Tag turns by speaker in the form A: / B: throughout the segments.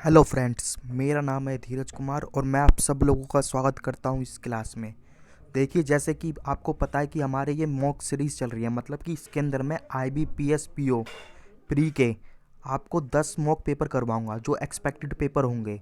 A: Hello friends, मेरा नाम है धीरज कुमार और मैं आप सब लोगों का स्वागत करता हूं इस क्लास में। देखिए, जैसे कि आपको पता है कि हमारे ये मॉक सीरीज़ चल रही है, मतलब कि इसके अंदर मैं IBPS PO प्री के आपको 10 मॉक पेपर करवाऊंगा जो एक्सपेक्टेड पेपर होंगे।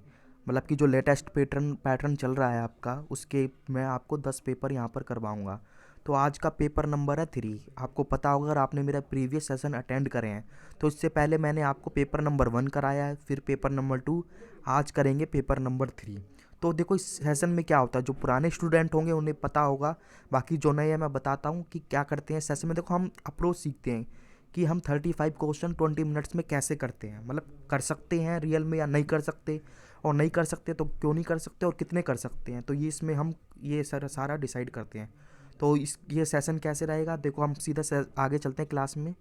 A: मतलब कि जो लेटेस्ट पैटर्न पैटर्न चल रहा है आपका, उसके मैं आपको 10 पेपर यहाँ पर करवाऊंगा। तो आज का पेपर नंबर है 3। आपको पता होगा, अगर आपने मेरा प्रीवियस सेशन अटेंड करे हैं तो इससे पहले मैंने आपको पेपर नंबर 1 कराया है, फिर पेपर नंबर 2, आज करेंगे पेपर नंबर 3। तो देखो, इस सेशन में क्या होता है, जो पुराने स्टूडेंट होंगे उन्हें पता होगा, बाकी जो नए हैं मैं बताता हूँ कि क्या करते हैं सेशन में। देखो, हम अप्रोच सीखते हैं कि हम 35 क्वेश्चन 20 मिनट्स में कैसे करते हैं, मतलब कर सकते हैं रियल में या नहीं कर सकते, और नहीं कर सकते तो क्यों नहीं कर सकते और कितने कर सकते हैं, तो ये इसमें हम ये सारा डिसाइड करते हैं। तो इस ये सेशन कैसे रहेगा, देखो हम सीधा आगे चलते हैं क्लास में।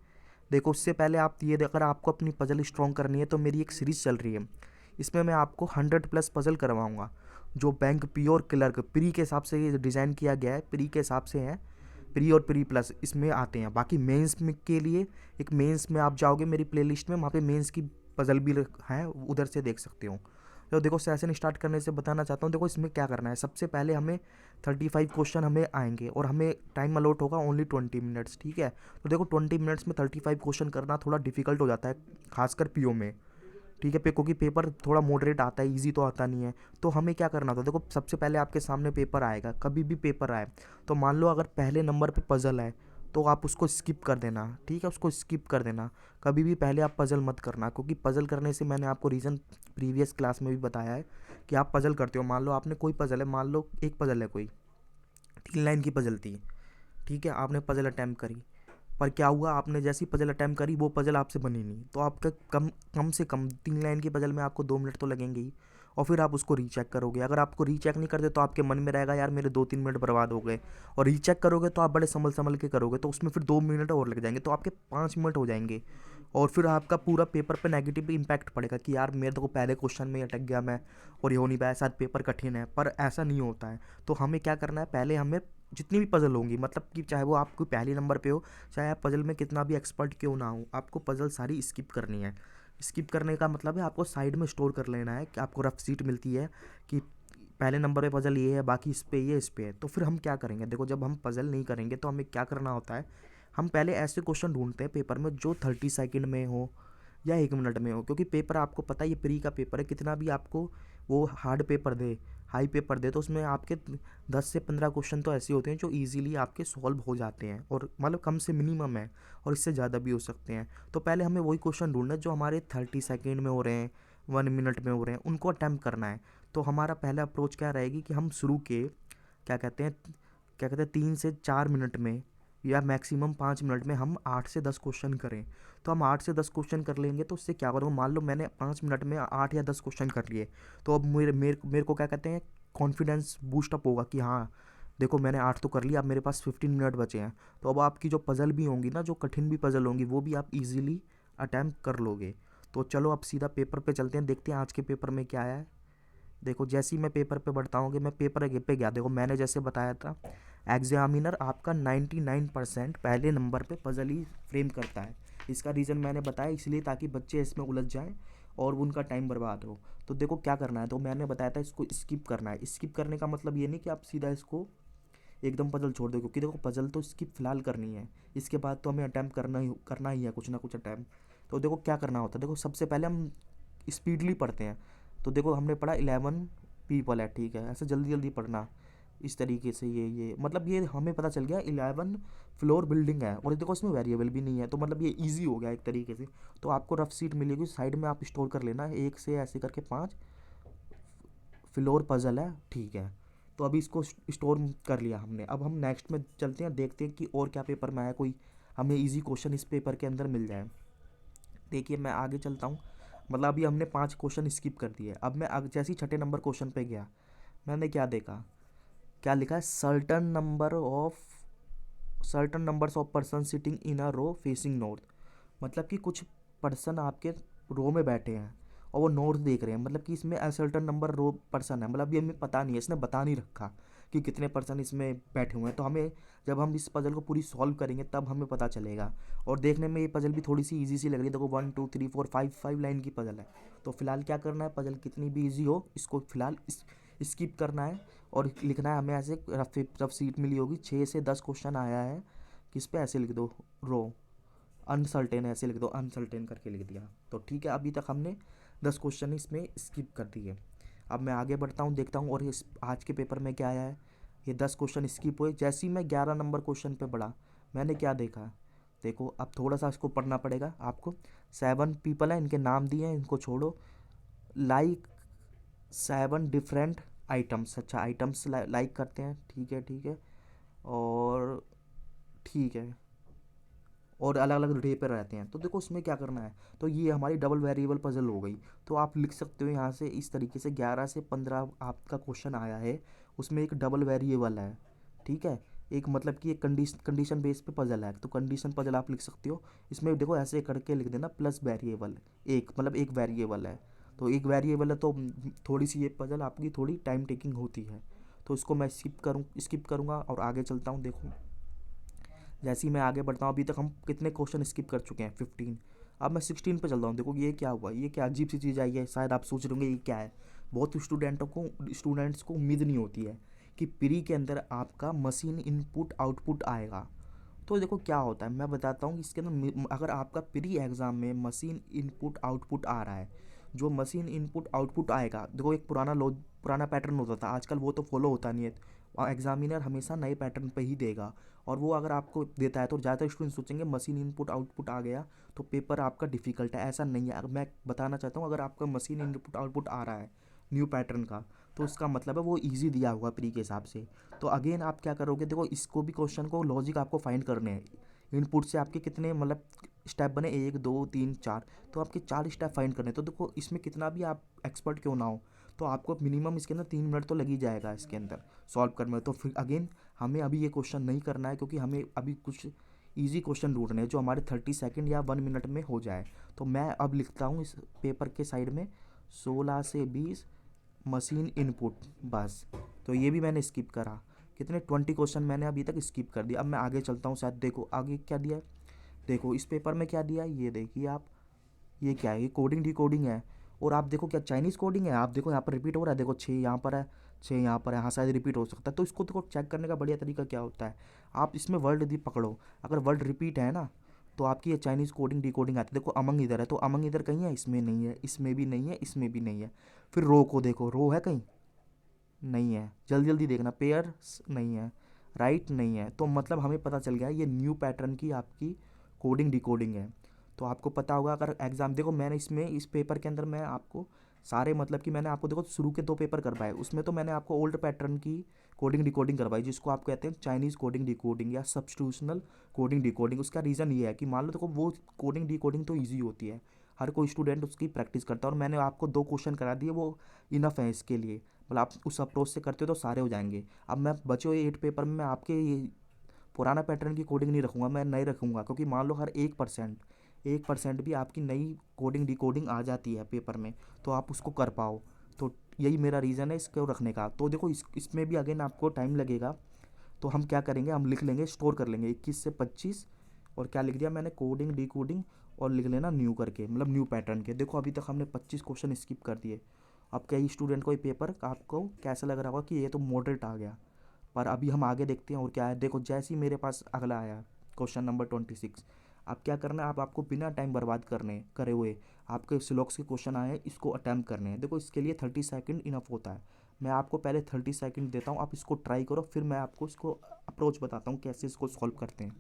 A: देखो, उससे पहले आप ये, अगर आपको अपनी पजल स्ट्रॉन्ग करनी है तो मेरी एक सीरीज़ चल रही है, इसमें मैं आपको 100+ पजल करवाऊँगा। जो बैंक पी और क्लर्क प्री के हिसाब से ये डिज़ाइन किया गया है, प्री के हिसाब से है, प्री और प्री प्लस इसमें आते हैं। बाकी मेंस में के लिए, एक मेंस में आप जाओगे मेरी प्लेलिस्ट में, वहाँ पे मेंस की पजल भी है, उधर से देख सकते हो। तो देखो, सेशन स्टार्ट करने से बताना चाहता हूँ। देखो, इसमें क्या करना है, सबसे पहले हमें 35 क्वेश्चन हमें आएंगे और हमें टाइम अलॉट होगा ओनली 20 मिनट्स, ठीक है। तो देखो, 20 मिनट्स में 35 क्वेश्चन करना थोड़ा डिफिकल्ट हो जाता है, खासकर पीओ में, ठीक है। क्योंकि पेपर थोड़ा मॉडरेट आता है, इजी तो आता नहीं है। तो हमें क्या करना था, देखो सबसे पहले आपके सामने पेपर आएगा, कभी भी पेपर आए तो मान लो अगर पहले नंबर पे पजल है तो आप उसको स्किप कर देना, ठीक है, उसको स्किप कर देना। कभी भी पहले आप पजल मत करना, क्योंकि पजल करने से मैंने आपको रीज़न प्रीवियस क्लास में भी बताया है कि आप पजल करते हो। मान लो आपने कोई पजल है, मान लो एक पजल है कोई 3 लाइन की पजल थी, ठीक है, आपने पजल अटैम्प्ट करी, पर क्या हुआ, आपने जैसी पजल अटैम्प्ट करी वो पजल आपसे बनी नहीं, तो आपका कम कम से कम 3 लाइन की पजल में आपको 2 मिनट तो लगेंगे ही। और फिर आप उसको रीचेक करोगे, अगर आपको रीचेक नहीं करते तो आपके मन में रहेगा यार मेरे 2-3 मिनट बर्बाद हो गए। और रीचेक करोगे तो आप बड़े संभल संभल के करोगे, तो उसमें फिर 2 मिनट और लग जाएंगे, तो आपके 5 मिनट हो जाएंगे। और फिर आपका पूरा पेपर पे नेगेटिव इम्पैक्ट पड़ेगा कि यार मेरे को पहले क्वेश्चन में ही अटक गया मैं, और ये हो नहीं पाया, शायद पेपर कठिन है, पर ऐसा नहीं होता है। तो हमें क्या करना है, पहले हमें जितनी भी पजल होंगी, मतलब कि चाहे वो आपको पहले नंबर पे हो, चाहे आप पजल में कितना भी एक्सपर्ट क्यों ना हो, आपको पजल सारी स्किप करनी है। स्किप करने का मतलब है आपको साइड में स्टोर कर लेना है, कि आपको रफ सीट मिलती है कि पहले नंबर पे पजल ये है, बाकी इस पे ये, इस पे है। तो फिर हम क्या करेंगे, देखो जब हम पजल नहीं करेंगे तो हमें क्या करना होता है, हम पहले ऐसे क्वेश्चन ढूंढते हैं पेपर में जो 30 सेकेंड में हो या 1 मिनट में हो, क्योंकि पेपर आपको पता है ये प्री का पेपर है, कितना भी आपको वो हार्ड पेपर दे, हाई पेपर दे, तो उसमें आपके 10 से 15 क्वेश्चन तो ऐसे होते हैं जो इजीली आपके सॉल्व हो जाते हैं, और मतलब कम से मिनिमम है, और इससे ज़्यादा भी हो सकते हैं। तो पहले हमें वही क्वेश्चन ढूंढना है जो हमारे 30 सेकेंड में हो रहे हैं, 1 मिनट में हो रहे हैं, उनको अटैम्प्ट करना है। तो हमारा पहला अप्रोच क्या रहेगी कि हम शुरू के क्या कहते हैं 3 से 4 मिनट में या मैक्सिमम 5 मिनट में हम 8 से 10 क्वेश्चन करें। तो हम 8 से 10 क्वेश्चन कर लेंगे, तो उससे क्या करूँगा, मान लो मैंने 5 मिनट में 8 या 10 क्वेश्चन कर लिए, तो अब मेरे मेरे मेरे को क्या कहते हैं, कॉन्फिडेंस बूस्टअप होगा कि हाँ देखो मैंने 8 तो कर लिया, अब मेरे पास 15 मिनट बचे हैं। तो अब आपकी जो पजल भी होंगी ना, जो कठिन भी पजल होंगी, वो भी आप इजीली अटैम्प्ट कर लोगे। तो चलो अब सीधा पेपर पे चलते हैं, देखते हैं आज के पेपर में क्या आया है। देखो, जैसे ही मैं पेपर पे बढ़ता हूँ कि मैं पेपर पे गया, देखो मैंने जैसे बताया था, एग्जामिनर आपका 99% पहले नंबर पे पजल ही फ्रेम करता है। इसका रीज़न मैंने बताया इसलिए ताकि बच्चे इसमें उलझ जाएं और उनका टाइम बर्बाद हो। तो देखो क्या करना है, तो मैंने बताया था इसको स्किप करना है। स्किप करने का मतलब ये नहीं कि आप सीधा इसको एकदम पजल छोड़ दो, क्योंकि देखो पजल तो स्किप फिलहाल करनी है, इसके बाद तो हमें अटैम्प्ट करना ही है, कुछ ना कुछ अटैम्प्ट। तो देखो क्या करना होता है, देखो सबसे पहले हम स्पीडली पढ़ते हैं। तो देखो हमने पढ़ा 11 पीपल है, ठीक है, ऐसे जल्दी जल्दी पढ़ना इस तरीके से, ये मतलब ये हमें पता चल गया 11 फ्लोर बिल्डिंग है, और देखो इसमें वेरिएबल भी नहीं है, तो मतलब ये इजी हो गया एक तरीके से। तो आपको रफ सीट मिलेगी, साइड में आप स्टोर कर लेना, एक से ऐसे करके 5 फ्लोर पजल है, ठीक है। तो अभी इसको स्टोर कर लिया हमने, अब हम नेक्स्ट में चलते हैं, देखते हैं कि और क्या पेपर में आया, कोई हमें इजी क्वेश्चन इस पेपर के अंदर मिल जाए। देखिए मैं आगे चलता हूँ, मतलब अभी हमने 5 क्वेश्चन स्किप कर दिए। अब मैं जैसे ही छठे नंबर क्वेश्चन पे गया, मैंने क्या देखा, क्या लिखा है, certain numbers of person sitting in a row facing north. मतलब कि कुछ पर्सन आपके रो में बैठे हैं और वो नॉर्थ देख रहे हैं, मतलब कि इसमें असर्टन नंबर रो पर्सन है, मतलब ये हमें पता नहीं है, इसने बता नहीं रखा कि कितने पर्सन इसमें बैठे हुए हैं। तो हमें, जब हम इस पजल को पूरी सॉल्व करेंगे तब हमें पता चलेगा। और देखने में ये पजल भी थोड़ी सी इजी सी लग रही है, देखो 1 2 3 4 5 5 लाइन की पजल है, तो फिलहाल क्या करना है, पजल कितनी भी इजी हो इसको फिलहाल स्किप करना है और लिखना है हमें ऐसे। रफ सीट मिली होगी, 6 से 10 क्वेश्चन आया है, किस पे ऐसे लिख दो, रो अनसर्टेन ऐसे लिख दो, अनसर्टेन करके लिख दिया। तो ठीक है, अभी तक हमने 10 क्वेश्चन इसमें स्किप कर दिए। अब मैं आगे बढ़ता हूँ, देखता हूँ और इस आज के पेपर में क्या आया है। ये 10 क्वेश्चन स्किप हुए, जैसे ही मैं 11 नंबर क्वेश्चन पे बढ़ा, मैंने क्या देखा, देखो अब थोड़ा सा इसको पढ़ना पड़ेगा आपको। 7 पीपल हैं, इनके नाम दिए हैं, इनको छोड़ो। लाइक 7 डिफरेंट आइटम्स, अच्छा आइटम्स लाइक करते हैं, ठीक है ठीक है, और ठीक है, और अलग अलग डे पर रहते हैं। तो देखो इसमें क्या करना है, तो ये हमारी डबल वेरिएबल पजल हो गई। तो आप लिख सकते हो यहाँ से इस तरीके से, 11 से 15 आपका क्वेश्चन आया है, उसमें एक डबल वेरिएबल है, ठीक है, एक मतलब कि एक कंडीशन बेस पे पजल है, तो कंडीशन पजल आप लिख सकते हो। इसमें देखो ऐसे करके लिख देना, प्लस वेरिएबल, एक मतलब एक वेरिएबल है, तो एक वेरिएबल है, तो थोड़ी सी ये पजल आपकी थोड़ी टाइम टेकिंग होती है। तो इसको मैं स्किप करूँगा और आगे चलता हूँ। देखो जैसे ही मैं आगे बढ़ता हूँ, अभी तक हम कितने क्वेश्चन स्किप कर चुके हैं, 15। अब मैं 16 पे चल रहा हूँ। देखो ये क्या हुआ, ये क्या अजीब सी चीज़ आई है, शायद आप सोच रहे होंगे ये क्या है। बहुत स्टूडेंट्स को उम्मीद नहीं होती है कि प्री के अंदर आपका मशीन इनपुट आउटपुट आएगा। तो देखो क्या होता है, मैं बताता हूँ। इसके अंदर अगर आपका प्री एग्ज़ाम में मशीन इनपुट आउटपुट आ रहा है, जो मशीन इनपुट आउटपुट आएगा, देखो एक पुराना पैटर्न होता था, आजकल वो तो फॉलो होता नहीं है। एग्जामिनर हमेशा नए पैटर्न पे ही देगा, और वो अगर आपको देता है तो ज़्यादातर स्टूडेंट सोचेंगे मशीन इनपुट आउटपुट आ गया तो पेपर आपका डिफ़िकल्ट है। ऐसा नहीं है, मैं बताना चाहता हूँ, अगर आपका मशीन इनपुट आउटपुट आ रहा है न्यू पैटर्न का, तो उसका मतलब है वो ईजी दिया हुआ प्री के हिसाब से। तो अगेन आप क्या करोगे, देखो इसको भी क्वेश्चन को लॉजिक आपको फाइंड करने हैं। इनपुट से आपके कितने मतलब स्टेप बने, 1 2 3 4, तो आपके 4 स्टेप फाइंड करने हैं। तो देखो इसमें कितना भी आप एक्सपर्ट क्यों ना हो, तो आपको मिनिमम इसके अंदर 3 मिनट तो लग ही जाएगा इसके अंदर सॉल्व करने में। तो फिर अगेन हमें अभी ये क्वेश्चन नहीं करना है, क्योंकि हमें अभी कुछ इजी क्वेश्चन ढूंढने हैं जो हमारे 30 सेकंड या 1 मिनट में हो जाए। तो मैं अब लिखता हूँ इस पेपर के साइड में 16 से 20 मशीन इनपुट, बस। तो ये भी मैंने स्किप करा, कितने 20 क्वेश्चन मैंने अभी तक स्किप कर दिया। अब मैं आगे चलता हूँ, शायद देखो आगे क्या दिया है। देखो इस पेपर में क्या दिया है, ये देखिए आप, ये क्या है, ये कोडिंग डिकोडिंग है। और आप देखो क्या चाइनीज़ कोडिंग है, आप देखो यहाँ पर रिपीट हो रहा है, देखो 6 यहाँ पर है, 6 यहाँ पर है, हाँ शायद रिपीट हो सकता है। तो इसको देखो चेक करने का बढ़िया तरीका क्या होता है, आप इसमें वर्ड यदि पकड़ो, अगर वर्ड रिपीट है ना, तो आपकी ये चाइनीज़ कोडिंग डिकोडिंग आती है। देखो अमंग इधर है, तो अमंग इधर कहीं है, इसमें नहीं है, इसमें भी नहीं है, इसमें भी नहीं है। फिर रो को देखो, रो है कहीं, नहीं है, जल्दी जल्दी देखना, पेयर्स नहीं है, राइट नहीं है। तो मतलब हमें पता चल गया ये न्यू पैटर्न की आपकी कोडिंग डिकोडिंग है। तो आपको पता होगा, अगर एग्ज़ाम देखो मैंने इसमें इस पेपर के अंदर मैं आपको सारे मतलब कि मैंने आपको देखो शुरू के 2 पेपर करवाए, उसमें तो मैंने आपको ओल्ड पैटर्न की कोडिंग डिकोडिंग करवाई, जिसको आप कहते हैं चाइनीज़ कोडिंग डिकोडिंग या सब्स्टिट्यूशनल कोडिंग डिकोडिंग। उसका रीज़न ये है कि मान लो देखो वो कोडिंग डिकोडिंग तो ईजी होती है, हर कोई स्टूडेंट उसकी प्रैक्टिस करता है, और मैंने आपको 2 क्वेश्चन करा दिए, वो इनफ है इसके लिए। मतलब आप उस अप्रोच से करते हो तो सारे हो जाएंगे। अब मैं बचे हुए 8 पेपर में मैं आपके ये पुराना पैटर्न की कोडिंग नहीं रखूँगा, मैं नई रखूँगा, क्योंकि मान लो हर 1% भी आपकी नई कोडिंग डिकोडिंग आ जाती है पेपर में, तो आप उसको कर पाओ। तो यही मेरा रीज़न है इसको रखने का। तो देखो इसमें भी अगेन आपको टाइम लगेगा, तो हम क्या करेंगे, हम लिख लेंगे, स्टोर कर लेंगे 21 से 25, और क्या लिख दिया मैंने, कोडिंग डिकोडिंग, और लिख लेना न्यू करके, मतलब न्यू पैटर्न के। देखो अभी तक हमने 25 क्वेश्चन स्किप कर दिए। अब कई स्टूडेंट को ये पेपर आपको कैसा लग रहा होगा कि ये तो मॉडरेट आ गया, पर अभी हम आगे देखते हैं और क्या है। देखो जैसे ही मेरे पास अगला आया क्वेश्चन नंबर 26। अब क्या करना है, आप आपको बिना टाइम बर्बाद करे हुए आपके सिलॉक्स के क्वेश्चन आए हैं, इसको अटैम्प्ट करने हैं। देखो इसके लिए 30 सेकंड इनफ होता है। मैं आपको पहले 30 सेकंड देता हूँ, आप इसको ट्राई करो, फिर मैं आपको इसको अप्रोच बताता हूँ कैसे इसको सॉल्व करते हैं।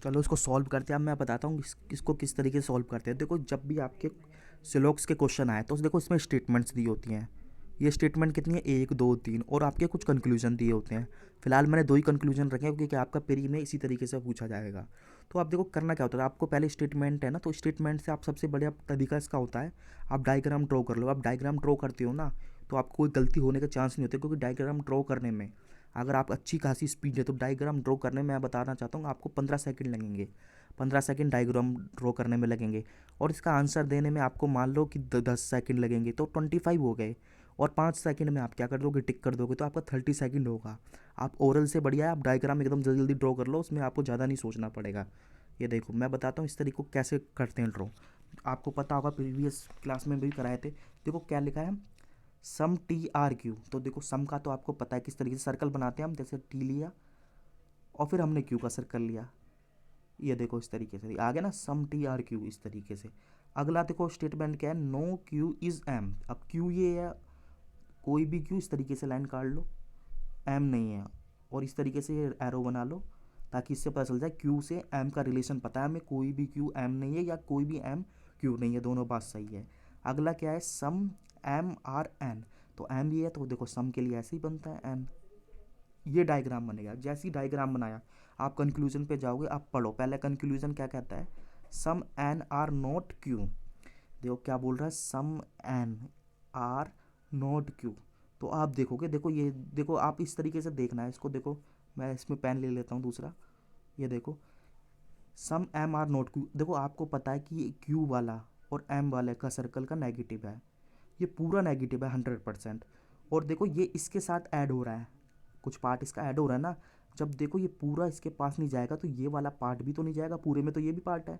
A: चलो इसको सॉल्व करते हैं। अब मैं बताता हूँ इसको किस तरीके से सॉल्व करते हैं। देखो जब भी आपके सिलॉक्स के क्वेश्चन आए, तो देखो इसमें स्टेटमेंट्स दी होती हैं, ये स्टेटमेंट कितनी है, 1 2 3, और आपके कुछ कंक्लूजन दिए होते हैं। फिलहाल मैंने 2 ही कंक्लूजन रखे हैं क्योंकि आपका पेरी में इसी तरीके से पूछा जाएगा। तो आप देखो करना क्या होता है, आपको पहले स्टेटमेंट है ना, तो स्टेटमेंट से आप सबसे बढ़िया तरीका इसका होता है आप डायग्राम ड्रॉ कर लो। आप डायग्राम ड्रॉ करते हो ना तो आपको कोई गलती होने का चांस नहीं होते, क्योंकि डायग्राम ड्रॉ करने में अगर आप अच्छी खासी स्पीड है तो डायग्राम ड्रॉ करने में मैं बताना चाहता हूँ आपको 15 सेकंड लगेंगे। 15 सेकंड डायग्राम ड्रॉ करने में लगेंगे, और इसका आंसर देने में आपको मान लो कि 10 सेकंड लगेंगे, तो 25 हो गए। और 5 सेकंड में आप क्या कर दोगे, टिक कर दोगे, तो आपका 30 सेकंड होगा। आप ओरल से बढ़िया है आप डायग्राम एकदम जल्दी जल्दी ड्रॉ कर लो, उसमें आपको ज़्यादा नहीं सोचना पड़ेगा। ये देखो मैं बताता हूँ इस तरीके को कैसे करते हैं ड्रॉ। आपको पता होगा प्रीवियस क्लास में भी कराए थे। देखो क्या लिखा है, सम टी आर क्यू। तो देखो सम का तो आपको पता है किस तरीके से सर्कल बनाते हैं हम, जैसे टी लिया और फिर हमने क्यू का सर्कल लिया। ये देखो इस तरीके से आ गया ना, सम टी आर क्यू इस तरीके से। अगला देखो स्टेटमेंट क्या है, नो क्यू इज एम। अब क्यू ये है, कोई भी क्यू इस तरीके से लाइन काट लो, एम नहीं है, और इस तरीके से एरो बना लो ताकि इससे पता चल जाए क्यू से एम का रिलेशन पता है हमें। कोई भी क्यू एम नहीं है या कोई भी एम क्यू नहीं है, दोनों बात सही है। अगला क्या है, सम एम आर एन। तो एम ये है तो देखो सम के लिए ऐसे ही बनता है एम। ये डायग्राम बनेगा। जैसे ही डायग्राम बनाया आप कंक्लूजन पे जाओगे, आप पढ़ो पहले कंक्लूजन क्या कहता है, some N are not Q. देखो क्या बोल रहा है, some N are not Q. तो आप देखोगे, देखो ये देखो आप इस तरीके से देखना है इसको। देखो मैं इसमें पेन ले लेता हूँ दूसरा। ये देखो सम एम आर नॉट क्यू। देखो आपको पता है कि क्यू वाला और एम वाले का सर्कल का नेगेटिव है, ये पूरा नेगेटिव है 100%। और देखो ये इसके साथ ऐड हो रहा है, कुछ पार्ट इसका ऐड हो रहा है ना। जब देखो ये पूरा इसके पास नहीं जाएगा तो ये वाला पार्ट भी तो नहीं जाएगा पूरे में, तो ये भी पार्ट है।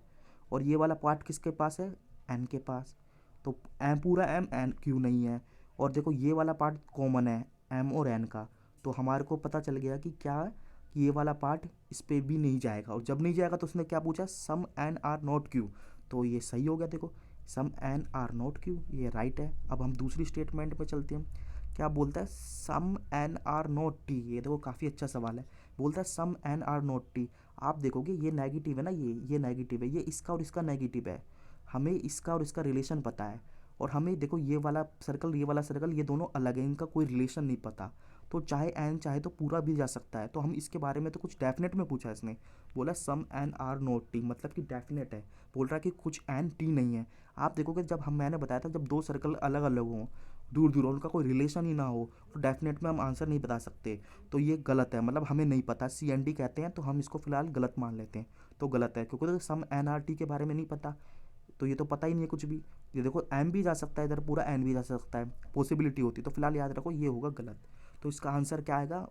A: और ये वाला पार्ट किसके पास है, एन के पास। तो एम पूरा एम एन क्यू नहीं है। और देखो ये वाला पार्ट कॉमन है एम और एन का। तो हमारे को पता चल गया कि क्या है, कि ये वाला पार्ट इस पर भी नहीं जाएगा। और जब नहीं जाएगा तो उसने क्या पूछा, सम एन आर नॉट क्यू। तो ये सही हो गया। देखो सम एन आर नॉट क्यू, ये राइट है। अब हम दूसरी स्टेटमेंट पे चलते हैं। क्या बोलता है, some N are not T. ये देखो काफ़ी अच्छा सवाल है। बोलता है some N are not T. आप देखोगे ये नेगेटिव है ना, ये नेगेटिव है, ये इसका और इसका नेगेटिव है। हमें इसका और इसका रिलेशन पता है, और हमें देखो ये वाला सर्कल ये वाला सर्कल ये दोनों अलग है, इनका कोई रिलेशन नहीं पता। तो चाहे एन चाहे तो पूरा भी जा सकता है। तो हम इसके बारे में तो कुछ डेफिनेट में पूछा इसने, बोला सम एन आर नॉट टी, मतलब कि डेफिनेट है। बोल रहा है कि कुछ एन टी नहीं है। आप देखोगे जब मैंने बताया था, जब दो सर्कल अलग अलग हों, दूर दूर उनका कोई रिलेशन ही ना हो, तो डेफिनेट में हम आंसर नहीं बता सकते। तो ये गलत है, मतलब हमें नहीं पता, सी एन डी कहते हैं, तो हम इसको फिलहाल गलत मान लेते हैं। तो गलत है क्योंकि तो सम एन आर टी के बारे में नहीं पता, तो ये तो पता ही नहीं है कुछ भी। ये देखो एम भी जा सकता है इधर, पूरा एन भी जा सकता है, पॉसिबिलिटी होती है। तो फिलहाल याद रखो ये होगा गलत। तो इसका आंसर क्या आएगा,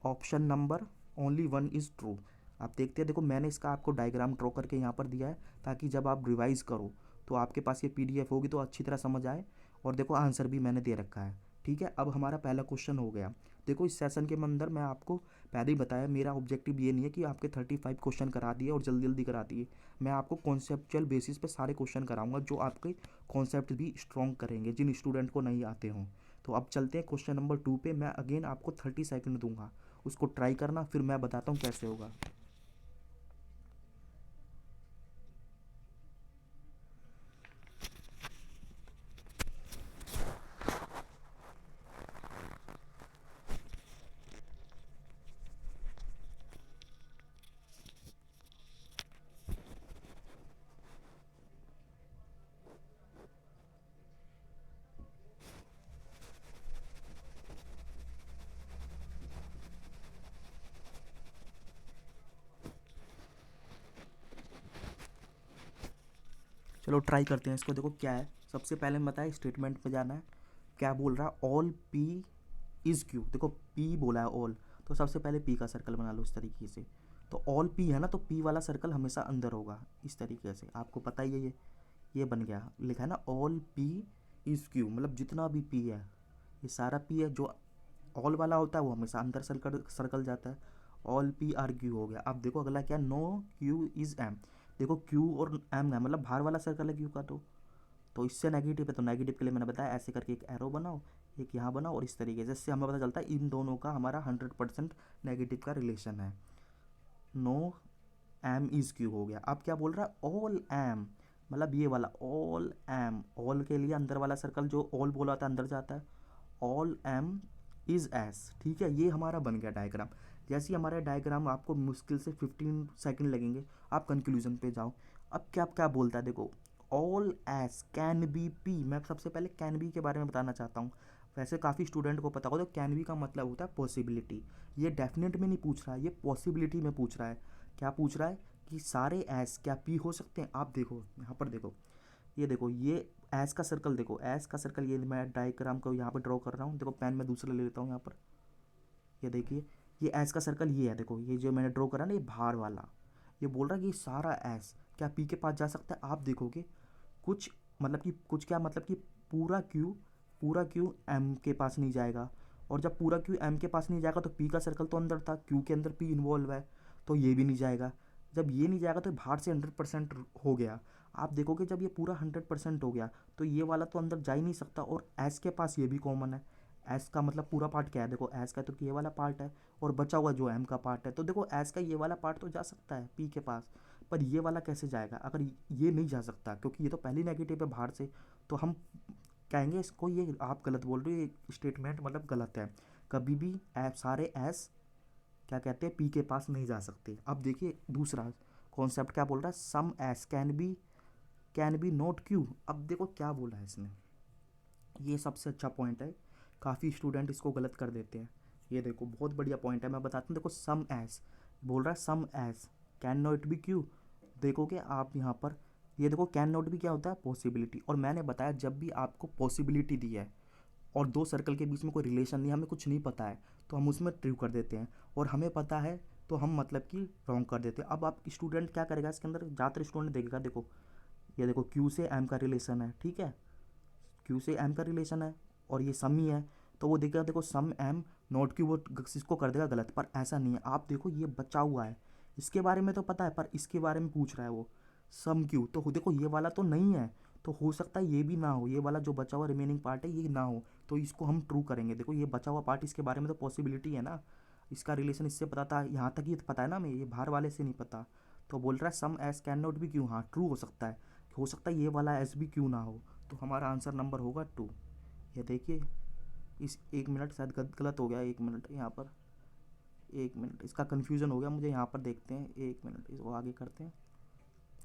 A: option number only one is true. आप देखते हैं, देखो मैंने इसका आपको डायग्राम ड्रॉ करके यहाँ पर दिया है ताकि जब आप रिवाइज़ करो तो आपके पास ये पीडीएफ होगी तो अच्छी तरह समझ आए। और देखो आंसर भी मैंने दे रखा है। ठीक है, अब हमारा पहला क्वेश्चन हो गया। देखो इस सेशन के अंदर मैं आपको पहले ही बताया, मेरा ऑब्जेक्टिव ये नहीं है कि आपके 35 क्वेश्चन करा दिए और जल्दी जल्दी करा दिए। मैं आपको कॉन्सेप्चुअल बेसिस पे सारे क्वेश्चन कराऊंगा जो आपके कॉन्सेप्ट भी स्ट्रॉन्ग करेंगे जिन स्टूडेंट को नहीं आते हों। तो अब चलते हैं क्वेश्चन नंबर 2 पे। मैं अगेन आपको 30 सेकंड दूंगा, उसको ट्राई करना, फिर मैं बताता हूँ कैसे होगा। चलो ट्राई करते हैं इसको। देखो क्या है, सबसे पहले मैं बताया स्टेटमेंट पे जाना है। क्या बोल रहा है, ऑल पी इज़ क्यू। देखो पी बोला है ऑल, तो सबसे पहले पी का सर्कल बना लो इस तरीके से। तो ऑल पी है ना, तो पी वाला सर्कल हमेशा अंदर होगा इस तरीके से, आपको पता ही है। ये बन गया, लिखा है ना ऑल पी इज़ क्यू, मतलब जितना भी पी है ये सारा पी है। जो ऑल वाला होता है वो हमेशा अंदर सर्कल सर्कल जाता है। ऑल पी आर क्यू हो गया। अब देखो अगला क्या, नो क्यू इज़ एम। देखो क्यू और एम है, मतलब बाहर वाला सर्कल है क्यू का, तो इससे नेगेटिव है, तो नेगेटिव के लिए मैंने बताया ऐसे करके एक एरो बनाओ, एक यहाँ बनाओ और इस तरीके से, इससे हमें पता चलता है इन दोनों का हमारा 100% नेगेटिव का रिलेशन है। नो एम इज़ क्यू हो गया। अब क्या बोल रहा है, ऑल एम। मतलब ये वाला ऑल एम, ऑल के लिए अंदर वाला सर्कल जो ऑल बोला था अंदर जाता है, ऑल एम इज़ एस, ठीक है। ये हमारा बन गया डायग्राम। जैसे ही हमारा डायग्राम आपको मुश्किल से 15 सेकंड लगेंगे, आप कंक्लूजन पे जाओ। अब क्या क्या बोलता है देखो, all S can B P. मैं सबसे पहले कैन बी के बारे में बताना चाहता हूँ। वैसे काफ़ी स्टूडेंट को पता होगा, तो कैन बी का मतलब होता है पॉसिबिलिटी। ये डेफिनेट में नहीं पूछ रहा है, ये पॉसिबिलिटी में पूछ रहा है। क्या पूछ रहा है कि सारे एस क्या पी हो सकते हैं। आप देखो यहाँ पर देखो, ये देखो, ये एस का सर्कल देखो, एस का सर्कल, ये मैं डायग्राम को यहाँ पर ड्रॉ कर रहा हूँ। देखो पेन में दूसरा ले लेता हूँ यहाँ पर, ये देखिए, ये एस का सर्कल ये है। देखो ये जो मैंने ड्रॉ करा ना, ये बाहर वाला, ये बोल रहा है कि सारा एस क्या पी के पास जा सकता है। आप देखोगे कुछ, मतलब कि कुछ क्या, मतलब कि पूरा क्यू एम के पास नहीं जाएगा। और जब पूरा क्यू एम के पास नहीं जाएगा तो पी का सर्कल तो अंदर था, क्यू के अंदर पी इन्वॉल्व है, तो ये भी नहीं जाएगा। जब ये नहीं जाएगा तो बाहर से 100% हो गया। आप देखोगे जब ये पूरा 100% हो गया तो ये वाला तो अंदर जा ही नहीं सकता, और एस के पास ये भी कॉमन है। एस का मतलब पूरा पार्ट क्या है, देखो एस का तो ये वाला पार्ट है, और बचा हुआ जो एम का पार्ट है, तो देखो एस का ये वाला पार्ट तो जा सकता है पी के पास, पर ये वाला कैसे जाएगा। अगर ये नहीं जा सकता क्योंकि ये तो पहली नेगेटिव है बाहर से, तो हम कहेंगे इसको ये आप गलत बोल रहे हो, ये स्टेटमेंट मतलब गलत है। कभी भी सारे एस क्या कहते हैं, पी के पास नहीं जा सकते। अब देखिए दूसरा कॉन्सेप्ट क्या बोल रहा है, some S can be not Q. अब देखो क्या बोला है इसने, ये सबसे अच्छा पॉइंट है। काफ़ी स्टूडेंट इसको गलत कर देते हैं। ये देखो बहुत बढ़िया पॉइंट है, मैं बताता हूँ। देखो सम एस बोल रहा है, some S can not be Q. देखोगे आप यहाँ पर, ये देखो कैन नॉट भी क्या होता है, पॉसिबिलिटी। और मैंने बताया जब भी आपको पॉसिबिलिटी दी है और दो सर्कल के बीच में कोई रिलेशन नहीं, हमें कुछ नहीं पता है, तो हम उसमें ट्रू कर देते हैं, और हमें पता है तो हम मतलब कि रॉन्ग कर देते हैं। अब आप स्टूडेंट क्या करेगा इसके अंदर, ज़्यादातर स्टूडेंट देखेगा, देखो ये देखो क्यू से एम का रिलेशन है, ठीक है, क्यू से एम का रिलेशन है, और ये सम ही है, तो वो देखेगा देखो सम एम नॉट क्यू, वो इसको कर देगा गलत। पर ऐसा नहीं है, आप देखो ये बचा हुआ है, इसके बारे में तो पता है, पर इसके बारे में पूछ रहा है वो सम क्यू, तो देखो ये वाला तो नहीं है, तो हो सकता है ये भी ना हो, ये वाला जो बचा हुआ रिमेनिंग पार्ट है ये ना हो, तो इसको हम ट्रू करेंगे। देखो ये बचा हुआ पार्ट, इसके बारे में तो पॉसिबिलिटी है ना, इसका रिलेशन इससे पता था, यहाँ तक ही तो पता है ना हमें, ये बाहर वाले से नहीं पता। तो बोल रहा है some S can not be Q, हाँ ट्रू हो सकता है ये वाला एस भी क्यू ना हो, तो हमारा आंसर नंबर होगा 2। ये देखिए, इस 1 मिनट शायद गलत हो गया, 1 मिनट यहाँ पर, 1 मिनट इसका कन्फ्यूज़न हो गया मुझे, यहाँ पर देखते हैं, 1 मिनट इसको आगे करते हैं।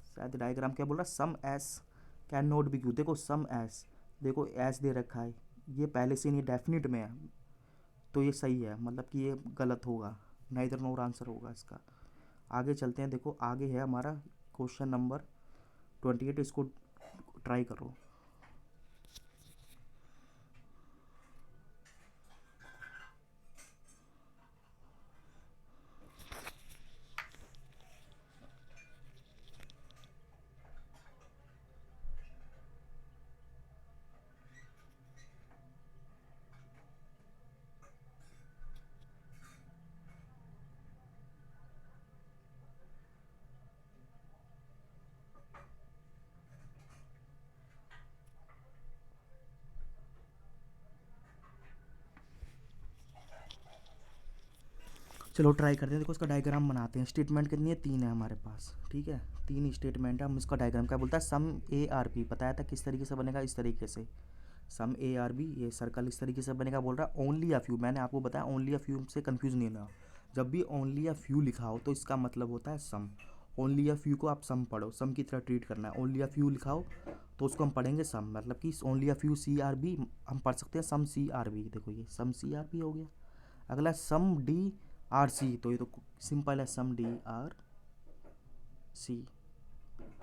A: शायद डायग्राम क्या बोल रहा है, some S can not be Q. देखो सम एस, देखो एस दे रखा है, ये पहले से नहीं डेफिनेट में है, तो ये सही है, मतलब कि ये गलत होगा, नाइदर नोर आंसर होगा इसका। आगे चलते हैं, देखो आगे है हमारा क्वेश्चन नंबर 28, इसको ट्राई करो। चलो ट्राई करते हैं, देखो इसका डायग्राम बनाते हैं। स्टेटमेंट कितनी है, 3 है हमारे पास, ठीक है, 3 स्टेटमेंट है। हम इसका डायग्राम क्या बोलता है, सम ए आर बी, बताया था किस तरीके से बनेगा, इस तरीके से सम ए आर बी, ये सर्कल इस तरीके से बनेगा। बोल रहा है ओनली अ फ्यू, मैंने आपको बताया ओनली अ फ्यू से कन्फ्यूज़ नहीं होना। जब भी ओनली अ फ्यू लिखा हो तो इसका मतलब होता है सम। ओनली अ फ्यू को आप सम पढ़ो, सम की तरह ट्रीट करना है। ओनली अ फ्यू लिखा हो तो उसको हम पढ़ेंगे सम, मतलब कि only a few C are B हम पढ़ सकते हैं सम सी आर बी। देखो ये सम सी आर बी हो गया। अगला सम डी आर सी, तो ये तो सिंपल है, सम डी आर सी।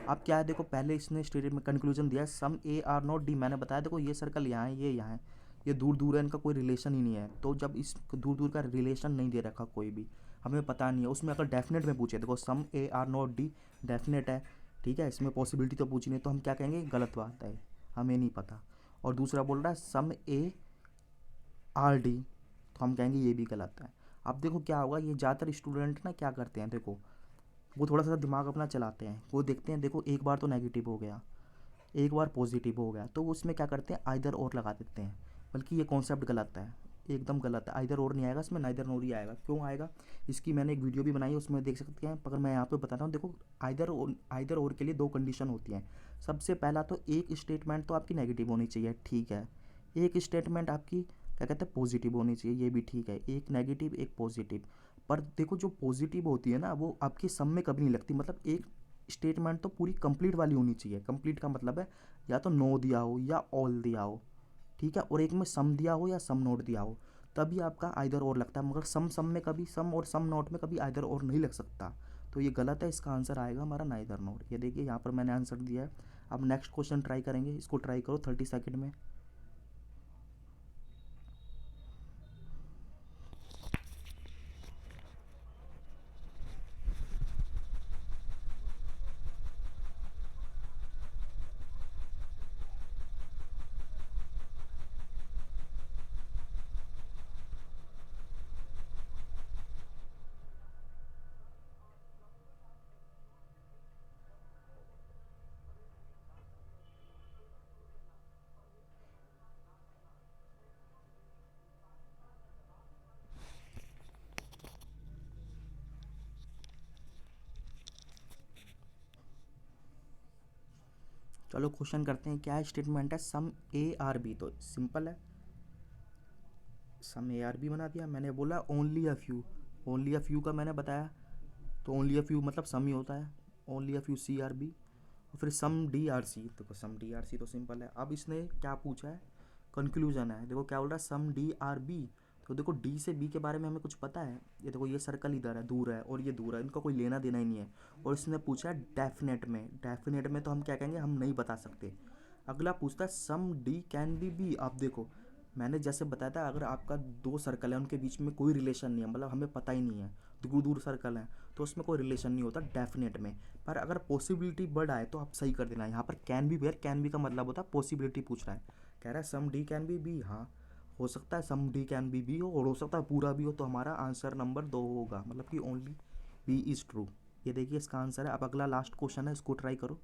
A: अब क्या है, देखो पहले इसने स्टेटमेंट में कंक्लूजन दिया है सम ए आर नॉट डी, मैंने बताया देखो ये सर्कल यहाँ है, ये यहाँ है, ये दूर दूर है, इनका कोई रिलेशन ही नहीं है। तो जब इस दूर दूर का रिलेशन नहीं दे रखा कोई भी, हमें पता नहीं है, उसमें अगर डेफिनेट में पूछे, देखो some A are not D definite है, ठीक है, इसमें पॉसिबिलिटी तो पूछी नहीं, तो हम क्या कहेंगे गलत बात है, हमें नहीं पता। और दूसरा बोल रहा है सम ए आर डी, तो हम कहेंगे ये भी गलत है। अब देखो क्या होगा, ये ज़्यादातर स्टूडेंट ना क्या करते हैं, देखो वो थोड़ा सा दिमाग अपना चलाते हैं, वो देखते हैं देखो एक बार तो नेगेटिव हो गया, एक बार पॉजिटिव हो गया, तो उसमें क्या करते हैं आइदर और लगा देते हैं, बल्कि ये कॉन्सेप्ट गलत है। एकदम गलत है, आइदर और नहीं आएगा इसमें, नाइदर नोर ही आएगा। क्यों आएगा, इसकी मैंने एक वीडियो भी बनाई है, उसमें देख सकते हैं। अगर मैं यहाँ पे बताता हूँ, देखो आइदर और के लिए दो कंडीशन होती हैं। सबसे पहला तो एक स्टेटमेंट तो आपकी नेगेटिव होनी चाहिए, ठीक है। एक स्टेटमेंट आपकी क्या कहते हैं पॉजिटिव होनी चाहिए, ये भी ठीक है। एक नेगेटिव एक पॉजिटिव। पर देखो जो पॉजिटिव होती है ना वो आपके सम में कभी नहीं लगती। मतलब एक स्टेटमेंट तो पूरी कंप्लीट वाली होनी चाहिए। कंप्लीट का मतलब है या तो नो दिया हो या ऑल दिया हो, ठीक है, और एक में सम दिया हो या सम नोट दिया हो, तभी आपका आइदर और लगता है। मगर सम सम में कभी, सम और सम नोट में कभी आइदर और नहीं लग सकता। तो ये गलत है, इसका आंसर आएगा हमारा नाइदर नोर। ये देखिए यहाँ पर मैंने आंसर दिया है। अब नेक्स्ट क्वेश्चन ट्राई करेंगे, इसको ट्राई करो 30 सेकेंड में। चलो क्वेश्चन करते हैं, क्या स्टेटमेंट है, सम ए आर बी। तो सिंपल है, सम ए आर बी बना दिया। मैंने बोला only a few, only a few का मैंने बताया, तो ओनली अ फ्यू मतलब सम ही होता है। Only a few C are B, और फिर सम डी आर सी। देखो सम डी आर सी तो सिंपल है। अब इसने क्या पूछा है, कंक्लूजन है। देखो क्या बोल रहा है, सम डी आर बी। तो देखो डी से बी के बारे में हमें कुछ पता है। ये देखो ये सर्कल इधर है, दूर है, और ये दूर है, इनका कोई लेना देना ही नहीं है। और इसने पूछा है डेफिनेट में। डेफिनेट में तो हम क्या कहेंगे, हम नहीं बता सकते। अगला पूछता है सम डी कैन बी बी। आप देखो मैंने जैसे बताया था, अगर आपका दो सर्कल है उनके बीच में कोई रिलेशन नहीं है, मतलब हमें पता ही नहीं है, दूर दूर सर्कल है, तो उसमें कोई रिलेशन नहीं होता डेफिनेट में। पर अगर पॉसिबिलिटी बढ़ आए तो आप सही कर देना। यहाँ पर can be where, can be का मतलब होता है पॉसिबिलिटी पूछ रहा है। कह रहा है सम डी कैन बी बी, हाँ हो सकता है सम डी कैन बी बी हो, और हो सकता है पूरा भी हो। तो हमारा आंसर नंबर 2 होगा, मतलब कि ओनली बी इज़ ट्रू। ये देखिए इसका आंसर है। अब अगला लास्ट क्वेश्चन है, इसको ट्राई करो।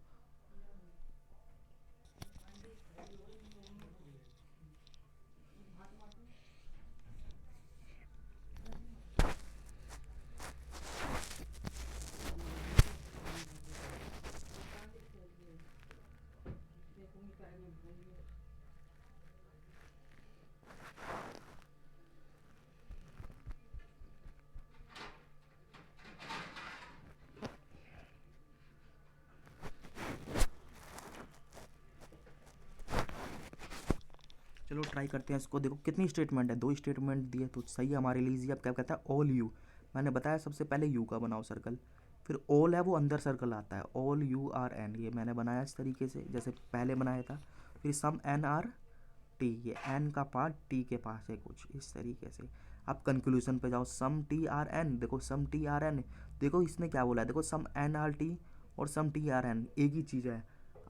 A: चलो ट्राई करते हैं इसको। देखो कितनी स्टेटमेंट है, दो स्टेटमेंट दिए तो सही है हमारे लिए इजी। अब क्या कहता है, ऑल यू। मैंने बताया सबसे पहले यू का बनाओ सर्कल, फिर ऑल है वो अंदर सर्कल आता है, ऑल यू आर एन, ये मैंने बनाया इस तरीके से जैसे पहले बनाया था। फिर सम एन आर टी, ये एन का पार्ट टी के पास है, कुछ इस तरीके से। अब कंक्लूजन पे जाओ, सम टी आर एन। देखो सम टी आर एन, देखो इसने क्या बोला है, देखो सम एन आर टी और सम टी आर एन एक ही चीज़ है।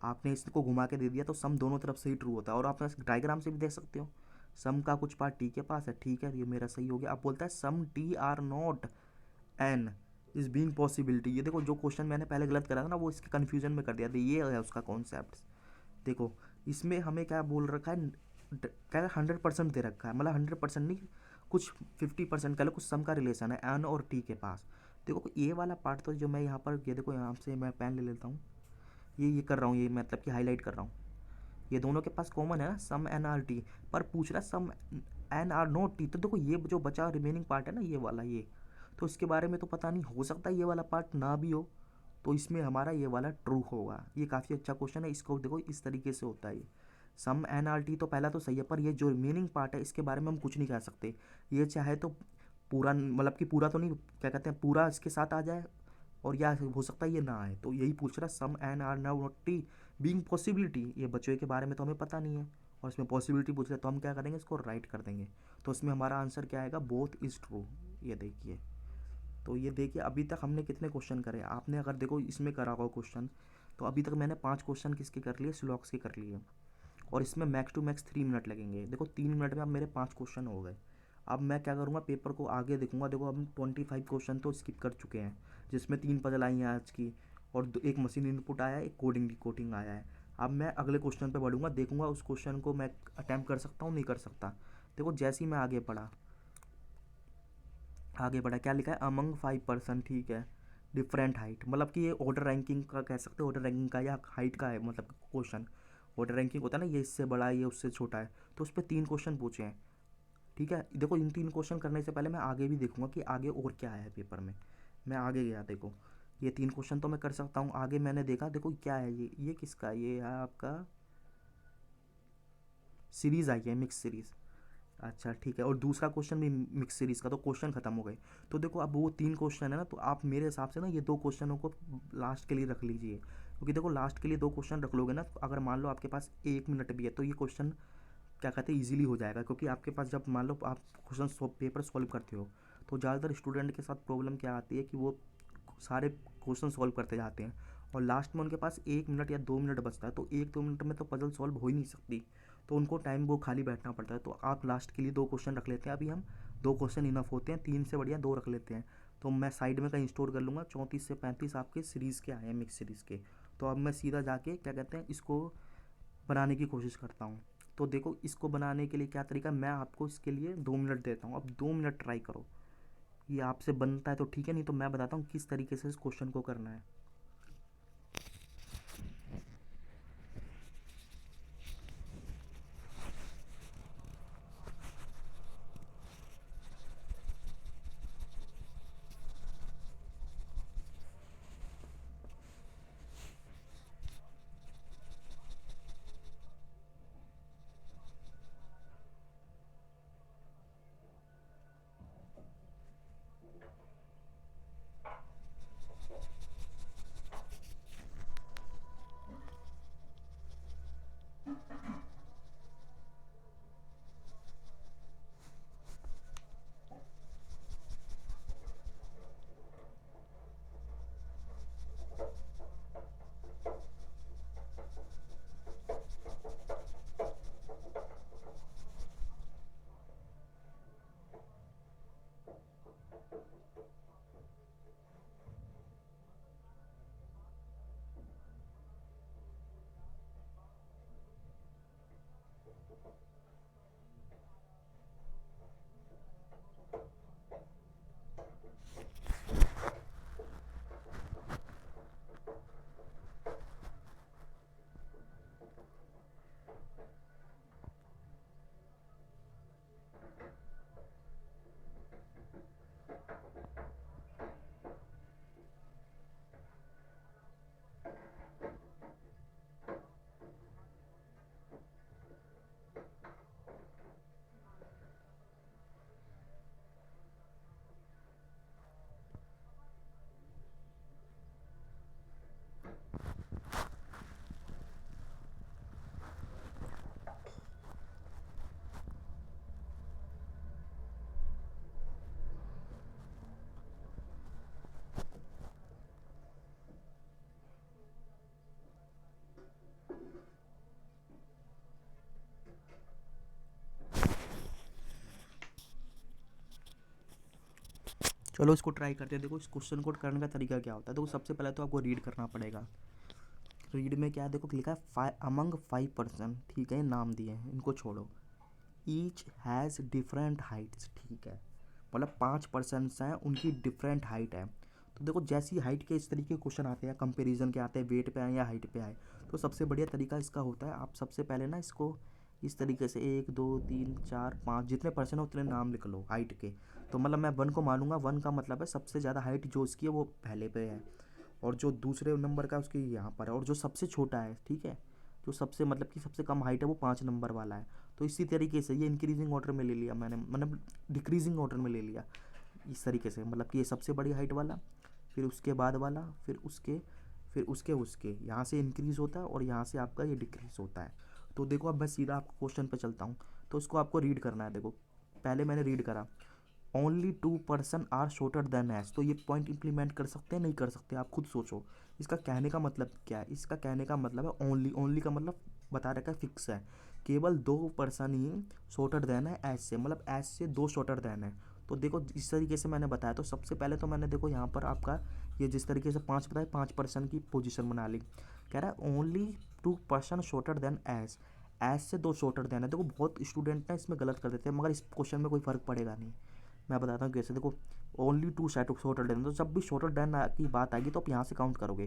A: आपने इसको घुमा के दे दिया तो सम दोनों तरफ से ही ट्रू होता है। और आप डायग्राम से भी देख सकते हो, सम का कुछ पार्ट टी के पास है, ठीक है, ये मेरा सही हो गया। अब बोलता है some T are not N is being possibility. ये देखो जो क्वेश्चन मैंने पहले गलत करा था ना, वो इसके कन्फ्यूजन में कर दिया था, ये है उसका कॉन्सेप्ट। देखो इसमें हमें क्या बोल रखा है, क्या 100% दे रखा है, मतलब 100% नहीं, कुछ 50% कह लो, कुछ सम का रिलेशन है एन और टी के पास। देखो ये वाला पार्ट तो जो मैं यहाँ पर, ये देखो यहाँ से मैं पेन ले लेता हूँ, ये कर रहा हूँ, ये मतलब कि हाईलाइट कर रहा हूँ। ये दोनों के पास कॉमन है ना, सम एन आर टी। पर पूछ रहा है some N are note T. तो देखो ये जो बचा रिमेनिंग पार्ट है ना, ये वाला, ये तो इसके बारे में तो पता नहीं, हो सकता है ये वाला पार्ट ना भी हो, तो इसमें हमारा ये वाला ट्रू होगा। ये काफ़ी अच्छा क्वेश्चन है, इसको देखो इस तरीके से होता है ये। सम एन आर टी तो पहला तो सही है, पर ये जो रिमेनिंग पार्ट है इसके बारे में हम कुछ नहीं कह सकते। ये चाहे तो पूरा, मतलब कि पूरा तो नहीं, क्या कहते हैं, पूरा इसके साथ आ जाए, और या हो सकता है ये ना आए। तो यही पूछ रहा है, some N are now not T being possibility. ये बच्चों के बारे में तो हमें पता नहीं है, और इसमें पॉसिबिलिटी पूछ रहा है, तो हम क्या करेंगे, इसको राइट कर देंगे। तो इसमें हमारा आंसर क्या आएगा, बोथ इज़ ट्रू। ये देखिए, तो ये देखिए अभी तक हमने कितने क्वेश्चन करे। आपने अगर देखो इसमें करा होगा क्वेश्चन, तो अभी तक मैंने 5 क्वेश्चन किसके कर लिए, स्लॉक्स के कर लिए। और इसमें मैक्स टू मैक्स 3 मिनट लगेंगे। देखो 3 मिनट में अब मेरे 5 क्वेश्चन हो गए। अब मैं क्या करूँगा, पेपर को आगे देखूंगा। देखो अब 25 क्वेश्चन तो स्किप कर चुके हैं, जिसमें 3 पजल आई हैं आज की, और एक मशीन इनपुट आया है, एक कोडिंग कोडिंग आया है। अब मैं अगले क्वेश्चन पे बढ़ूंगा, देखूंगा उस क्वेश्चन को मैं अटैम्प्ट कर सकता हूँ नहीं कर सकता। देखो जैसे ही मैं आगे बढ़ा क्या लिखा है, अमंग 5%, ठीक है, डिफरेंट हाइट, मतलब कि ये ऑर्डर रैंकिंग का कह सकते हो, ऑर्डर रैंकिंग का या हाइट का है, मतलब क्वेश्चन ऑर्डर रैंकिंग होता है ना, ये इससे बड़ा है ये उससे छोटा है, तो उस पर 3 क्वेश्चन पूछे हैं। ठीक है, देखो इन 3 क्वेश्चन करने से पहले मैं आगे भी देखूंगा कि आगे और क्या है पेपर में। मैं आगे गया, देखो ये 3 क्वेश्चन तो मैं कर सकता हूँ, आगे मैंने देखा देखो क्या है, ये किसका, ये है आपका सीरीज़ आई है, मिक्स सीरीज़। अच्छा ठीक है, और दूसरा क्वेश्चन भी मिक्स सीरीज़ का, तो क्वेश्चन खत्म हो गए। तो देखो अब वो 3 क्वेश्चन है ना, तो आप मेरे हिसाब से ना ये 2 क्वेश्चनों को लास्ट के लिए रख लीजिए, क्योंकि देखो लास्ट के लिए 2 क्वेश्चन रख लोगे ना, तो अगर मान लो आपके पास 1 मिनट भी है तो ये क्वेश्चन क्या कहते हैं ईजिली हो जाएगा, क्योंकि आपके पास जब मान लो आप क्वेश्चन पेपर सॉल्व करते हो, तो ज़्यादातर स्टूडेंट के साथ प्रॉब्लम क्या आती है कि वो सारे क्वेश्चन सॉल्व करते जाते हैं और लास्ट में उनके पास 1 मिनट या 2 मिनट बचता है, तो 1-2 मिनट में तो पजल सॉल्व हो ही नहीं सकती, तो उनको टाइम वो खाली बैठना पड़ता है। तो आप लास्ट के लिए 2 क्वेश्चन रख लेते हैं, अभी हम 2 क्वेश्चन इनफ होते हैं, 3 से बढ़िया 2 रख लेते हैं। तो मैं साइड में कहीं स्टोर कर लूँगा, 34 से 35 आपके सीरीज़ के आए हैं, मिक्स सीरीज़ के। तो अब मैं सीधा जाके क्या कहते हैं इसको बनाने की कोशिश करता हूँ। तो देखो इसको बनाने के लिए क्या तरीका, मैं आपको इसके लिए 2 मिनट देता हूँ, अब 2 मिनट ट्राई करो, ये आपसे बनता है तो ठीक है, नहीं तो मैं बताता हूँ किस तरीके से इस क्वेश्चन को करना है। चलो इसको ट्राई करते हैं। देखो इस क्वेश्चन को करने का तरीका क्या होता है, देखो सबसे पहले तो आपको रीड करना पड़ेगा। रीड में क्या है, देखो लिखा है अमंग 5%, ठीक है, नाम दिए हैं, इनको छोड़ो। ईच हैज़ डिफरेंट हाइट्स, ठीक है, मतलब 5% हैं, उनकी डिफरेंट हाइट है। तो देखो जैसी हाइट के इस तरीके के क्वेश्चन आते हैं, कंपैरिजन के आते हैं, वेट पे आए या हाइट पे आए, तो सबसे बढ़िया तरीका इसका होता है, आप सबसे पहले ना इसको इस तरीके से 1 2 3 4 5 जितने परसेंट हो उतने नाम लिख लो हाइट के। तो मतलब मैं 1 को मानूंगा, 1 का मतलब है सबसे ज़्यादा हाइट जो इसकी है वो पहले पे है, और जो दूसरे नंबर का उसकी यहाँ पर है, और जो सबसे छोटा है, ठीक है, जो सबसे मतलब कि सबसे कम हाइट है वो 5 नंबर वाला है। तो इसी तरीके से ये इंक्रीजिंग ऑर्डर में ले लिया मैंने, मतलब डिक्रीजिंग ऑर्डर में ले लिया इस तरीके से, मतलब कि ये सबसे बड़ी हाइट वाला, फिर उसके बाद वाला, फिर उसके यहाँ से इंक्रीज़ होता है और यहाँ से आपका ये डिक्रीज़ होता है। तो देखो अब मैं सीधा आपको क्वेश्चन पे चलता हूँ, तो इसको आपको रीड करना है। देखो पहले मैंने रीड करा, only 2% are shorter than S, तो ये पॉइंट इम्प्लीमेंट कर सकते हैं नहीं कर सकते, आप खुद सोचो। इसका कहने का मतलब क्या है, इसका कहने का मतलब है ओनली, ओनली का मतलब बता रखा है फिक्स है, केवल 2% ही शॉर्टर देन है एस से, मतलब एस से 2 शॉर्टर देन है। तो देखो इस तरीके से मैंने बताया, तो सबसे पहले तो मैंने देखो यहाँ पर आपका ये जिस तरीके से 5 बताया, 5% की पोजीशन बना ली। कह रहा है only 2% shorter than S, S से 2 शॉर्टर देन है। देखो बहुत स्टूडेंट ना इसमें गलत कर देते हैं, मगर इस क्वेश्चन में कोई फ़र्क पड़ेगा नहीं। मैं बताता हूँ कैसे। देखो only 2 set of shorter than, तो जब भी शॉर्टर देन की बात आएगी तो आप यहाँ से काउंट करोगे,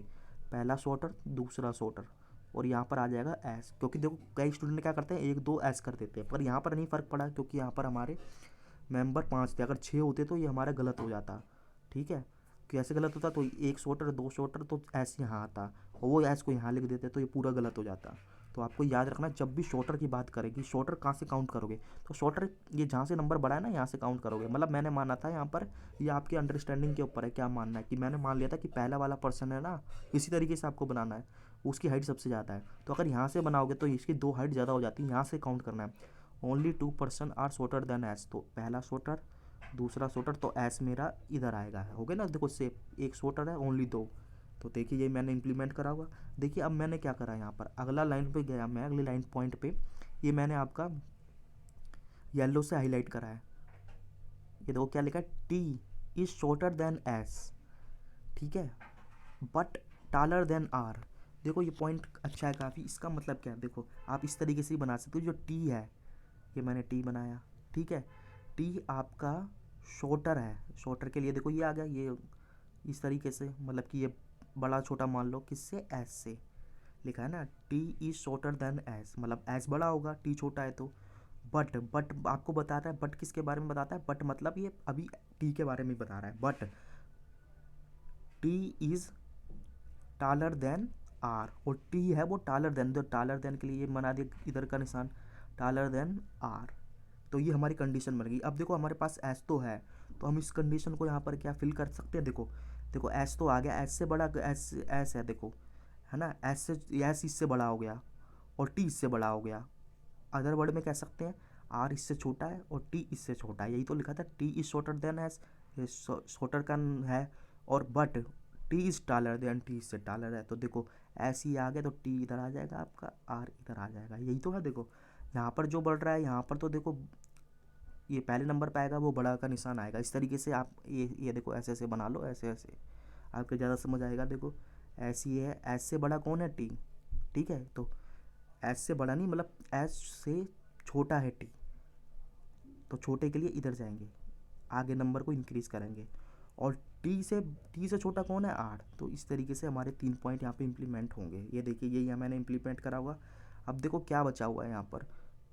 A: पहला शॉर्टर दूसरा शॉर्टर, और यहाँ पर आ जाएगा एस। क्योंकि देखो कई स्टूडेंट क्या करते हैं 1 2 एस कर देते हैं, पर यहाँ पर नहीं फ़र्क पड़ा क्योंकि यहाँ पर हमारे मेंबर 5 थे। अगर 6 होते तो ये हमारा गलत हो जाता, ठीक है। कैसे गलत होता, तो 1 शॉर्टर 2 शॉर्टर तो एस यहाँ आता, और वो एस को यहाँ लिख देते तो ये पूरा गलत हो जाता। तो आपको याद रखना जब भी शॉर्टर की बात करेगी, शॉर्टर कहाँ से काउंट करोगे, तो शॉर्टर ये जहाँ से नंबर बढ़ा है ना यहाँ से काउंट करोगे। मतलब मैंने माना था यहाँ पर, ये आपकी अंडरस्टैंडिंग के ऊपर है क्या मानना है, कि मैंने मान लिया था कि पहला वाला पर्सन है ना, इसी तरीके से आपको बनाना है, उसकी हाइट सबसे ज़्यादा है। तो अगर यहाँ से बनाओगे तो इसकी 2 हाइट ज़्यादा हो जाती है, यहाँ से काउंट करना है। Only 2 person are shorter than S, तो पहला शॉर्टर दूसरा शॉर्टर, तो एस मेरा इधर आएगा, हो गया ना। देखो से एक शॉर्टर है ओनली 2, तो देखिए ये मैंने इंप्लीमेंट करा हुआ। देखिए अब मैंने क्या करा यहाँ पर, अगला लाइन पे गया मैं, अगली लाइन पॉइंट पे ये मैंने आपका येलो से हाईलाइट करा है। ये देखो क्या लिखा है, T is shorter than S, ठीक है, बट टालर देन आर। देखो ये पॉइंट अच्छा है काफ़ी। इसका मतलब क्या है, देखो आप इस तरीके से ही बना सकते हो। जो टी है, ये मैंने टी बनाया, ठीक है, टी आपका शॉर्टर है। शॉर्टर के लिए देखो ये आ गया, ये इस तरीके से, मतलब कि ये बड़ा छोटा मान लो किससे, एस से लिखा है ना, T is shorter than S, मतलब एस बड़ा होगा टी छोटा है तो। बट आपको बताता है, बट किसके बारे में बताता है, बट मतलब ये अभी टी के बारे में बता रहा है। But T is taller than R, और टी है वो टालर देन, तो टालर देन के लिए ये बना दिया इधर का निशान, टालर देन आर। तो ये हमारी कंडीशन बन गई। अब देखो हमारे पास एस तो है, तो हम इस कंडीशन को यहाँ पर क्या फिल कर सकते हैं। देखो देखो एस तो आ गया, एस से बड़ा एस, एस है देखो, है ना, एस से एस इससे बड़ा हो गया और टी इससे बड़ा हो गया। अदर वर्ड में कह सकते हैं आर इससे छोटा है और टी इससे छोटा है, यही तो लिखा था, T is shorter than S, shorter का है। और but T is taller than, T इससे टालर है, तो देखो एस ही आ गया तो टी इधर आ जाएगा आपका, आर इधर आ जाएगा, यही तो है। देखो यहाँ पर जो बढ़ रहा है यहाँ पर, तो देखो ये पहले नंबर पे आएगा, वो बड़ा का निशान आएगा। इस तरीके से आप ये देखो ऐसे ऐसे बना लो, ऐसे ऐसे आपको ज़्यादा समझ आएगा। देखो ऐसी है, एस से बड़ा कौन है, टी, ठीक है, तो एस से बड़ा नहीं, मतलब एस से छोटा है टी, तो छोटे के लिए इधर जाएंगे, आगे नंबर को इंक्रीज़ करेंगे। और टी से छोटा कौन है, आर, तो इस तरीके से हमारे 3 पॉइंट यहाँ पे इम्प्लीमेंट होंगे। ये देखिए यही मैंने इम्प्लीमेंट करा हुआ। अब देखो क्या बचा हुआ है यहाँ पर,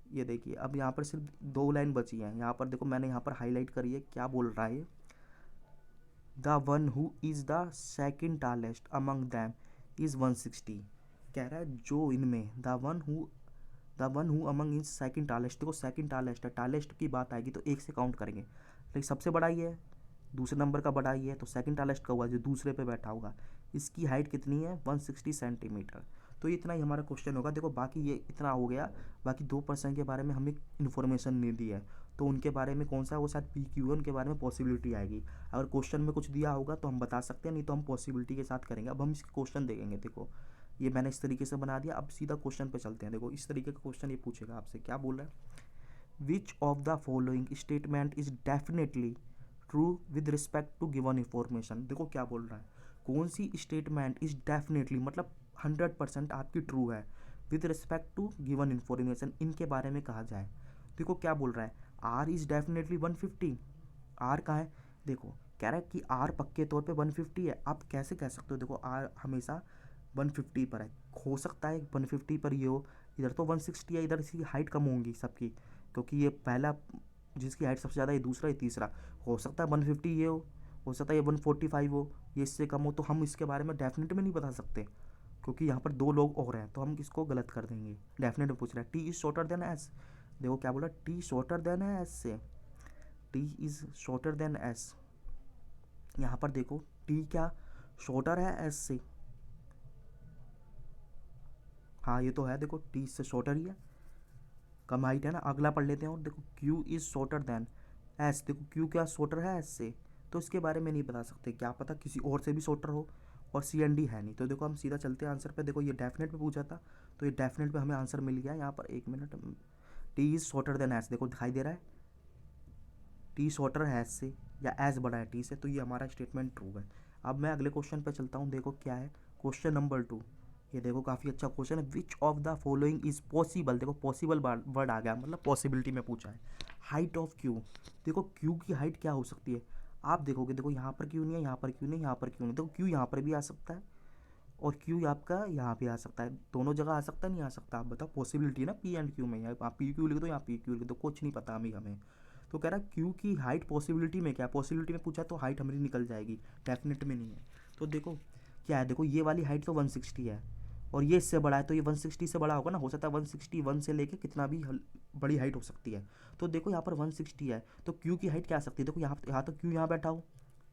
A: ये देखिए अब यहाँ पर सिर्फ 2 लाइन बची हैं। यहाँ पर देखो मैंने यहाँ पर हाईलाइट करी है, क्या बोल रहा है, the one who is the second tallest among them is 160। कह रहा है जो इनमें the one who among is second tallest, देखो सेकंड टालेस्ट है, टालेस्ट की बात आएगी तो एक से काउंट करेंगे, लेकिन सबसे बड़ा ही है, दूसरे नंबर का बड़ा ही है, तो सेकंड टालेस्ट का हुआ जो दूसरे पे बैठा होगा। इसकी हाइट कितनी है, 160 सेंटीमीटर। तो इतना ही हमारा क्वेश्चन होगा। देखो बाकी ये इतना हो गया, बाकी 2% के बारे में हमें इन्फॉर्मेशन नहीं दी है, तो उनके बारे में कौन सा, वो शायद PQ है, उनके बारे में पॉसिबिलिटी आएगी। अगर क्वेश्चन में कुछ दिया होगा तो हम बता सकते हैं, नहीं तो हम पॉसिबिलिटी के साथ करेंगे। अब हम इसके क्वेश्चन देखेंगे। देखो ये मैंने इस तरीके से बना दिया, अब सीधा क्वेश्चन पे चलते हैं। देखो इस तरीके का क्वेश्चन ये पूछेगा आपसे, क्या बोल रहा है, which of the following statement is definitely true with respect to given information. देखो क्या बोल रहा है, कौन सी स्टेटमेंट इज डेफिनेटली मतलब 100% आपकी ट्रू है with respect to given information, इनके बारे में कहा जाए। देखो क्या बोल रहा है, आर इज डेफिनेटली 150, आर कहाँ है, देखो कह रहा है कि आर पक्के तौर पे 150 है। आप कैसे कह सकते हो, देखो आर हमेशा 150 पर है, हो सकता है 150 पर ये हो, इधर तो 160 है, इधर इसकी हाइट कम होंगी सबकी, क्योंकि ये पहला जिसकी हाइट सबसे ज़्यादा, ये दूसरा, ये तीसरा, हो सकता है 150 ये हो सकता है ये 145 हो, ये इससे कम हो, तो हम इसके बारे में डेफिनेट में नहीं बता सकते, क्योंकि यहाँ पर 2 लोग और हैं, तो हम इसको गलत कर देंगे। डेफिनेट में पूछ रहा है T is shorter than S, देखो क्या बोला, टी शॉर्टर देन है एस से, T is shorter than S. यहाँ पर देखो टी क्या शॉर्टर है एस से, हाँ ये तो है, देखो टी इससे शॉर्टर ही है, कम हाइट है ना। अगला पढ़ लेते हैं, और देखो Q is shorter than S, देखो क्यू क्या शॉर्टर है एस से, तो इसके बारे में नहीं बता सकते, क्या पता किसी और से भी शॉर्टर हो, और CND है नहीं। तो देखो हम सीधा चलते हैं आंसर पे। देखो ये डेफिनेट पे पूछा था, तो ये डेफिनेट पे हमें आंसर मिल गया यहाँ पर। 1 minute, T is shorter than S, देखो दिखाई दे रहा है, टी शॉर्टर है एस से, या एस बड़ा है टी से, तो ये हमारा स्टेटमेंट ट्रू है। अब मैं अगले क्वेश्चन पे चलता हूँ। देखो क्या है, क्वेश्चन नंबर 2, ये देखो काफ़ी अच्छा क्वेश्चन है, which of the following is possible. देखो पॉसिबल वर्ड आ गया, मतलब पॉसिबिलिटी में पूछा है। हाइट ऑफ क्यू, देखो क्यू की हाइट क्या हो सकती है। आप देखोगे, देखो यहाँ पर क्यों नहीं है, यहाँ पर क्यों नहीं, यहाँ पर क्यों नहीं। देखो क्यू यहाँ पर भी आ सकता है और क्यू आपका यहाँ पे आ सकता है, दोनों जगह आ सकता है, नहीं आ सकता। आप बताओ, पॉसिबिलिटी है ना पी एंड क्यू में। यहाँ आप पी क्यू लिख दो, यहाँ पी क्यू लिख दो, कुछ नहीं पता अभी हमें। तो कह रहा है क्यू की हाइट पॉसिबिलिटी में, क्या पॉसिबिलिटी में पूछा तो हाइट हमारी निकल जाएगी, डेफिनेट में नहीं है। तो देखो क्या है, देखो ये वाली हाइट तो 160 है और ये इससे बड़ा है, तो ये 160 से बड़ा होगा ना। हो सकता है 161 से लेके कितना भी बड़ी हाइट हो सकती है। तो देखो यहाँ पर 160 है, तो क्यू की हाइट क्या आ सकती है। देखो यहाँ तो क्यू यहाँ बैठा हो,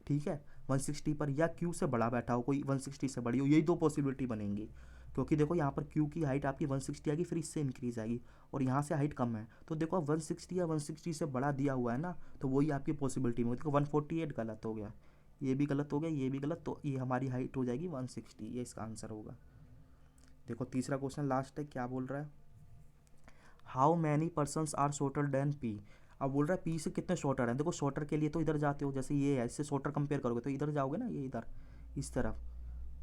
A: ठीक है, 160 पर, या क्यू से बड़ा बैठा हो कोई 160 से बड़ी हो, यही दो पॉसिबिलिटी बनेंगी। क्योंकि देखो यहाँ पर क्यू की हाइट आपकी 160 आएगी, फिर इससे इंक्रीज आएगी और यहाँ से हाइट कम है। तो देखो 160 या 160 से बड़ा दिया हुआ है ना, तो वही आपकी पॉसिबिलिटी में। देखो 148 गलत हो गया, ये भी गलत हो गया, ये भी गलत, तो ये हमारी हाइट हो जाएगी 160, ये इसका आंसर होगा। देखो तीसरा क्वेश्चन लास्ट है, क्या बोल रहा है, how many persons are shorter than P. अब बोल रहा है पी से कितने शॉर्टर हैं। देखो शॉर्टर के लिए तो इधर जाते हो, जैसे ये है, इससे शॉर्टर कंपेयर करोगे तो इधर जाओगे ना, ये इधर इस तरफ,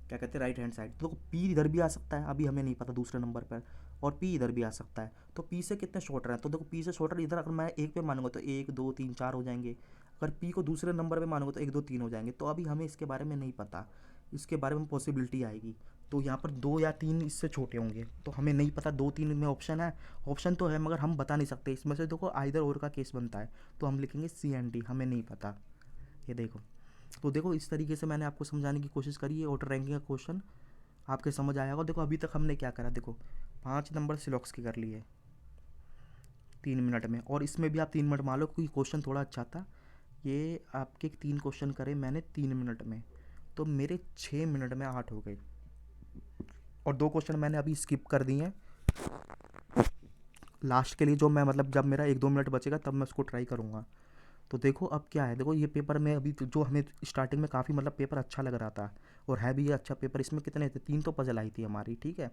A: क्या कहते हैं, राइट हैंड साइड। तो पी इधर भी आ सकता है, अभी हमें नहीं पता दूसरे नंबर पर, और पी इधर भी आ सकता है। तो पी से कितने शॉर्टर हैं, तो देखो पी से शॉर्टर इधर अगर मैं एक पे मानूंगा तो 1 2 3 4 हो जाएंगे। अगर पी को दूसरे नंबर पे मानूंगा तो 1 2 3 हो जाएंगे। तो अभी हमें इसके बारे में नहीं पता, इसके बारे में पॉसिबिलिटी आएगी। तो यहाँ पर 2 या 3 इससे छोटे होंगे, तो हमें नहीं पता। 2 3 में ऑप्शन है, ऑप्शन तो है मगर हम बता नहीं सकते इसमें से। देखो आइदर और का केस बनता है, तो हम लिखेंगे सी एंड डी, हमें नहीं पता। ये देखो, तो देखो इस तरीके से मैंने आपको समझाने की कोशिश करी है। ऑटो रैंकिंग का क्वेश्चन आपके समझ आया होगा। देखो अभी तक हमने क्या करा, देखो 5 नंबर सिलॉक्स के कर लिए 3 मिनट में, और इसमें भी आप 3 मिनट मान लो क्योंकि क्वेश्चन थोड़ा अच्छा था। ये आपके 3 क्वेश्चन करे मैंने 3 मिनट में, तो मेरे 6 मिनट में 8 हो गए। और 2 क्वेश्चन मैंने अभी स्किप कर दिए हैं लास्ट के लिए, जो मैं मतलब जब मेरा 1 2 मिनट बचेगा तब मैं उसको ट्राई करूँगा। तो देखो अब क्या है, देखो ये पेपर में अभी जो हमें स्टार्टिंग में काफ़ी मतलब पेपर अच्छा लग रहा था, और है भी ये अच्छा पेपर। इसमें कितने थे, 3 तो पजल आई थी हमारी, ठीक है,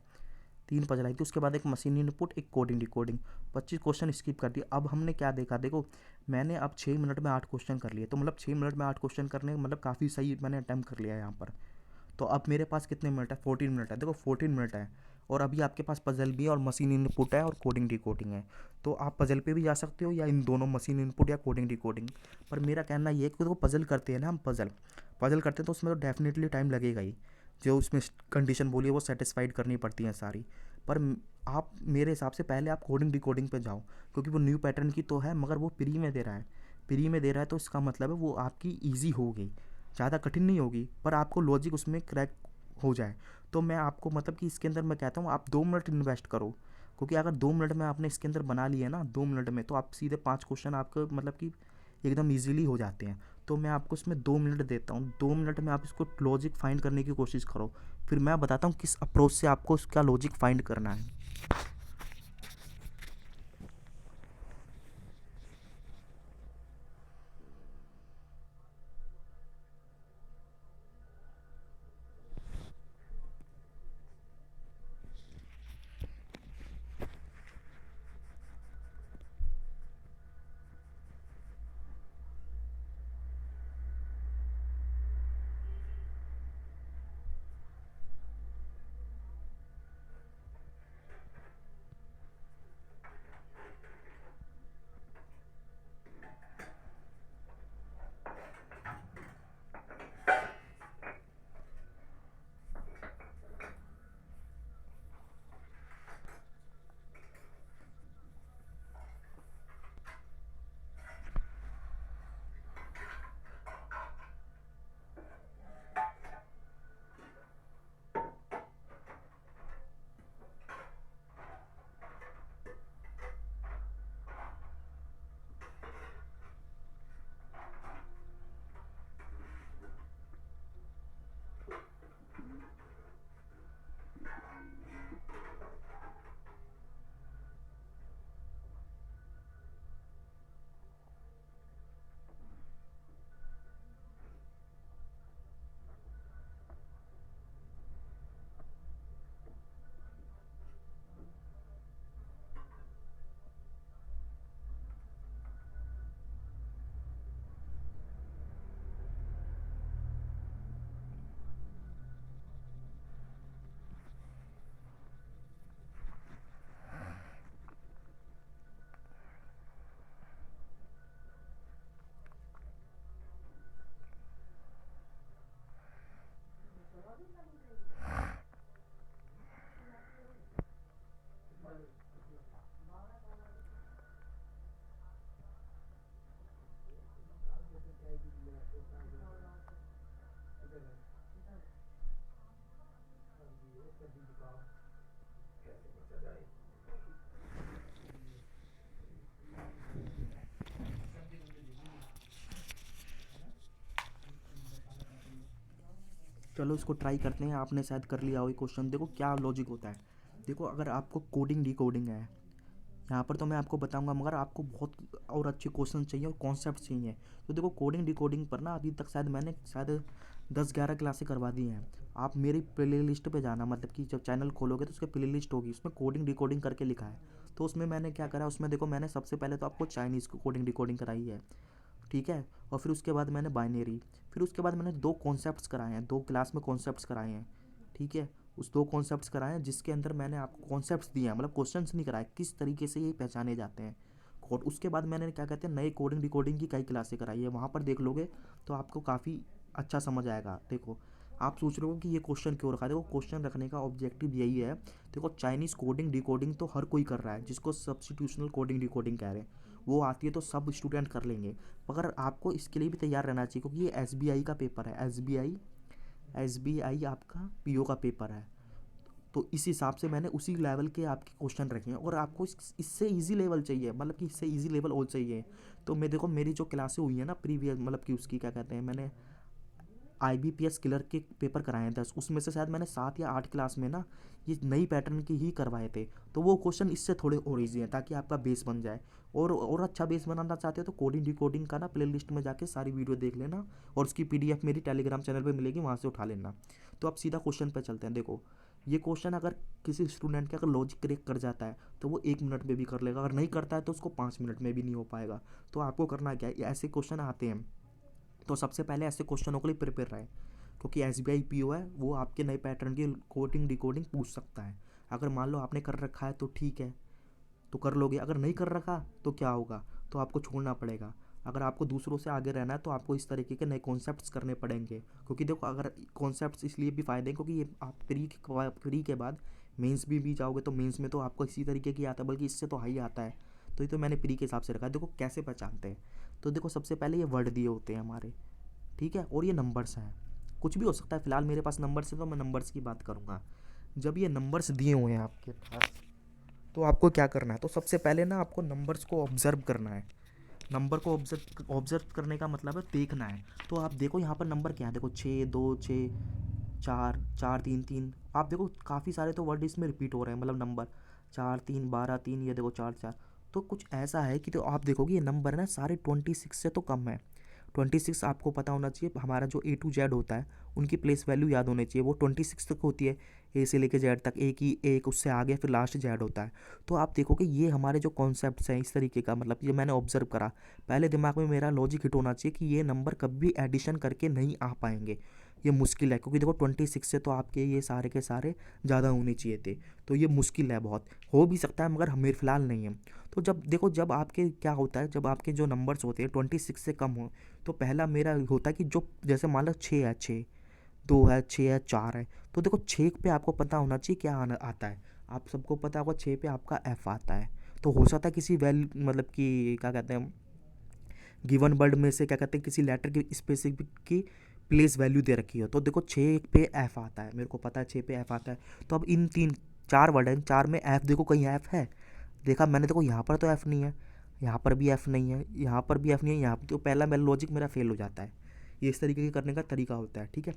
A: 3 पजल आई थी। उसके बाद एक मशीन इनपुट, एक कोडिंग डिकोडिंग, 25 क्वेश्चन स्किप कर दिए। अब हमने क्या देखा, देखो मैंने अब 6 मिनट में 8 क्वेश्चन कर लिए, तो मतलब 6 मिनट में 8 क्वेश्चन करने मतलब काफ़ी सही मैंने अटैम्प्ट कर लिया है यहाँ पर। तो अब मेरे पास कितने मिनट है, 14 मिनट है। देखो 14 मिनट है, और अभी आपके पास पजल भी है और मशीन इनपुट है और कोडिंग डिकोडिंग है। तो आप पजल पे भी जा सकते हो या इन दोनों, मशीन इनपुट या कोडिंग डिकोडिंग। पर मेरा कहना ये है कि देखो पजल करते हैं ना हम, पजल पजल करते हैं तो उसमें तो डेफिनेटली टाइम लगेगा ही। जो उसमें कंडीशन बोली है वो सेटिस्फाइड करनी पड़ती हैं सारी। पर आप मेरे हिसाब से पहले आप कोडिंग डिकोडिंग पे जाओ, क्योंकि वो न्यू पैटर्न की तो है मगर वो फ्री में दे रहा है। फ्री में दे रहा है तो इसका मतलब है वो आपकी ईजी होगी, ज़्यादा कठिन नहीं होगी, पर आपको लॉजिक उसमें क्रैक हो जाए। तो मैं आपको मतलब कि इसके अंदर मैं कहता हूँ आप 2 मिनट इन्वेस्ट करो, क्योंकि अगर 2 मिनट में आपने इसके अंदर बना लिए ना, 2 मिनट में, तो आप सीधे 5 क्वेश्चन आपको मतलब कि एकदम ईजीली हो जाते हैं। तो मैं आपको इसमें 2 मिनट देता हूँ, 2 मिनट में आप इसको लॉजिक फाइंड करने की कोशिश करो, फिर मैं बताता हूँ किस अप्रोच से आपको उसका लॉजिक फाइंड करना है। चलो इसको ट्राई करते हैं। आपने शायद कर लिया हो ये क्वेश्चन। देखो क्या लॉजिक होता है। देखो अगर आपको कोडिंग डिकोडिंग है यहाँ पर तो मैं आपको बताऊंगा, मगर आपको बहुत और अच्छे क्वेश्चन चाहिए और कॉन्सेप्ट चाहिए। तो देखो कोडिंग डिकोडिंग पर ना अभी तक शायद मैंने 10-11 क्लासें करवा दी हैं। आप मेरी प्ले लिस्ट पर जाना, मतलब कि जब चैनल खोलोगे तो उसके प्ले लिस्ट होगी, उसमें कोडिंग डिकोडिंग करके लिखा है। तो उसमें मैंने क्या करा, उसमें देखो मैंने सबसे पहले तो आपको चाइनीज़ को कोडिंग डिकोडिंग कराई है, ठीक है। और फिर उसके बाद मैंने बाइनरी, फिर उसके बाद मैंने 2 कॉन्सेप्ट्स कराए हैं, 2 क्लास में कॉन्सेप्ट्स कराए हैं, ठीक है। उस 2 कॉन्सेप्ट्स कराए हैं जिसके अंदर मैंने आपको कॉन्सेप्ट्स दिए हैं, मतलब क्वेश्चंस नहीं कराए, किस तरीके से ये पहचाने जाते हैं कोड। उसके बाद मैंने क्या कहते हैं नए कोडिंग डिकोडिंग की कई क्लासें कराई है। वहाँ पर देख लोगे तो आपको काफ़ी अच्छा समझ आएगा। देखो आप सोच रहे हो कि ये क्वेश्चन क्यों रखा है, देखो क्वेश्चन रखने का ऑब्जेक्टिव यही है। देखो चाइनीज़ कोडिंग डिकोडिंग तो हर कोई कर रहा है, जिसको सब्स्टिट्यूशनल कोडिंग डिकोडिंग कह रहे हैं, वो आती है तो सब स्टूडेंट कर लेंगे। मगर आपको इसके लिए भी तैयार रहना चाहिए, क्योंकि ये एसबीआई का पेपर है। एसबीआई आपका पीओ का पेपर है। तो इस हिसाब से मैंने उसी लेवल के आपके क्वेश्चन रखे हैं। और आपको इससे इजी लेवल चाहिए, मतलब कि इससे इजी लेवल और चाहिए। तो मैं देखो मेरी जो क्लासें हुई है ना प्रीवियस, मतलब कि उसकी क्या कहते हैं, मैंने IBPS क्लर्क के पेपर कराए हैं 10, उसमें से शायद मैंने 7 या 8 क्लास में ना ये नई पैटर्न की ही करवाए थे। तो वो क्वेश्चन इससे थोड़े और ईजी हैं, ताकि आपका बेस बन जाए। और अच्छा बेस बनाना चाहते हो तो कोडिंग डिकोडिंग का ना प्ले लिस्ट में जाके सारी वीडियो देख लेना, और उसकी PDF मेरी टेलीग्राम चैनल पे मिलेगी, वहाँ से उठा लेना। तो अब सीधा क्वेश्चन पे चलते हैं। देखो ये क्वेश्चन अगर किसी स्टूडेंट का अगर लॉजिक क्रैक कर जाता है तो वो 1 मिनट में भी कर लेगा, अगर नहीं करता है तो उसको 5 मिनट में भी नहीं हो पाएगा। तो आपको करना क्या है, ऐसे क्वेश्चन आते हैं तो सबसे पहले ऐसे क्वेश्चनों के लिए प्रिपेयर रहे, क्योंकि SBI PO है, वो आपके नए पैटर्न की कोडिंग डिकोडिंग पूछ सकता है। अगर मान लो आपने कर रखा है तो ठीक है, तो कर लोगे। अगर नहीं कर रखा तो क्या होगा, तो आपको छोड़ना पड़ेगा। अगर आपको दूसरों से आगे रहना है तो आपको इस तरीके के नए कॉन्सेप्ट्स करने पड़ेंगे। क्योंकि देखो अगर कॉन्सेप्ट्स इसलिए भी फ़ायदे हैं क्योंकि ये आप प्री के बाद मेंस भी जाओगे तो मेंस में तो आपको इसी तरीके की आता है, बल्कि इससे तो हाई आता है। तो ये तो मैंने प्री के हिसाब से रखा है। देखो कैसे पहचानते हैं, तो देखो सबसे पहले ये वर्ड दिए होते हैं हमारे, ठीक है, और ये नंबर्स हैं, कुछ भी हो सकता है। फ़िलहाल मेरे पास नंबर्स है तो मैं नंबर्स की बात करूँगा। जब ये नंबर्स दिए हुए हैं आपके पास तो आपको क्या करना है, तो सबसे पहले ना आपको नंबर्स को ऑब्जर्व करना है। नंबर को ऑब्जर्व करने का मतलब है देखना है। तो आप देखो यहाँ पर नंबर क्या है, देखो 6 2 6 4 4 3 3। आप देखो काफ़ी सारे तो वर्ड इसमें रिपीट हो रहे हैं, मतलब नंबर 4 3 12 3, ये देखो 4 4। तो कुछ ऐसा है कि तो आप देखोगे ये नंबर ना सारे 26 से तो कम है। 26 आपको पता होना चाहिए, हमारा जो A to Z होता है उनकी प्लेस वैल्यू याद होनी चाहिए, वो 26 तक होती है। A से लेके Z तक, एक ही एक उससे आगे फिर लास्ट Z होता है। तो आप देखोगे ये हमारे जो कॉन्सेप्ट्स हैं इस तरीके का, मतलब ये मैंने ऑब्जर्व करा, पहले दिमाग में मेरा लॉजिक हिट होना चाहिए कि ये नंबर कभी भी एडिशन करके नहीं आ पाएंगे, ये मुश्किल है। क्योंकि देखो 26 से तो आपके ये सारे के सारे ज़्यादा होने चाहिए थे, तो ये मुश्किल है बहुत। हो भी सकता है मगर मेरे फ़िलहाल नहीं है। तो जब देखो जब आपके क्या होता है, जब आपके जो नंबर्स होते हैं 26 से कम हो, तो पहला मेरा होता है कि जो जैसे मान लो 6 है, 6 2 है, 6 है, 4 है। तो देखो 6 पे आपको पता होना चाहिए क्या आता है। आप सबको पता होगा 6 पे आपका F आता है। तो हो सकता है किसी मतलब कि क्या कहते हैं गिवन वर्ड में से क्या कहते हैं किसी लेटर की स्पेसिफिक की प्लेस वैल्यू दे रखी हो। तो देखो 6 पे F आता है, मेरे को पता है 6 पे F आता है। तो अब इन 4 वर्ड हैं, 4 में F देखो कहीं F है, देखा मैंने, देखो यहाँ पर तो F नहीं है, यहाँ पर भी F नहीं है, यहाँ पर भी F नहीं है, यहाँ पर तो पहला मेरा लॉजिक मेरा फेल हो जाता है। ये इस तरीके के करने का तरीका होता है, ठीक है।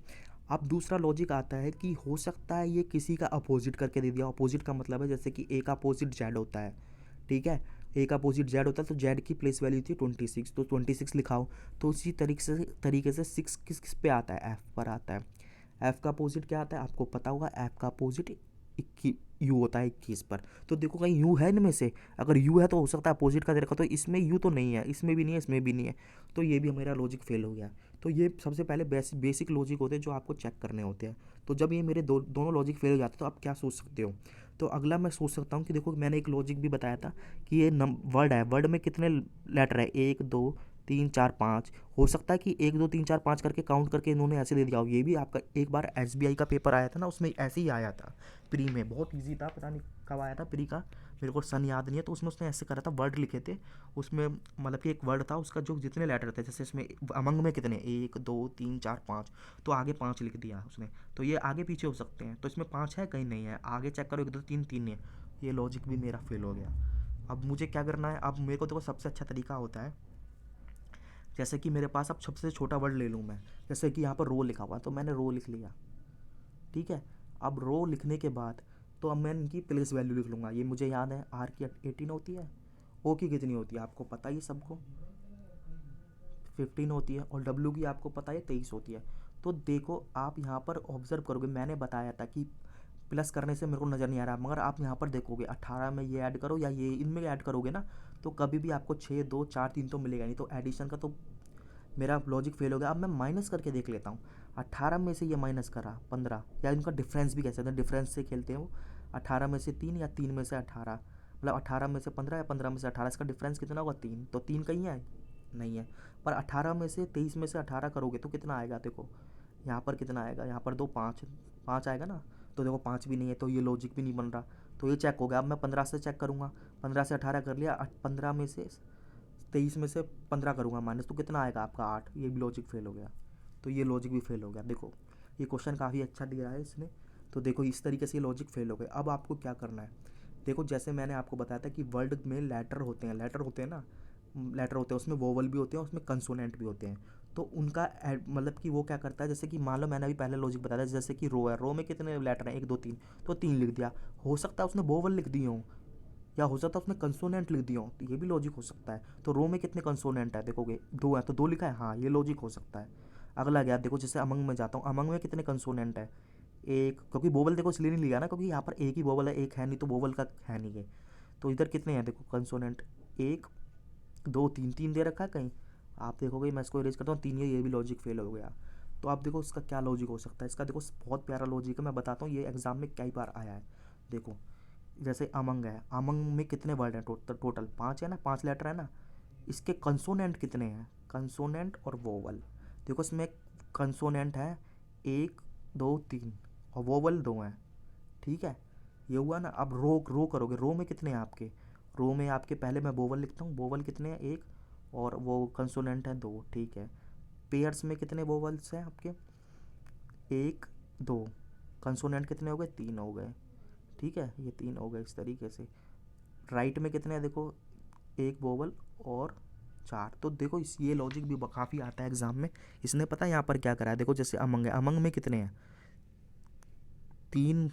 A: अब दूसरा लॉजिक आता है कि हो सकता है ये किसी का अपोजिट करके दे दिया। अपोजिट का मतलब है जैसे कि A का अपोजिट Z होता है, ठीक है। A का अपोजिट Z होता है तो Z की प्लेस वैल्यू थी 26, तो 26 लिखाओ। तो उसी तरीके से 6 किस पे आता है, F पर आता है। F का अपोजिट क्या आता है आपको पता होगा, F का अपोजिट 21 U होता है 21 पर। तो देखो कहीं U है इनमें से, अगर U है तो हो सकता है अपोजिट का दे रखा, तो इसमें U तो नहीं है, इसमें भी नहीं है, इसमें भी नहीं है। तो ये भी मेरा लॉजिक फेल हो गया। तो ये सबसे पहले बेसिक लॉजिक होते हैं जो आपको चेक करने होते हैं। तो जब ये मेरे दोनों लॉजिक फेल हो जाते हैं तो आप क्या सोच सकते हो, तो अगला मैं सोच सकता हूँ कि देखो मैंने एक लॉजिक भी बताया था कि ये वर्ड है, वर्ड में कितने लेटर है, 1 2 3 4 5। हो सकता है कि 1 2 3 4 5 करके काउंट करके इन्होंने ऐसे दे दिया हो। ये भी आपका एक बार SBI का पेपर आया था ना, उसमें ऐसे ही आया था प्री में, बहुत ईजी था, पता नहीं कब आया था प्री का, मेरे को सन याद नहीं है। तो उसमें उसने ऐसे करा था, वर्ड लिखे थे उसमें, मतलब कि एक वर्ड था उसका जो जितने लेटर थे, जैसे इसमें अमंग में कितने 1 2 3 4 5, तो आगे 5 लिख दिया उसने। तो ये आगे पीछे हो सकते हैं, तो इसमें 5 है कहीं नहीं है, आगे चेक करो 1 2 3 3 नहीं है। ये लॉजिक भी मेरा फेल हो गया। अब मुझे क्या करना है, अब मेरे को देखो सबसे अच्छा तरीका होता है, जैसे कि मेरे पास अब सबसे छोटा वर्ड ले लूँ मैं, जैसे कि यहाँ पर रो लिखा हुआ है तो मैंने रो लिख लिया, ठीक है। अब रो लिखने के बाद तो अब मैं इनकी प्लेस वैल्यू लिख लूँगा। ये मुझे याद है, आर की 18 होती है, ओ की कितनी होती है आपको पता ही है सबको, 15 होती है, और डब्ल्यू की आपको पता है 23 होती है। तो देखो आप यहाँ पर ऑब्जर्व करोगे, मैंने बताया था कि प्लस करने से मेरे को नज़र नहीं आ रहा, मगर आप यहाँ पर देखोगे 18 में ये ऐड करो या ये इनमें ऐड करोगे ना, तो कभी भी आपको 6 2 4 3 तो मिलेगा नहीं। तो एडिशन का तो मेरा लॉजिक फेल हो गया। अब मैं माइनस करके देख लेता हूँ। 18 में से ये माइनस करा 15, या इनका डिफरेंस भी कह सकते हैं, डिफरेंस से खेलते हैं वो। 18 में से 3 या 3 में से 18, मतलब 18 में से 15 या 15 में से 18, इसका डिफरेंस कितना होगा 3। तो 3 कहीं है नहीं है। पर 18 में से 23 में से 18 करोगे तो कितना आएगा, देखो यहाँ पर कितना आएगा, यहाँ पर 2 5 5 आएगा ना। तो देखो 5 भी नहीं है, तो ये लॉजिक भी नहीं बन रहा। तो ये चेक हो गया। अब मैं 15 से चेक करूँगा, 15 से 18 कर लिया, 15 में से 23 में से 15 करूँगा माइनस, तो कितना आएगा आपका 8। ये भी लॉजिक फेल हो गया। तो ये लॉजिक भी फेल हो गया। देखो ये क्वेश्चन काफ़ी अच्छा दिया है इसने। तो देखो इस तरीके से ये लॉजिक फेल हो गए। अब आपको क्या करना है, देखो जैसे मैंने आपको बताया था कि वर्ड में लेटर होते हैं, लेटर होते हैं ना, लेटर होते हैं, उसमें वोवल भी होते हैं, उसमें कंसोनेंट भी होते हैं। तो उनका मतलब कि वो क्या करता है, जैसे कि मान लो मैंने अभी पहले लॉजिक बताया था, जैसे कि रो है, रो में कितने लेटर हैं 1 2 3, तो 3 लिख दिया। हो सकता है उसने वोवल लिख दी हो, या हो सकता है उसने कंसोनेंट लिख दिया हो, तो ये भी लॉजिक हो सकता है। तो रो में कितने कंसोनेंट है, देखोगे 2 है, तो 2 लिखा है, हाँ ये लॉजिक हो सकता है। अगला गया, देखो जैसे अमंग में जाता हूँ, अमंग में कितने कंसोनेंट है, एक, क्योंकि वोवल देखो इसलिए नहीं लिया ना क्योंकि यहाँ पर एक ही वोवल है, एक है नहीं, तो वोवल का है नहीं है। तो इधर कितने हैं देखो कंसोनेंट, 1 2 3, 3 दे रखा है कहीं, आप देखोगे मैं इसको इरेज करता हूँ 3, ये भी लॉजिक फेल हो गया। तो आप देखो इसका क्या लॉजिक हो सकता है, इसका देखो बहुत प्यारा लॉजिक है, मैं बताता हूँ, ये एग्जाम में कई बार आया है। देखो जैसे अमंग है, अमंग में कितने वर्ड हैं टोटल 5 है ना, 5 लेटर है ना। इसके कंसोनेंट कितने हैं, कंसोनेंट और वोवल, देखो इसमें कंसोनेंट है 1 2 3 और वोवल 2 हैं, ठीक है। ये हुआ ना। अब रो रो करोगे, रो में कितने हैं आपके, रो में आपके पहले मैं वोवल लिखता हूँ, वोवल कितने हैं 1, और वो कंसोनेंट है 2, ठीक है। पेयर्स में कितने वोवल्स हैं आपके, 1 2, कंसोनेंट कितने हो गए, 3 हो गए, ठीक है, ये 3 हो गए इस तरीके से। राइट में कितने हैं देखो, 1 वोवल और 4। तो देखो इस ये लॉजिक भी काफ़ी आता है एग्जाम में। इसने पता है यहाँ पर क्या करा है, देखो जैसे अमंग है, अमंग में कितने हैं, 3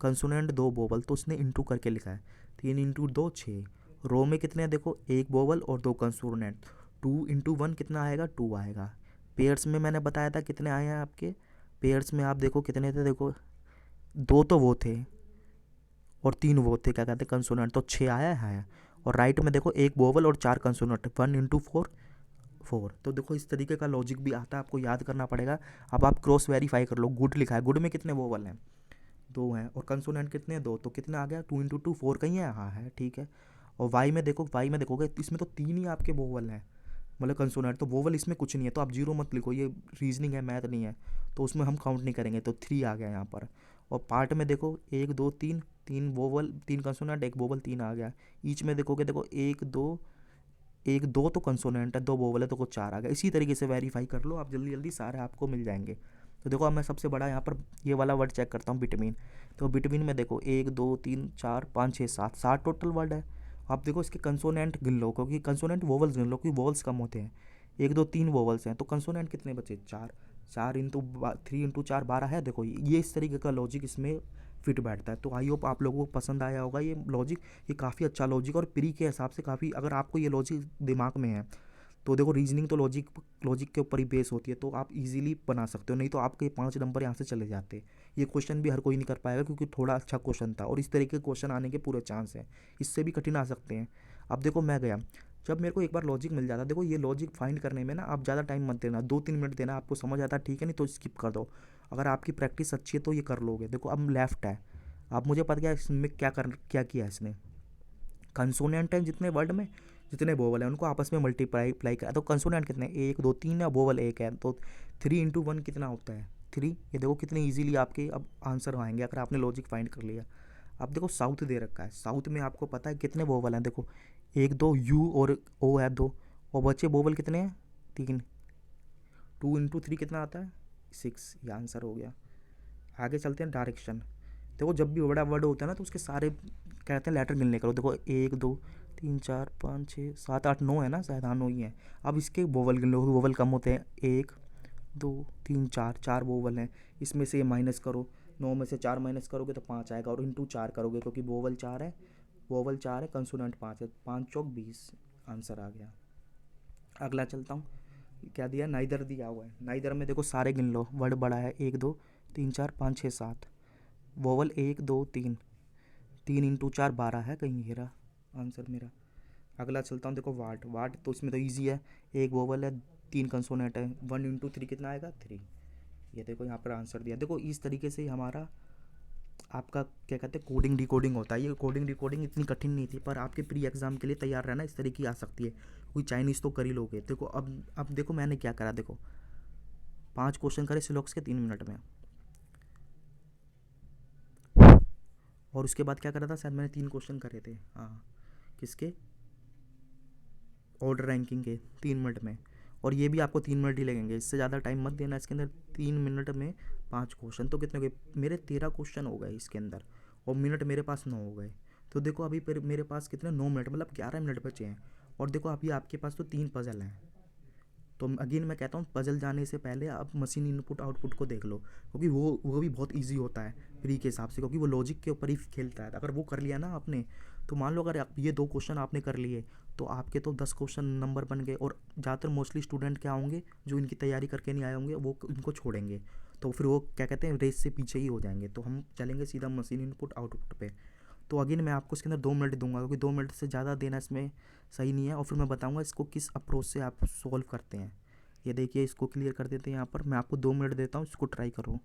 A: कंसोनेंट 2 वोवल, तो उसने इंटू करके लिखा है, 3 इंटू 2 6। रो में कितने हैं देखो, 1 वोवल और 2 कंसोनेंट, 2 इंटू 1 कितना आएगा, 2 आएगा। पेयर्स में मैंने बताया था कितने आए हैं आपके, पेयर्स में आप देखो कितने थे, देखो 2 तो वो थे और 3 वो थे, क्या कहते हैं कंसोनेंट, तो 6 आया है। और राइट में देखो 1 वोवल और 4 कंसोनेंट, 1 इंटू 4 4। तो देखो इस तरीके का लॉजिक भी आता है, आपको याद करना पड़ेगा। अब आप क्रॉस वेरीफाई कर लो, गुड लिखा है, गुड में कितने वोवल हैं, 2 हैं, और कंसोनेंट कितने हैं 2, तो कितना आ गया 2 इंटू 2 4 कहीं है, हाँ है, ठीक है। और वाई में देखो, वाई में देखोगे इसमें तो 3 ही आपके वोवल हैं, मतलब कंसोनेंट, तो वोवल इसमें कुछ नहीं है, तो आप जीरो मत लिखो, ये रीजनिंग है मैथ नहीं है, तो उसमें हम काउंट नहीं करेंगे, तो 3 आ गया यहाँ पर। और पार्ट में देखो 1 2 3, 3 वोवल 3 कंसोनेंट 1 वोवल 3 आ गया। ईच में देखोगे देखो 1 2, 1 2 तो कंसोनेंट है, 2 वोवल है, तो 4 आ गया। इसी तरीके से वेरीफाई कर लो आप, जल्दी जल्दी सारे आपको मिल जाएंगे। तो देखो अब मैं सबसे बड़ा यहाँ पर ये वाला वर्ड चेक करता हूँ, बिटवीन। तो बिटवीन में देखो 1 2 3 4 5 6 7, 7 टोटल वर्ड है। आप देखो इसके कंसोनेंट गिन लो, क्योंकि कंसोनेंट वोवल्स गिन लो, क्योंकि वोवल्स कम होते हैं। 1 2 3 वोवल्स हैं, तो कंसोनेंट कितने बचे, 4, 4 इंटू 3 इंटू 4 12 है। देखो ये इस तरीके का लॉजिक इसमें फिट बैठता है। तो आई होप आप लोगों को पसंद आया होगा ये लॉजिक, ये काफ़ी अच्छा लॉजिक, और प्री के हिसाब से काफ़ी, अगर आपको ये लॉजिक दिमाग में है तो देखो रीजनिंग तो लॉजिक लॉजिक के ऊपर ही बेस होती है, तो आप इजीली बना सकते हो, नहीं तो आपके 5 नंबर यहाँ से चले जाते। ये क्वेश्चन भी हर कोई नहीं कर पाएगा, क्योंकि थोड़ा अच्छा क्वेश्चन था, और इस तरीके के क्वेश्चन आने के पूरे चांस हैं, इससे भी कठिन आ सकते हैं। अब देखो मैं गया, जब मेरे को एक बार लॉजिक मिल जाता, देखो ये लॉजिक फाइंड करने में ना आप ज़्यादा टाइम मत देना, 2 3 मिनट देना, आपको समझ आता है ठीक है, नहीं तो स्किप कर दो। अगर आपकी प्रैक्टिस अच्छी है तो ये कर लोगे। देखो अब लेफ्ट है, अब मुझे पता क्या इसमें क्या किया इसने, कंसोनेंट है जितने वर्ड में, जितने वोवल हैं उनको आपस में मल्टीप्लाई करा, तो कंसोनेंट कितने, 1 2 3 है, वोवल 1 है, तो 3 इंटू 1 कितना होता है, 3। ये देखो कितने इजीली आपके अब आंसर आएंगे अगर आपने लॉजिक फाइंड कर लिया। अब देखो साउथ दे रखा है, साउथ में आपको पता है कितने वोवल हैं, देखो 1 2 यू और ओ है 2, और बचे वोवल कितने हैं 3, 2 इंटू 3 कितना आता है 6, ये आंसर हो गया। आगे चलते हैं डायरेक्शन। देखो जब भी बड़ा वर्ड होता है ना तो उसके सारे कहते हैं लेटर गिनने करो, देखो 1 2 3 4 5 6 7 8 9 है ना, शायद हाँ 9 ही है। अब इसके वोवल गिन लो, वोवल कम होते हैं, 1 2 3 4, 4 वोवल हैं, इसमें से ये माइनस करो, 9 में से 4 माइनस करोगे तो 5 आएगा, और इंटू 4 करोगे क्योंकि वोवल 4 है, वोवल 4 है, कंसोनेंट 5 है, 5 चौक 20 आंसर आ गया। अगला चलता हूँ, क्या दिया, नाइदर दिया हुआ है। नाइदर में देखो सारे गिन लो, वर्ड बड़ा है, 1 2 3 4 5 6 7, वोवल 1 2 3, 3 इंटू 4 12 है, कहीं घेरा आंसर मेरा। अगला चलता हूँ, देखो वाट, वाट तो इसमें तो ईजी है, एक वोवल है, 3 कंसोनेंट है, 1 इंटू 3 कितना आएगा 3। ये देखो यहाँ पर आंसर दिया। देखो इस तरीके से हमारा आपका क्या कहते हैं कोडिंग डिकोडिंग होता है। ये कोडिंग डिकोडिंग इतनी कठिन नहीं थी, पर आपके प्री एग्ज़ाम के लिए तैयार रहना, इस तरीके की आ सकती है। कोई चाइनीज़ तो कर ही लोगे। देखो अब देखो मैंने क्या करा, देखो 5 क्वेश्चन करे सिलॉक्स के 3 मिनट में, और उसके बाद क्या करा था, शायद मैंने 3 क्वेश्चन करे थे, हाँ किसके, ऑर्डर रैंकिंग के, 3 मिनट में। और ये भी आपको 3 मिनट ही लगेंगे, इससे ज़्यादा टाइम मत देना इसके अंदर। 3 मिनट में 5 क्वेश्चन तो कितने हो गए, मेरे 13 क्वेश्चन हो गए इसके अंदर, और मिनट मेरे पास 9 हो गए। तो देखो अभी मेरे पास कितने 9 मिनट, मतलब 11 मिनट बचे हैं। और देखो अभी आपके पास तो 3 पजल हैं। तो अगेन मैं कहता हूँ पजल जाने से पहले आप मशीन इनपुट आउटपुट को देख लो, क्योंकि वो भी बहुत इजी होता है प्री के हिसाब से, क्योंकि वो लॉजिक के ऊपर ही खेलता है। अगर वो कर लिया ना आपने, तो मान लो अगर आप ये 2 क्वेश्चन आपने कर लिए, तो आपके तो 10 क्वेश्चन नंबर बन गए। और ज़्यादातर मोस्टली स्टूडेंट क्या होंगे, जो इनकी तैयारी करके नहीं आए होंगे, वो इनको छोड़ेंगे, तो फिर वो क्या कहते हैं रेस से पीछे ही हो जाएंगे। तो हम चलेंगे सीधा मशीन इनपुट आउटपुट पे। तो अगेन मैं आपको इसके अंदर 2 मिनट दूंगा, क्योंकि 2 मिनट से ज़्यादा देना इसमें सही नहीं है। और फिर मैं बताऊंगा इसको किस अप्रोच से आप सॉल्व करते हैं। ये देखिए इसको क्लियर कर देते हैं। यहाँ पर मैं आपको 2 मिनट देता हूँ, इसको ट्राई करो।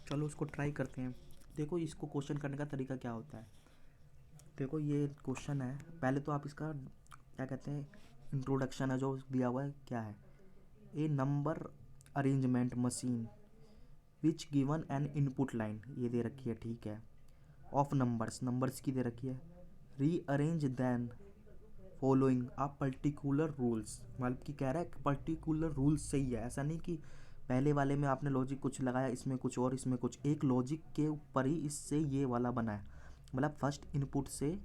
A: चलो उसको ट्राई करते हैं। देखो इसको क्वेश्चन करने का तरीका क्या होता है। देखो ये क्वेश्चन है, पहले तो आप इसका क्या कहते हैं इंट्रोडक्शन है जो दिया हुआ है क्या है, a number rearrangement machine which given an input line, ये दे रखी है, ठीक है। ऑफ नंबर्स की दे रखी है। Rearrange then following a particular rules, मतलब कि कह रहा है पर्टिकुलर रूल्स सही है, ऐसा नहीं कि पहले वाले में आपने लॉजिक कुछ लगाया, इसमें कुछ और, इसमें कुछ, एक लॉजिक के ऊपर ही इससे ये वाला बना है। मतलब फर्स्ट इनपुट से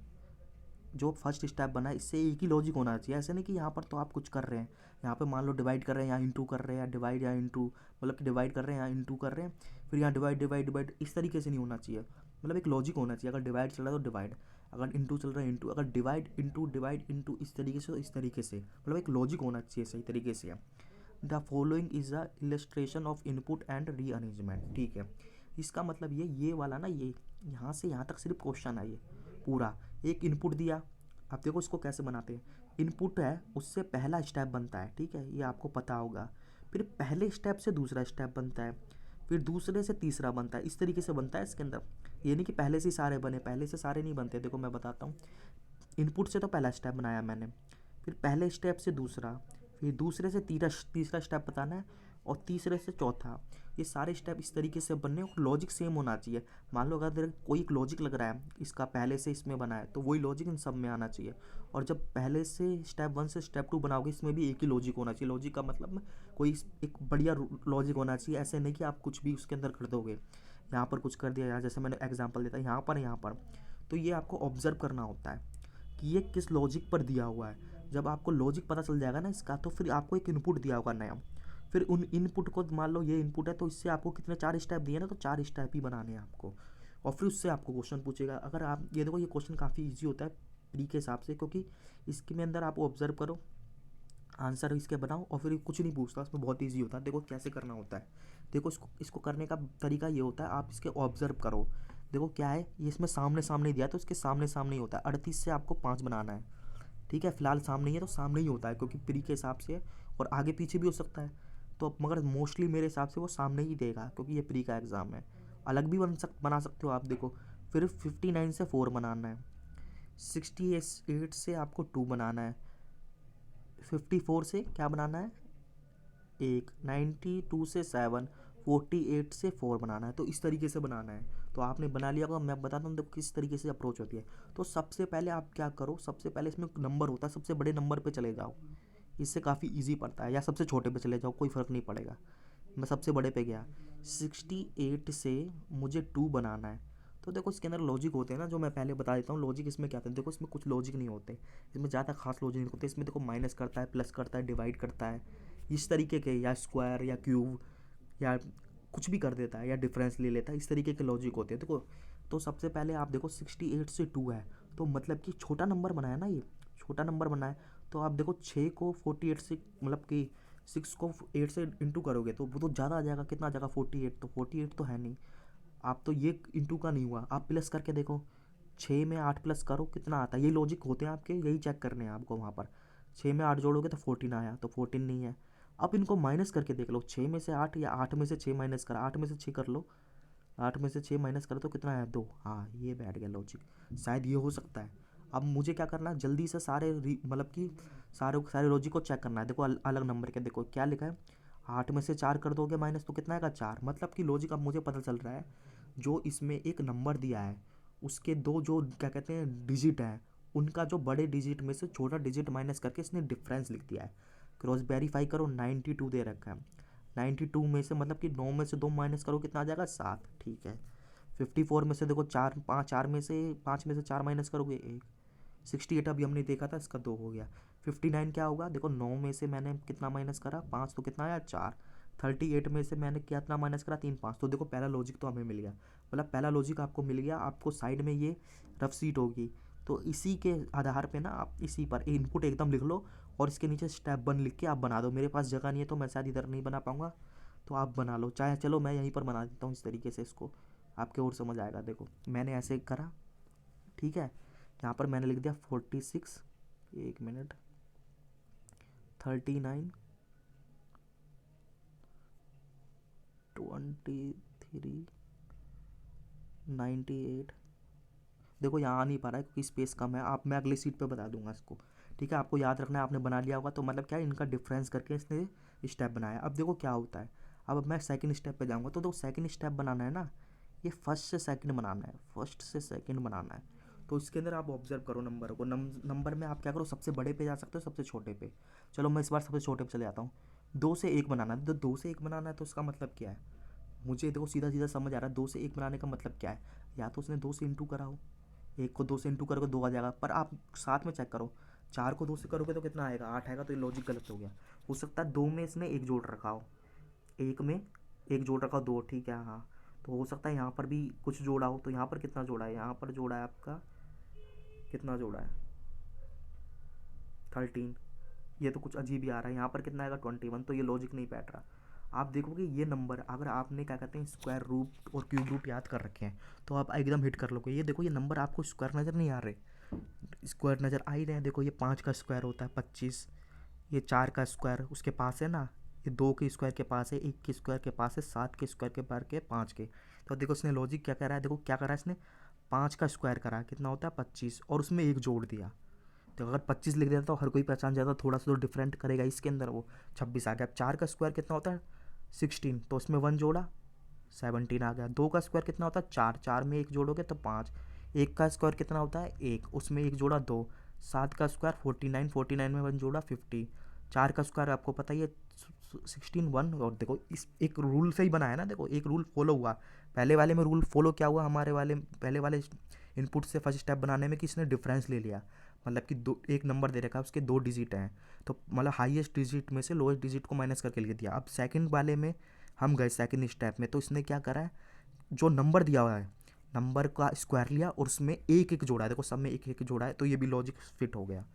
A: जो फर्स्ट स्टेप बना है इससे एक ही लॉजिक होना चाहिए। ऐसे नहीं कि यहाँ पर तो आप कुछ कर रहे हैं, यहाँ पे मान लो डिवाइड कर रहे हैं, यहाँ इंटू कर रहे हैं, या डिवाइड या इंटू, मतलब कि डिवाइड कर रहे हैं, यहाँ इंटू कर रहे हैं, फिर यहाँ डिवाइड डिवाइड डिवाइड, इस तरीके से नहीं होना चाहिए। मतलब एक लॉजिक होना चाहिए, अगर डिवाइड चल रहा है तो डिवाइड, अगर इंटू चल रहा है इंटू, अगर डिवाइड इंटू इस तरीके से तो इस तरीके से, मतलब एक लॉजिक होना चाहिए सही तरीके से। The following is the illustration of input and rearrangement, ठीक है। इसका मतलब ये वाला ना, ये यहाँ से यहाँ तक सिर्फ क्वेश्चन है, ये पूरा एक इनपुट दिया। अब देखो इसको कैसे बनाते हैं, इनपुट है उससे पहला स्टेप बनता है, ठीक है, ये आपको पता होगा। फिर पहले स्टेप से दूसरा स्टेप बनता है, फिर दूसरे से तीसरा बनता है, इस तरीके से बनता है इसके अंदर। ये नहीं कि पहले से सारे बने, पहले से सारे नहीं बनते। देखो मैं बताता हूँ, इनपुट से तो पहला स्टेप बनाया मैंने, फिर पहले स्टेप से दूसरा, फिर दूसरे से तीसरा स्टेप बताना है, और तीसरे से चौथा। ये सारे स्टेप इस तरीके से बनने, और लॉजिक सेम होना चाहिए। मान लो अगर कोई एक लॉजिक लग रहा है इसका पहले से इसमें बना है, तो वही लॉजिक इन सब में आना चाहिए। और जब पहले से स्टेप 1 से स्टेप 2 बनाओगे, इसमें भी एक ही लॉजिक होना चाहिए। लॉजिक का मतलब कोई एक बढ़िया लॉजिक होना चाहिए, ऐसे नहीं कि आप कुछ भी उसके अंदर कर दोगे। यहाँ पर कुछ कर दिया, यहाँ जैसे मैंने एग्जाम्पल देता यहाँ पर, तो ये आपको ऑब्जर्व करना होता है कि ये किस लॉजिक पर दिया हुआ है। जब आपको लॉजिक पता चल जाएगा ना इसका, तो फिर आपको एक इनपुट दिया होगा नया, फिर उन इनपुट को, मान लो ये इनपुट है तो इससे आपको कितने 4 स्टेप दिए ना, तो 4 स्टेप ही बनाने हैं आपको। और फिर उससे आपको क्वेश्चन पूछेगा। अगर आप ये देखो, ये क्वेश्चन काफ़ी ईजी होता है प्री के हिसाब से, क्योंकि इसके में अंदर आप ऑब्जर्व करो, आंसर इसके बनाओ, और फिर कुछ नहीं पूछता, उसमें बहुत ईजी होता है। देखो कैसे करना होता है, देखो इसको करने का तरीका ये होता है, आप इसके ऑब्जर्व करो। देखो क्या है, ये इसमें सामने सामने दिया, तो इसके सामने सामने ही होता है। 38 से आपको 5 बनाना है, ठीक है। फिलहाल सामने ही है तो सामने ही होता है, क्योंकि प्री के हिसाब से है, और आगे पीछे भी हो सकता है। तो मगर मोस्टली मेरे हिसाब से वो सामने ही देगा, क्योंकि ये प्री का एग्ज़ाम है। अलग भी बना सकते हो आप। देखो फिर 59 से 4 बनाना है, 68 से आपको 2 बनाना है, 54 से क्या बनाना है, 1, 92 से 7, 48 से 4 बनाना है। तो इस तरीके से बनाना है। तो आपने बना लिया होगा, मैं बताता हूँ देखो किस तरीके से अप्रोच होती है। तो सबसे पहले आप क्या करो, सबसे पहले इसमें नंबर होता है, सबसे बड़े नंबर पे चले जाओ, इससे काफ़ी इजी पड़ता है, या सबसे छोटे पे चले जाओ, कोई फ़र्क नहीं पड़ेगा। मैं सबसे बड़े पे गया, 68 से मुझे 2 बनाना है। तो देखो इसके अंदर लॉजिक होते हैं ना, जो मैं पहले बता देता हूँ लॉजिक इसमें क्या होता है। देखो इसमें कुछ लॉजिक नहीं होते, इसमें ज़्यादा खास लॉजिक नहीं होते। इसमें देखो माइनस करता है, प्लस करता है, डिवाइड करता है, इस तरीके के, या स्क्वायर या क्यूब या कुछ भी कर देता है, या डिफरेंस ले लेता है, इस तरीके के लॉजिक होते हैं। देखो तो सबसे पहले आप देखो 68 से 2 है, तो मतलब कि छोटा नंबर बनाया ना, ये छोटा नंबर बनाया। तो आप देखो 6 को 48 से, मतलब कि 6 को 8 से इंटू करोगे तो वो तो ज़्यादा आ जाएगा। कितना आ जाएगा, 48। तो 48 तो है नहीं, आप तो ये इंटू का नहीं हुआ, आप प्लस करके देखो, 6 में 8 प्लस करो कितना आता है। ये लॉजिक होते हैं आपके, यही चेक करने हैं आपको वहाँ पर। 6 में 8 जोड़ोगे तो 14 आया, तो 14 नहीं है। अब इनको माइनस करके देख लो, 6 में से 8 या 8 में से 6 माइनस कर, 8 में से 6 कर लो, 8 में से 6 माइनस करो तो कितना है, 2। हाँ ये बैठ गया लॉजिक, शायद ये हो सकता है। अब मुझे क्या करना है, जल्दी से सारे मतलब कि सारे सारे लॉजिक को चेक करना है। देखो अलग नंबर के, देखो क्या लिखा है, 8 में से 4 कर दोगे माइनस तो कितना आएगा, 4। मतलब कि लॉजिक अब मुझे पता चल रहा है, जो इसमें एक नंबर दिया है उसके दो जो क्या कहते हैं डिजिट हैं, उनका जो बड़े डिजिट में से छोटा डिजिट माइनस करके इसने डिफरेंस लिख दिया है। क्रॉस वेरीफाई करो, 92 दे रखा है। 92 में से मतलब कि 9 में से 2 माइनस करो कितना आ जाएगा, 7, ठीक है। 54 में से देखो 4 में से 4 माइनस करोगे 1। 68 अभी हमने देखा था, इसका 2 हो गया। 59 क्या होगा, देखो 9 में से मैंने कितना माइनस करा, 5, तो कितना आया, 4। 38 में से मैंने कितना माइनस करा, 3, 5। तो देखो पहला लॉजिक तो हमें मिल गया, मतलब पहला लॉजिक आपको मिल गया। आपको साइड में ये रफ शीट होगी, तो इसी के आधार पे ना आप इसी पर इनपुट एकदम लिख लो, और इसके नीचे स्टेप 1 लिख के आप बना दो। मेरे पास जगह नहीं है तो मैं शायद इधर नहीं बना पाऊँगा, तो आप बना लो चाहे। चलो मैं यहीं पर बना देता हूँ इस तरीके से, इसको आपके और समझ आएगा। देखो मैंने ऐसे करा, ठीक है। यहाँ पर मैंने लिख दिया 46, 1 मिनट, 39, 23, 98। देखो यहाँ आ नहीं पा रहा है क्योंकि स्पेस कम है, आप मैं अगली सीट पे बता दूंगा इसको, ठीक है। आपको याद रखना है, आपने बना लिया होगा। तो मतलब क्या है, इनका डिफरेंस करके इसने स्टेप बनाया। अब देखो क्या होता है, अब मैं सेकंड स्टेप पे जाऊँगा, तो सेकंड स्टेप बनाना है ना, ये फर्स्ट से सेकंड बनाना है, फर्स्ट से सेकंड बनाना है। तो इसके अंदर आप ऑब्जर्व करो नंबर को, नंबर में आप क्या करो, सबसे बड़े पे जा सकते हो, सबसे छोटे पे। चलो मैं इस बार सबसे छोटे पे चले जाता हूँ। 2 से 1 बनाना है, तो 2 से 1 बनाना है तो इसका मतलब क्या है, मुझे देखो सीधा सीधा समझ आ रहा है 2 से 1 बनाने का मतलब क्या है। या तो उसने 2 से इंटू करा हो, 1 को 2 से इंटू करोगे 2 आ जाएगा, पर आप साथ में चेक करो, 4 को 2 से करोगे तो कितना आएगा, 8 आएगा। तो ये लॉजिक गलत हो गया। हो सकता है 2 में इसने 1 जोड़ रखा हो, 1 में 1 जोड़ रखा हो, 2, ठीक है हाँ। तो हो सकता है यहाँ पर भी कुछ जोड़ा हो, तो यहाँ पर कितना जोड़ा है, यहाँ पर जोड़ा है आपका, कितना जोड़ा है 13। ये तो कुछ अजीब ही आ रहा है। यहाँ पर कितना आएगा 21। तो ये लॉजिक नहीं बैठ रहा। आप देखोगे ये नंबर, अगर आपने क्या कहते हैं स्क्वायर रूट और क्यूब रूट याद कर रखे हैं, तो आप एकदम हिट कर लोगे। ये देखो ये नंबर आपको स्क्वायर नज़र नहीं आ रहे, स्क्वायर नज़र आ ही रहे हैं। देखो ये 5 का स्क्वायर होता है 25, ये 4 का स्क्वायर उसके पास है ना, ये 2 के स्क्वायर के पास है, 1 के स्क्वायर के पास है, 7 के स्क्वायर के पार के 5 के। तो देखो इसने लॉजिक क्या कह रहा है, देखो क्या करा है इसने, 5 का स्क्वायर करा, कितना होता है 25, और उसमें 1 जोड़ दिया। तो अगर 25 लिख देता तो हर कोई पहचान जाता, थोड़ा सा तो डिफरेंट करेगा इसके अंदर, वो 26 आ गया। 4 का स्क्वायर कितना होता है 16, तो उसमें 1 जोड़ा 17 आ गया। 2 का स्क्वायर कितना होता है 4, 4 में 1 जोड़ोगे तो 5। 1 का स्क्वायर कितना होता है 1, उसमें 1 जोड़ा 2। 7 का स्क्वायर 49, 49 में 1 जोड़ा 50। 4 का स्क्वायर आपको पता ही है 16, 1। और देखो इस एक रूल से ही बनाया ना, देखो एक रूल फॉलो हुआ। पहले वाले में रूल फॉलो क्या हुआ हमारे वाले, पहले वाले इनपुट से फर्स्ट स्टेप बनाने में कि इसने डिफरेंस ले लिया, मतलब कि दो, एक नंबर दे रखा है उसके 2 डिजिट हैं, तो मतलब हाईएस्ट डिजिट में से लोएस्ट डिजिट को माइनस करके लिख दिया। अब सेकंड वाले में हम गए सेकंड स्टेप में, तो इसने क्या करा है, जो नंबर दिया हुआ है नंबर का स्क्वायर लिया और उसमें एक एक जोड़ा है। देखो सब में एक एक जोड़ा है, तो ये भी लॉजिक फिट हो गया।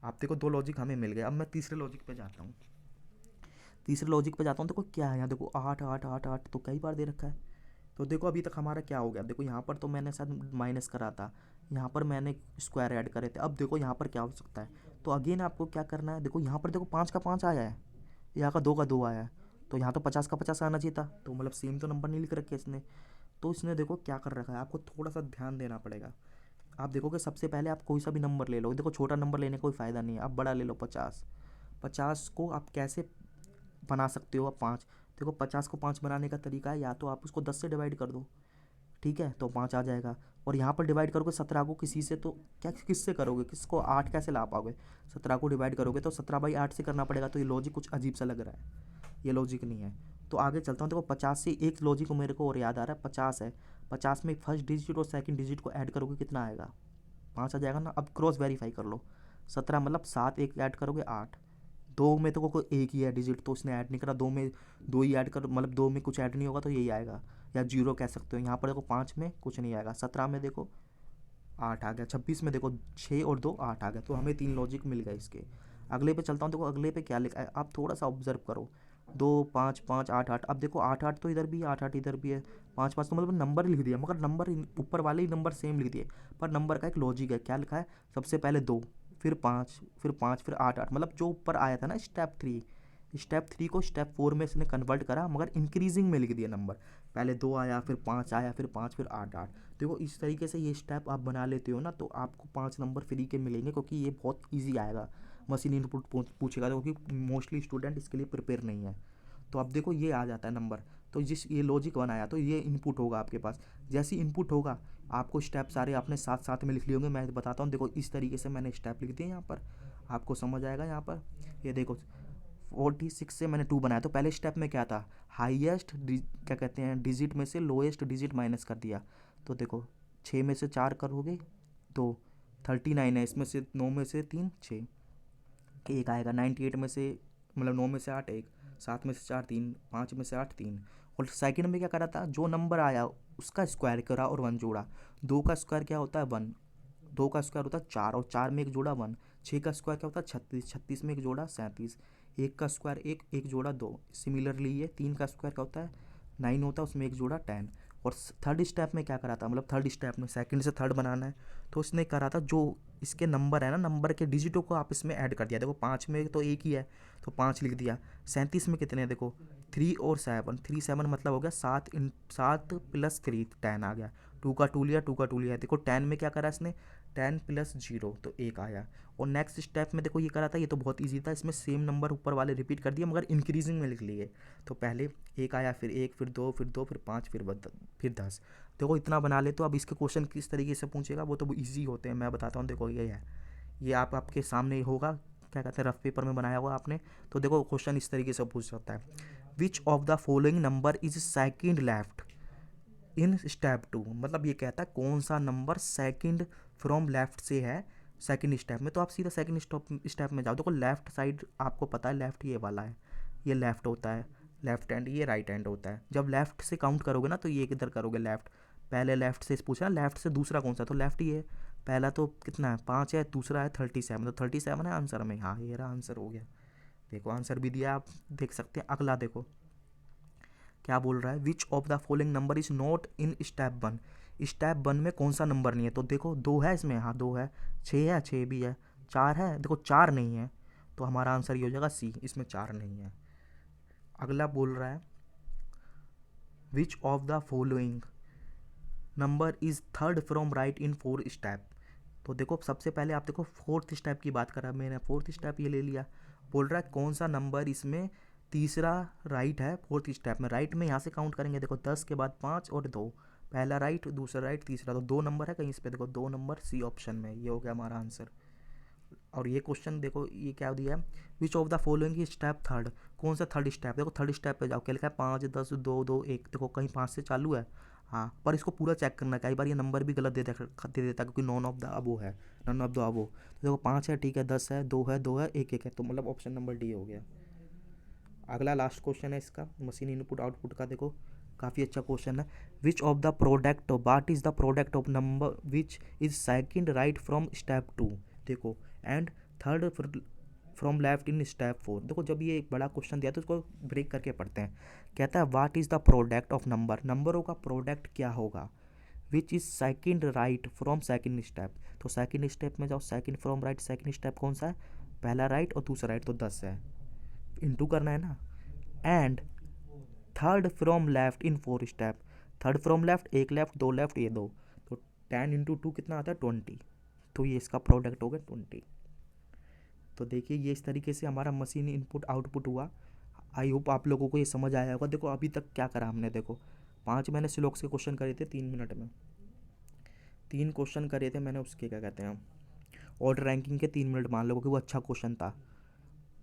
A: आप देखो 2 लॉजिक हमें मिल गए। अब मैं तीसरे लॉजिक पे जाता हूँ, तीसरे लॉजिक पे जाता हूँ। देखो क्या है यहाँ, देखो 8 8 8 8 तो कई बार दे रखा है। तो देखो अभी तक हमारा क्या हो गया, देखो यहाँ पर तो मैंने शायद माइनस करा था, यहाँ पर मैंने स्क्वायर ऐड करे थे। अब देखो यहाँ पर क्या हो सकता है, तो अगेन आपको क्या करना है, देखो यहाँ पर देखो 5 का 5 आया है, यहाँ का 2 का 2 आया है, तो यहाँ तो 50 का 50 आना चाहिए था। तो मतलब सेम तो नंबर नहीं लिख रखे इसने। तो इसने देखो क्या कर रखा है, आपको थोड़ा सा ध्यान देना पड़ेगा। आप देखोगे सबसे पहले आप कोई सा भी नंबर ले लो, देखो छोटा नंबर लेने का कोई फ़ायदा नहीं है, आप बड़ा ले लो 50। 50 को आप कैसे बना सकते हो, आप 5, देखो 50 को 5 बनाने का तरीका है, या तो आप उसको 10 से डिवाइड कर दो, ठीक है, तो 5 आ जाएगा। और यहाँ पर डिवाइड करोगे 17 को किसी से, तो क्या किससे करोगे, किसको 8 कैसे ला पाओगे, 17 को डिवाइड करोगे तो 17/8 से करना पड़ेगा। तो ये लॉजिक कुछ अजीब सा लग रहा है, ये लॉजिक नहीं है। तो आगे चलता हूँ। देखो 50 से एक लॉजिक मेरे को और याद आ रहा है, 50 है, 50 में फर्स्ट डिजिट और सेकंड डिजिट को ऐड करोगे कितना आएगा, 5 आ जाएगा ना। अब क्रॉस वेरीफाई कर लो, 17 मतलब 7 एक ऐड करोगे 8। 2 में तो कोई एक ही है डिजिट, तो उसने ऐड नहीं करा, 2 में 2 ही ऐड कर, मतलब 2 में कुछ ऐड नहीं होगा तो यही आएगा, या 0 कह सकते हो। यहाँ पर देखो 5 में कुछ नहीं आएगा, 17 में देखो 8 आ गया, 26 में देखो 6 और 2 8 आ गया। तो हमें 3 लॉजिक मिल गए इसके। अगले पे चलता हूँ, देखो अगले पे क्या लिखा है, आप थोड़ा सा ऑब्जर्व करो। 2 5 5 8 8, अब देखो 8 8 तो इधर भी है, 8 8 इधर भी है, 5 5 तो मतलब नंबर लिख दिया, मगर नंबर ऊपर वाले ही नंबर सेम लिख दिए। पर नंबर का एक लॉजिक है, क्या लिखा है, सबसे पहले 2, फिर 5, फिर 5, फिर 8 8, मतलब जो ऊपर आया था ना स्टेप 3, स्टेप 3 को स्टेप 4 में इसने कन्वर्ट करा, मगर इंक्रीजिंग में लिख दिया नंबर। पहले 2 आया, फिर 5 आया, फिर 5, फिर 8 8। देखो इस तरीके से ये स्टेप आप बना लेते हो ना, तो आपको 5 नंबर फ्री के मिलेंगे, क्योंकि ये बहुत ईजी आएगा। मशीन इनपुट पूछेगा, तो क्योंकि मोस्टली स्टूडेंट इसके लिए प्रिपेयर नहीं है। तो अब देखो ये आ जाता है नंबर, तो जिस ये लॉजिक बनाया तो ये इनपुट होगा आपके पास। जैसे इनपुट होगा आपको स्टेप सारे आपने साथ साथ में लिख लिए होंगे, मैं बताता हूँ। देखो इस तरीके से मैंने स्टेप लिख दिए यहाँ पर, आपको समझ आएगा। यहाँ पर ये देखो 46 से मैंने 2 बनाया, तो पहले स्टेप में क्या था, हाईएस्ट क्या कहते हैं डिजिट में से लोएस्ट डिजिट माइनस कर दिया। तो देखो 6 में से 4 करोगे 2, 39 है, इसमें से 9 में से 3 6, एक आएगा। 98 में से मतलब 9 में से 8 1, 7 में से 4 3, 5 में से 8 3। और सेकंड में क्या करा था, जो नंबर आया उसका स्क्वायर करा और 1 जोड़ा। 2 का स्क्वायर क्या होता है 1, 2 का स्क्वायर होता है 4 और 4 में एक जोड़ा 1। 6 का स्क्वायर क्या होता है 36, 36 में एक जोड़ा 37। 1 का स्क्वायर 1, एक जोड़ा 2। सिमिलरली ये 3 का स्क्वायर क्या होता है 9 होता है, उसमें एक जोड़ा 10। और थर्ड स्टेप में क्या करा था, मतलब थर्ड स्टेप में सेकंड से थर्ड बनाना है, तो उसने करा था जो इसके नंबर है ना, नंबर के डिजिटों को आप इसमें ऐड कर दिया। देखो 5 में तो एक ही है, तो 5 लिख दिया। 37 में कितने हैं, देखो 3 और 7, 3 7 मतलब हो गया 7 + 3 10 आ गया। टू का टू लिया, टू का टू लिया। देखो 10 में क्या करा इसने, 10 प्लस 0 तो 1 आया। और नेक्स्ट स्टेप में देखो ये करा था, ये तो बहुत ईजी था, इसमें सेम नंबर ऊपर वाले रिपीट कर दिए मगर इंक्रीजिंग में लिख लिए। तो पहले 1 आया, फिर 1, फिर 2, फिर 2, फिर 5, फिर 10। देखो इतना बना ले। तो अब इसके क्वेश्चन किस तरीके से पूछेगा वो तो ईजी होते हैं, मैं बताता हूँ। देखो ये है, ये आपके सामने होगा, क्या कहते हैं, रफ पेपर में बनाया हुआ आपने। तो देखो क्वेश्चन इस तरीके से पूछ सकता है, which of the following number is second left in step 2। मतलब ये कहता है कौन सा नंबर सेकंड फ्रॉम लेफ्ट से है सेकंड स्टेप में। तो आप सीधा सेकंड स्टेप में जाओ। देखो लेफ्ट साइड आपको पता है, लेफ्ट ये वाला है, ये लेफ्ट होता है, लेफ्ट हैंड, ये राइट हैंड होता है। जब लेफ्ट से काउंट करोगे ना तो ये किधर करोगे, लेफ्ट। पहले लेफ्ट से पूछा ना, लेफ्ट से दूसरा कौन सा, तो लेफ्ट ही है। पहला तो कितना है, 5 है, दूसरा है 37, तो 37 है आंसर में। हाँ ये रहा आंसर, हो गया। देखो आंसर भी दिया, आप देख सकते हैं। अगला देखो क्या बोल रहा है, which of the following number is not in step 1। Step 1 में कौन सा नंबर नहीं है, तो देखो 2 है इसमें, हाँ 2 है, 6 है, 6 भी है, 4 है, देखो 4 नहीं है। तो हमारा आंसर ये हो जाएगा सी, इसमें 4 नहीं है। अगला बोल रहा है, which of the following number is third from right in 4 step. तो देखो सबसे पहले आप देखो फोर्थ स्टेप की बात करा मैंने, फोर्थ स्टेप ये ले लिया। बोल रहा है कौन सा नंबर इसमें तीसरा राइट है फोर्थ स्टेप में। राइट में यहाँ से काउंट करेंगे, देखो 10 के बाद 5 और 2, पहला राइट, दूसरा राइट, तीसरा, तो 2 नंबर है कहीं इस पे। देखो 2 नंबर सी ऑप्शन में, ये हो गया हमारा आंसर। और ये क्वेश्चन देखो ये क्या दिया है, which of the following step third. कौन सा थर्ड स्टेप, देखो थर्ड स्टेप पे जाओ, क्या लिखा है, 5, 10, 2, 2, 1। देखो कहीं 5 से चालू है, हाँ, पर इसको पूरा चेक करना। कई बार ये नंबर भी गलत दे देता क्योंकि नॉन ऑफ द अबो है, नॉन ऑफ द अबो। तो देखो 5 है, ठीक है, 10 है, 2 है, 2 है, 1, 1 है, तो मतलब ऑप्शन नंबर डी हो गया। अगला लास्ट क्वेश्चन है इसका, मशीन इनपुट आउटपुट का। देखो काफ़ी अच्छा क्वेश्चन है, which of the product watt is the product of number which is second right from step 2। देखो and third from left in step 4। देखो जब ये एक बड़ा क्वेश्चन दिया तो उसको ब्रेक करके पढ़ते हैं। कहता है what is the product of number, नंबरों का प्रोडक्ट क्या होगा, which is second right from second step. तो सेकंड स्टेप में जाओ, second from right, second step कौन सा है, पहला राइट और दूसरा राइट, तो 10 है, इंटू करना है ना। And third from left in 4 step, third from left, एक लेफ्ट, 2 लेफ्ट, ये 2, तो 10 इंटू 2 कितना आता है, 20। तो ये इसका प्रोडक्ट हो गया 20। तो देखिए ये इस तरीके से हमारा मशीन इनपुट आउटपुट हुआ। आई होप आप लोगों को ये समझ आया होगा। देखो अभी तक क्या करा हमने, देखो 5 मैंने सिलोक्स के क्वेश्चन करे थे 3 मिनट में, 3 क्वेश्चन करे थे मैंने उसके, क्या कहते हैं, ऑर्डर रैंकिंग के 3 मिनट मान लो कि वो अच्छा क्वेश्चन था।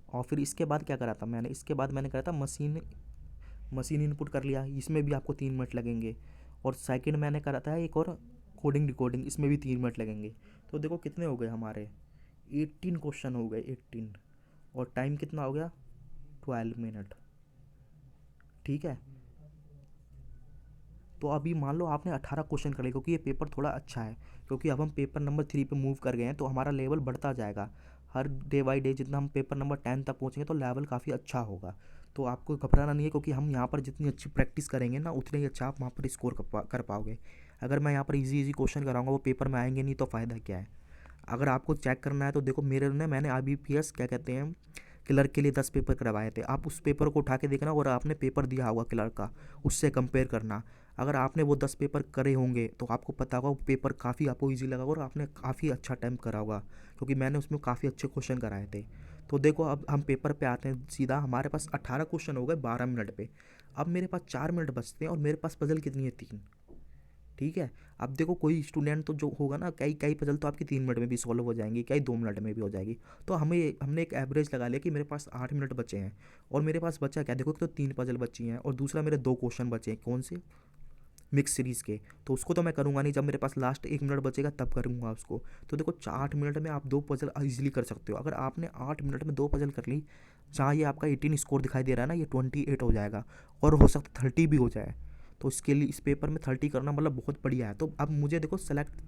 A: और फिर इसके बाद क्या करा था मैंने, इसके बाद मैंने करा था मशीन इनपुट कर लिया, इसमें भी आपको 3 मिनट लगेंगे। और सेकंड मैंने करा था एक और कोडिंग डिकोडिंग, इसमें भी 3 मिनट लगेंगे। तो देखो कितने हो गए हमारे, 18 क्वेश्चन हो गए, 18। और टाइम कितना हो गया, 12 मिनट, ठीक है। तो अभी मान लो आपने 18 क्वेश्चन कर लिए, क्योंकि ये पेपर थोड़ा अच्छा है, क्योंकि अब हम पेपर नंबर 3 पे मूव कर गए हैं, तो हमारा लेवल बढ़ता जाएगा हर डे बाई डे। जितना हम पेपर नंबर 10 तक पहुँचेंगे तो लेवल काफ़ी अच्छा होगा। तो आपको घबराना नहीं है, क्योंकि हम यहाँ पर जितनी अच्छी प्रैक्टिस करेंगे ना उतने ही अच्छा आप वहाँ पर स्कोर कर पाओगे। अगर मैं यहाँ पर इजी क्वेश्चन कराऊंगा वो पेपर में आएंगे नहीं तो फ़ायदा क्या है। अगर आपको चेक करना है तो देखो मैंने IBPS क्या कहते हैं क्लर्क के लिए 10 पेपर करवाए थे। आप उस पेपर को उठा के देखना और आपने पेपर दिया होगा क्लर्क का, उससे कंपेयर करना। अगर आपने वो 10 पेपर करे होंगे तो आपको पता होगा वो पेपर काफ़ी आपको ईजी लगा और आपने काफ़ी अच्छा टाइम करा होगा, क्योंकि मैंने उसमें काफ़ी अच्छे क्वेश्चन कराए थे। तो देखो अब हम पेपर पे आते हैं सीधा। हमारे पास 18 क्वेश्चन हो गए 12 मिनट पे। अब मेरे पास 4 मिनट बचते हैं और मेरे पास पजल कितनी है, 3, ठीक है। अब देखो कोई स्टूडेंट तो जो होगा ना, कई कई पजल तो आपकी 3 मिनट में भी सॉल्व हो जाएंगी, कई 2 मिनट में भी हो जाएगी। तो हमने एक एवरेज लगा लिया कि मेरे पास 8 मिनट बचे हैं। और मेरे पास बचा क्या, देखो तो 3 पजल बची हैं और दूसरा मेरे 2 क्वेश्चन बचे हैं, कौन से, मिक्स सीरीज़ के। तो उसको तो मैं करूँगा नहीं, जब मेरे पास लास्ट 1 मिनट बचेगा तब करूँगा उसको। तो देखो 8 मिनट में आप 2 पजल ईजिली कर सकते हो। अगर आपने 8 मिनट में 2 पजल कर ली, जहाँ ये आपका 18 स्कोर दिखाई दे रहा है ना, ये 28 हो जाएगा, और हो सकता 30 भी हो जाए। तो इसके लिए इस पेपर में 30 करना मतलब बहुत बढ़िया है। तो अब मुझे देखो सेलेक्ट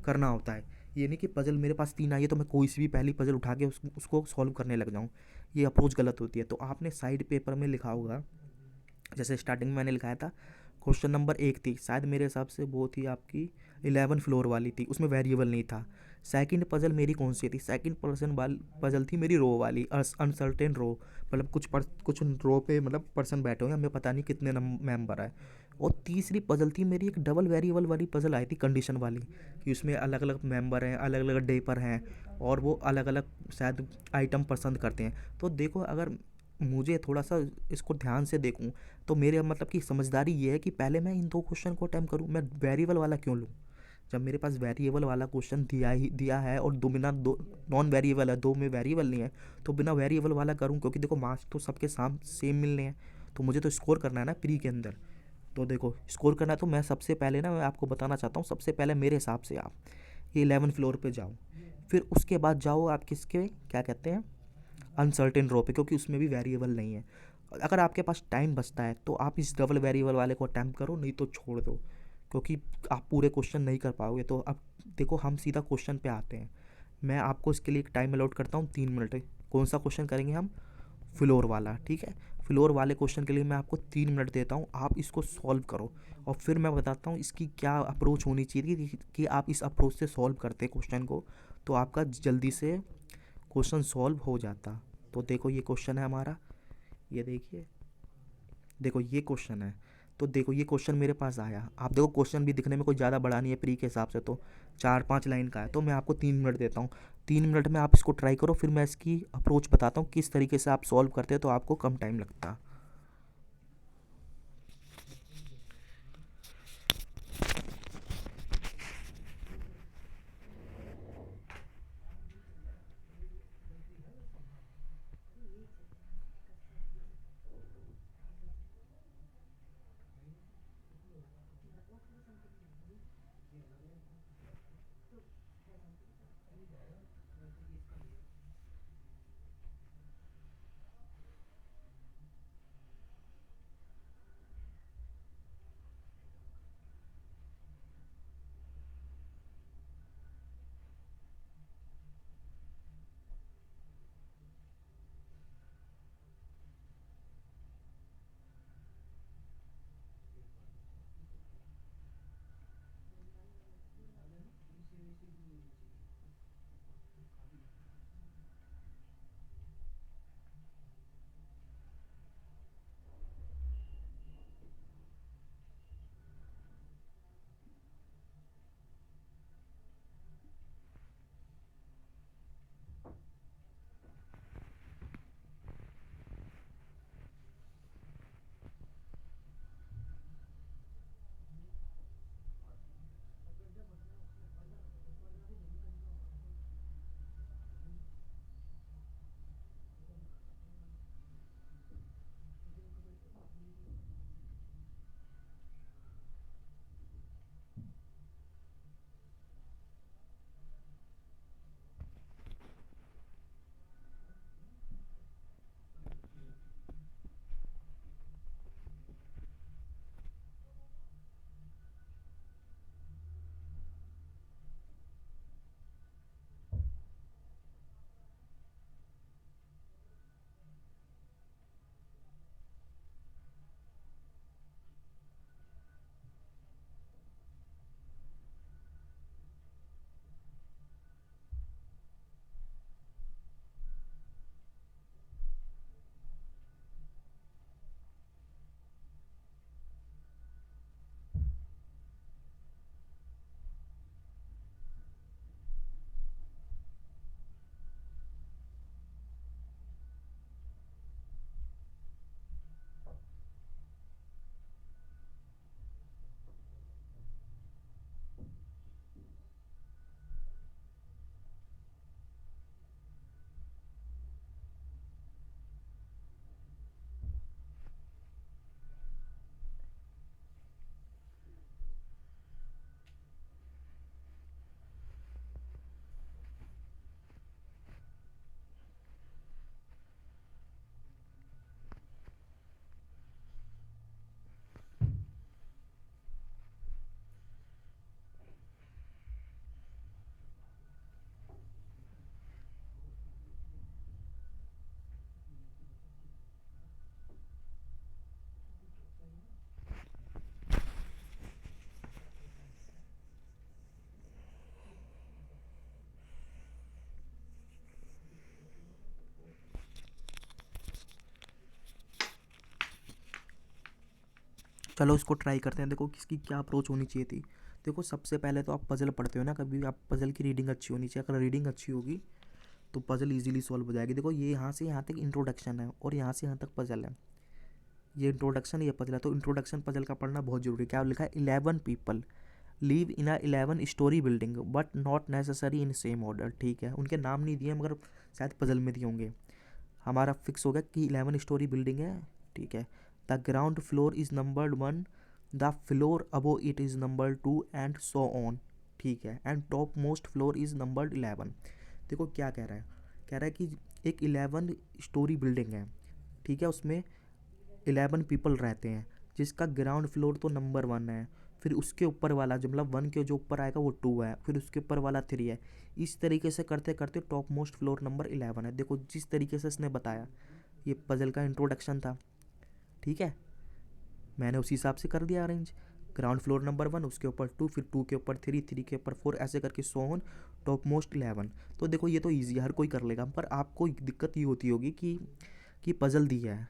A: करना होता है, ये नहीं कि पजल मेरे पास 3 आई है तो मैं कोई सी भी पहली पजल उठा के उसको सॉल्व करने लग जाऊँ, ये अप्रोच गलत होती है। तो आपने साइड पेपर में लिखा होगा, जैसे स्टार्टिंग में मैंने लिखाया था, क्वेश्चन नंबर 1 थी शायद मेरे हिसाब से, वो थी आपकी 11 फ्लोर वाली थी, उसमें वेरिएबल नहीं था। सेकंड पजल मेरी कौन सी थी, सेकंड पर्सन वाली पजल थी मेरी, रो वाली, अनसर्टेन रो, मतलब कुछ रो पे मतलब पर्सन बैठे हुए हैं, हमें पता नहीं कितने मेंबर है। और तीसरी पज़ल थी मेरी एक डबल वेरिएबल वाली पज़ल आई थी कंडीशन वाली, कि उसमें अलग अलग मेंबर हैं, अलग अलग डे पर हैं, और वो अलग अलग शायद आइटम पसंद करते हैं। तो देखो, अगर मुझे थोड़ा सा इसको ध्यान से देखूं, तो मेरे मतलब कि समझदारी ये है कि पहले मैं इन दो क्वेश्चन को अटैम्प्ट करूं। मैं वेरिएबल वाला क्यों लूं जब मेरे पास वेरिएबल वाला क्वेश्चन दिया है, और दो बिना दो नॉन वेरिएबल है, दो में वेरिएबल नहीं है, तो बिना वेरिएबल वाला करूं, क्योंकि देखो मार्क्स तो सबके साम सेम मिलने हैं, तो मुझे तो स्कोर करना है ना प्री के अंदर। तो देखो, स्कोर करना है तो मैं सबसे पहले ना, मैं आपको बताना चाहता हूँ, सबसे पहले मेरे हिसाब से आप ये 11 फ्लोर पे जाओ, फिर उसके बाद जाओ आप किसके क्या कहते हैं अनसर्टेन रो पे, क्योंकि उसमें भी वेरिएबल नहीं है। अगर आपके पास टाइम बचता है तो आप इस डबल वेरिएबल वाले को अटैम्प्ट करो, नहीं तो छोड़ दो, क्योंकि आप पूरे क्वेश्चन नहीं कर पाओगे। तो अब देखो, हम सीधा क्वेश्चन पे आते हैं। मैं आपको इसके लिए एक टाइम अलॉट करता हूँ 3 मिनट। कौन सा क्वेश्चन करेंगे हम? फ्लोर वाला, ठीक है। फ्लोर वाले क्वेश्चन के लिए मैं आपको 3 मिनट देता हूँ, आप इसको सॉल्व करो, और फिर मैं बताता हूँ इसकी क्या अप्रोच होनी चाहिए कि आप इस अप्रोच से सॉल्व करते क्वेश्चन को, तो आपका जल्दी से क्वेश्चन सॉल्व हो जाता। तो देखो, ये क्वेश्चन है हमारा, ये देखिए, देखो ये क्वेश्चन है। तो देखो, ये क्वेश्चन मेरे पास आया, आप देखो क्वेश्चन भी दिखने में कोई ज़्यादा बड़ा नहीं है प्री के हिसाब से, तो 4-5 लाइन का है। तो मैं आपको 3 मिनट देता हूँ, 3 मिनट में आप इसको ट्राई करो, फिर मैं इसकी अप्रोच बताता हूँ किस तरीके से आप सॉल्व करते हो, तो आपको कम टाइम लगता। चलो इसको ट्राई करते हैं। देखो किसकी क्या अप्रोच होनी चाहिए थी। देखो सबसे पहले तो आप पजल पढ़ते हो ना, कभी भी आप पजल की रीडिंग अच्छी होनी चाहिए। अगर रीडिंग अच्छी होगी तो पजल इजीली सॉल्व हो जाएगी। देखो ये यहाँ से यहाँ तक इंट्रोडक्शन है और यहाँ से यहाँ तक पजल है। ये इंट्रोडक्शन, ये पजल है, तो इंट्रोडक्शन पजल का पढ़ना बहुत जरूरी है। क्या लिखा है, 11 people live in a 11 story building but not necessary in same order. ठीक है, उनके नाम नहीं दिए मगर शायद पजल में दिए होंगे। हमारा फिक्स हो गया कि 11 स्टोरी बिल्डिंग है। ठीक है, the ground floor is numbered 1, the floor above it is number 2 and so on. ठीक है, and top most floor is numbered 11। देखो क्या कह रहा है, कह रहा है कि एक 11 स्टोरी बिल्डिंग है। ठीक है, उसमें 11 पीपल रहते हैं, जिसका ग्राउंड फ्लोर तो नंबर 1 है, फिर उसके ऊपर वाला जो मतलब 1 के जो ऊपर आएगा वो 2 है, फिर उसके ऊपर वाला 3 है। इस तरीके से करते करते टॉप मोस्ट फ्लोर नंबर 11 है। देखो जिस तरीके से इसने बताया, ये पजल का इंट्रोडक्शन था। ठीक है, मैंने उसी हिसाब से कर दिया अरेंज। ग्राउंड फ्लोर नंबर 1, उसके ऊपर 2, फिर 2 के ऊपर 3, 3 के ऊपर 4, ऐसे करके सो ऑन टॉप मोस्ट 11। तो देखो ये तो ईजी है, हर कोई कर लेगा, पर आपको दिक्कत ये होती होगी कि पजल दी है।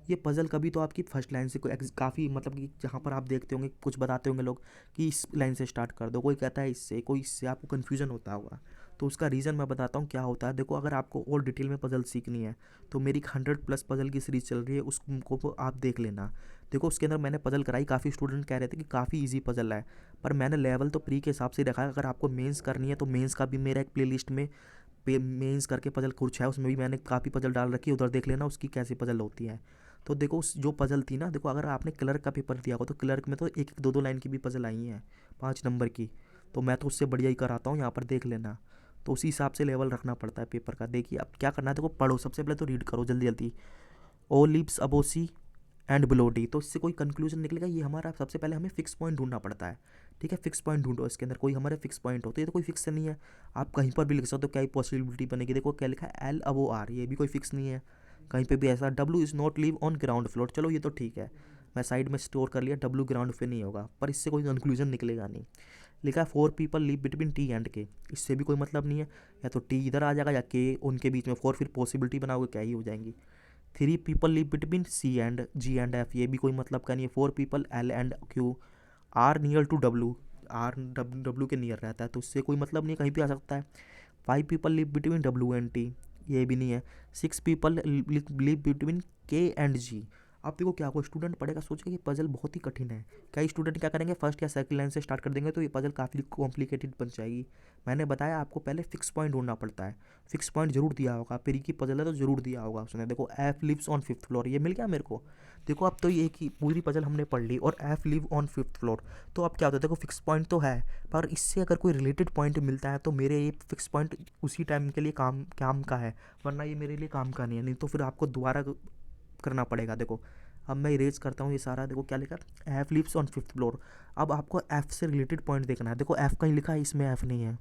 A: ये पजल कभी तो आपकी फर्स्ट लाइन से कोई काफ़ी मतलब कि जहाँ पर आप देखते होंगे कुछ बताते होंगे लोग कि इस लाइन से स्टार्ट कर दो, कोई कहता है इससे, कोई इससे, आपको कन्फ्यूजन होता होगा। तो उसका रीज़न मैं बताता हूँ क्या होता है। देखो अगर आपको और डिटेल में पजल सीखनी है तो मेरी 100+ पजल की सीरीज़ चल रही है, उसको आप देख लेना। देखो उसके अंदर मैंने पजल कराई, काफ़ी स्टूडेंट कह रहे थे कि काफ़ी ईजी पजल है, पर मैंने लेवल तो प्री के हिसाब से रखा है। अगर आपको मेंस करनी है तो मेंस का भी मेरा एक प्लेलिस्ट में मेंस करके पजल कुछ है, उसमें भी मैंने काफ़ी पजल डाल रखी है, उधर देख लेना उसकी कैसी पजल होती है। तो देखो उस जो पजल थी ना, देखो अगर आपने क्लर्क का पेपर दिया हो तो क्लर्क में तो एक एक 2 लाइन की भी पजल आई हैं, 5 नंबर की। तो मैं तो उससे बढ़िया ही कराता हूँ, यहाँ पर देख लेना। तो उसी हिसाब से लेवल रखना पड़ता है पेपर का। देखिए अब क्या करना है, देखो पढ़ो, सबसे पहले तो रीड करो जल्दी जल्दी। ओ लिप्स अबोसी एंड बिलो डी, तो इससे कोई कंक्लूजन निकलेगा। ये हमारा सबसे पहले हमें फिक्स पॉइंट ढूंढना पड़ता है। ठीक है, फिक्स पॉइंट ढूंढो, इसके अंदर कोई हमारे फिक्स पॉइंट हो। तो ये तो कोई फिक्स नहीं है, आप कहीं पर भी लिख सकते हो। क्या ही पॉसिबिलिटी बनेगी, देखो क्या लिखा है, एल अबो आर, ये भी कोई फिक्स नहीं है कहीं पे भी ऐसा। W is not live on ground floor, चलो ये तो ठीक है, मैं साइड में स्टोर कर लिया, डब्ल्यू ग्राउंड पे नहीं होगा, पर इससे कोई कंक्लूजन निकलेगा नहीं। लिखा है 4 people live between T and के, इससे भी कोई मतलब नहीं है, या तो टी इधर आ जाएगा या के उनके बीच में। 4 फिर पॉसिबिलिटी बनाओगे क्या ही हो जाएंगी। 3 people live between C and G and F, ये भी कोई मतलब का नहीं है। 4 people L and Q are near to W, R W के नियर रहता है, तो इससे कोई मतलब नहीं, कहीं भी आ सकता है। 5 people live between W and T, ये भी नहीं है। 6 पीपल लिव बिटवीन के एंड जी। अब देखो क्या कोई स्टूडेंट पढ़ेगा सोचेगा कि पजल बहुत ही कठिन है, कई स्टूडेंट क्या करेंगे फर्स्ट या सेकंड लाइन से स्टार्ट कर देंगे, तो ये पजल काफ़ी कॉम्प्लिकेटेड बन जाएगी। मैंने बताया आपको पहले फिक्स पॉइंट ढूंढना पड़ता है। फिक्स पॉइंट जरूर दिया होगा, प्री की पजल है तो जरूर दिया होगा उसने। देखो F lives on 5th floor, ये मिल गया मेरे को। देखो अब तो ये एक ही पूरी पजल हमने पढ़ ली, और F live on 5th floor. तो अब क्या होता है, देखो फिक्स पॉइंट तो है, पर इससे अगर कोई रिलेटेड पॉइंट मिलता है तो मेरे ये फिक्स पॉइंट उसी टाइम के लिए काम काम का है, वरना ये मेरे लिए काम का नहीं है। नहीं तो फिर आपको दोबारा करना पड़ेगा। देखो अब मैं इरेज करता हूँ ये सारा। देखो क्या लिखा, F lives on 5th floor. अब आपको एफ से रिलेटेड पॉइंट देखना है। देखो एफ कहीं लिखा है, इसमें एफ नहीं है,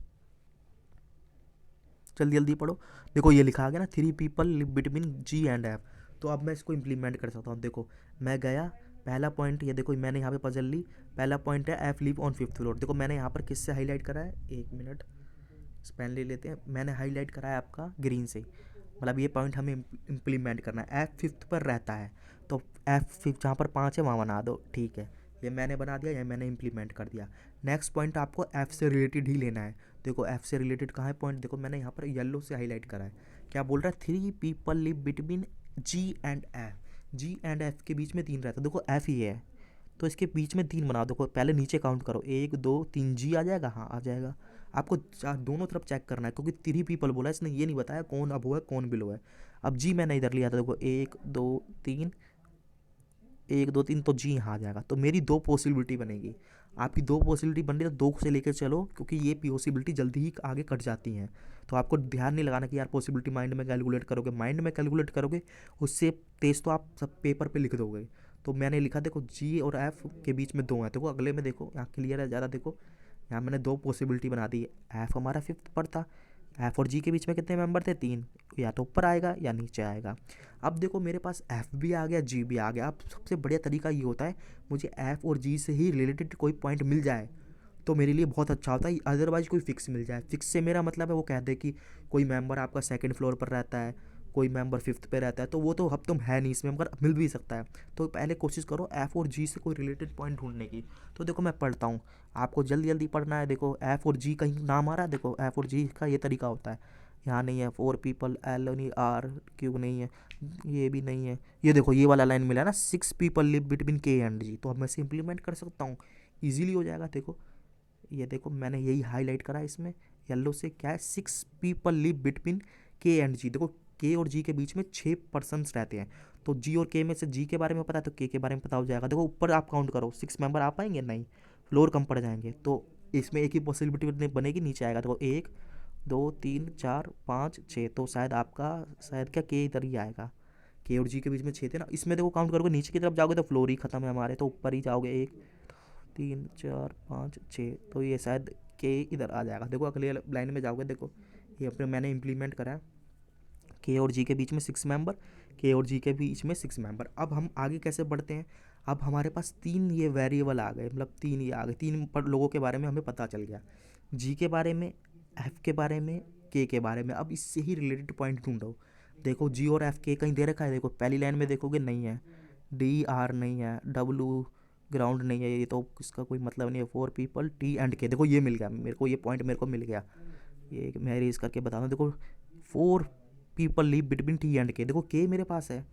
A: जल्दी जल्दी पढ़ो। देखो ये लिखा आ गया ना, 3 people live between G and F. तो अब मैं इसको इम्प्लीमेंट कर सकता हूँ। देखो मैं गया, पहला पॉइंट ये देखो मैंने यहाँ पे पजल ली, पहला पॉइंट है F live on 5th floor. देखो मैंने यहाँ पर किससे हाईलाइट करा है, 1 मिनट पेन ले लेते हैं। मैंने हाईलाइट करा है आपका ग्रीन से, मतलब ये पॉइंट हमें इम्प्लीमेंट करना है। एफ 5th पर रहता है, तो एफ 5 जहाँ पर 5 है वहाँ बना दो। ठीक है, ये मैंने बना दिया, ये मैंने इम्प्लीमेंट कर दिया। नेक्स्ट पॉइंट आपको एफ से रिलेटेड ही लेना है। देखो एफ से रिलेटेड कहाँ है पॉइंट, देखो मैंने यहाँ पर येलो से हाईलाइट करा है। क्या बोल रहा है, 3 people live between G and F. G and F के बीच में 3 रहता है, देखो एफ ही है तो इसके बीच में 3 बना दो। पहले नीचे काउंट करो, 1 2 3, जी आ जाएगा, हाँ आ जाएगा। आपको दोनों तरफ चेक करना है, क्योंकि 3 पीपल बोला, इसने ये नहीं बताया कौन अबो है कौन बिलो है। अब जी मैंने इधर लिया था, देखो 1 2 3, 1 2 3, तो जी यहाँ आ जाएगा। तो मेरी 2 पॉसिबिलिटी बनेगी, आपकी 2 पॉसिबिलिटी बन रही है, तो 2 से लेकर चलो, क्योंकि ये पॉसिबिलिटी जल्दी ही आगे कट जाती हैं। तो आपको ध्यान नहीं लगाना कि यार पॉसिबिलिटी माइंड में कैलकुलेट करोगे, माइंड में कैलकुलेट करोगे उससे तेज तो आप सब पेपर पे लिख दोगे। तो मैंने लिखा, देखो जी और एफ के बीच में 2 हैं। देखो अगले में देखो यहाँ क्लियर है ज़्यादा, देखो यहाँ मैंने 2 पॉसिबिलिटी बना दी। एफ हमारा 5th पर था, एफ और जी के बीच में कितने मेंबर थे, 3, या तो ऊपर आएगा या नीचे आएगा। अब देखो मेरे पास एफ भी आ गया, जी भी आ गया। अब सबसे बढ़िया तरीका ये होता है, मुझे एफ और जी से ही रिलेटेड कोई पॉइंट मिल जाए तो मेरे लिए बहुत अच्छा होता है। अदरवाइज कोई फिक्स मिल जाए, फिक्स से मेरा मतलब है वो कह दे कि कोई मेंबर आपका 2nd फ्लोर पर रहता है, कोई मेंबर फिफ्थ पे रहता है, तो वो तो अब तुम है नहीं इसमें, मगर मिल भी सकता है। तो पहले कोशिश करो एफ और जी से कोई रिलेटेड पॉइंट ढूंढने की। तो देखो मैं पढ़ता हूँ, आपको जल्दी जल्दी पढ़ना है। देखो एफ और जी कहीं नाम आ रहा है, देखो एफ और जी का ये तरीका होता है। यहाँ नहीं है, फोर पीपल, एल नहीं, आर क्यू नहीं है, ये भी नहीं है। ये देखो ये वाला लाइन मिला है ना, 6 पीपल लिव बिटवीन के एंड जी, तो अब मैं इसे इम्प्लीमेंट कर सकता हूँ, ईजिली हो जाएगा। देखो ये देखो मैंने यही हाईलाइट करा है इसमें येलो से, क्या है, 6 पीपल लिव बिटवीन के एंड जी। देखो के और जी के बीच में 6 पर्सन्स रहते हैं, तो जी और के में से जी के बारे में पता है तो के बारे में पता हो जाएगा। देखो ऊपर आप काउंट करो, 6 मेंबर आ पाएंगे, नहीं, फ्लोर कम पड़ जाएंगे, तो इसमें एक ही पॉसिबिलिटी बनेगी, नीचे आएगा। देखो 1 2 3 4 5 6, तो शायद आपका, शायद क्या, के इधर ही आएगा। के और जी के बीच में 6 थे ना, इसमें देखो काउंट करोगे नीचे की तरफ जाओगे तो फ्लोर ही खत्म है हमारे, तो ऊपर ही जाओगे, 1 3 4 5 6, तो ये शायद के इधर आ जाएगा। देखो अगले लाइन में जाओगे, देखो ये अपने मैंने इम्प्लीमेंट करा है, के और जी के बीच में 6 मेंबर, के और जी के बीच में 6 मेंबर। अब हम आगे कैसे बढ़ते हैं, अब हमारे पास 3 ये वेरिएबल आ गए, मतलब 3 ये आ गए, 3 पर लोगों के बारे में हमें पता चल गया, जी के बारे में, एफ के बारे में, के बारे में। अब इससे ही रिलेटेड पॉइंट ढूंढो। देखो जी और एफ के कहीं दे रखा है, देखो पहली लाइन में देखोगे नहीं है, डी आर नहीं है, डब्लू ग्राउंड नहीं है, ये तो इसका कोई मतलब नहीं है, 4 पीपल टी एंड के, देखो ये मिल गया मेरे को, ये पॉइंट मेरे को मिल गया। ये मैं रेज करके बता दूँ, देखो 4 people live between T and के, देखो के मेरे पास है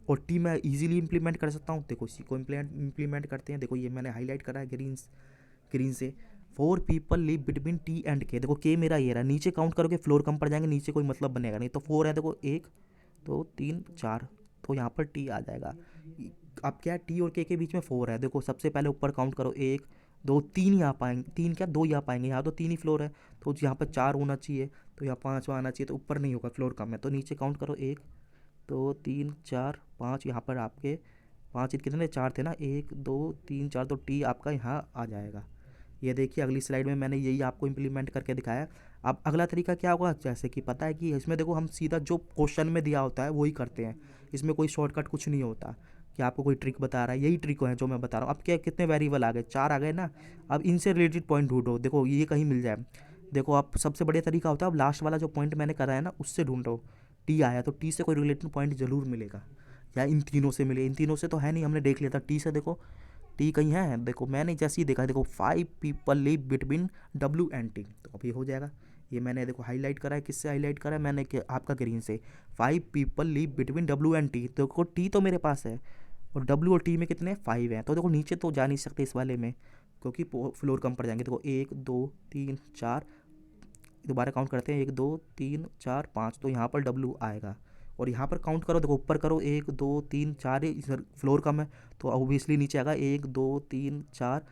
A: और टी मैं इजीली इंप्लीमेंट कर सकता हूँ। देखो इसी को इम्प्लीमेंट करते हैं, देखो ये मैंने हाईलाइट करा है ग्रीन से, 4 people live between T and के। देखो के मेरा ये रहा, नीचे काउंट करोगे फ्लोर कम पड़ जाएंगे, नीचे कोई मतलब बनेगा नहीं, तो 4 है, देखो 1 2 3 4, तो यहाँ पर टी आ जाएगा। अब क्या है, टी और के बीच में 4 है, देखो सबसे पहले ऊपर काउंट करो, 1 2 3 ही आ पाएंगे, 3 क्या 2 ही आ पाएंगे, यहाँ तो 3 ही फ्लोर है, तो यहाँ पर 4 होना चाहिए, तो यहाँ 5वां आना चाहिए, तो ऊपर नहीं होगा, फ्लोर कम है, तो नीचे काउंट करो, 1 2 3 4 5, यहाँ पर आपके 5 कितने 4 थे ना, 1 2 3 4, तो टी आपका यहाँ आ जाएगा। ये देखिए अगली स्लाइड में मैंने यही आपको इम्प्लीमेंट करके दिखाया। अब अगला तरीका क्या होगा, जैसे कि पता है कि इसमें देखो हम सीधा जो क्वेश्चन में दिया होता है वही करते हैं, इसमें कोई शॉर्टकट कुछ नहीं होता कि आपको कोई ट्रिक बता रहा है, यही ट्रिक है जो मैं बता रहा हूँ। अब क्या कितने वेरिएबल आ गए, 4 आ गए ना, अब इनसे रिलेटेड पॉइंट ढूंढो, देखो ये कहीं मिल जाए। देखो आप सबसे बढ़िया तरीका होता है, अब लास्ट वाला जो पॉइंट मैंने करा है ना उससे ढूंढो, टी आया तो टी से कोई रिलेटेड पॉइंट जरूर मिलेगा, या इन तीनों से मिले, इन तीनों से तो है नहीं, हमने देख लिया था, टी से देखो, टी कहीं है, देखो मैंने जैसे ही देखा, देखो 5 people live between W and T, तो अभी हो जाएगा। ये मैंने देखो हाईलाइट करा है, किससे हाईलाइट करा है मैंने, आपका ग्रीन से, 5 people live between W and T, तो देखो टी तो मेरे पास है और डब्ल्यू और टी में कितने 5 हैं, तो देखो नीचे तो जा नहीं सकते इस वाले में क्योंकि फ्लोर कम पड़ जाएंगे। देखो 1 2 3 4, दोबारा काउंट करते हैं, 1 2 3 4 5, तो यहाँ पर डब्ल्यू आएगा, और यहाँ पर काउंट करो, देखो ऊपर करो, 1 2 3 4, इधर फ्लोर कम है तो ऑब्वियसली नीचे आएगा, 1 2 3 4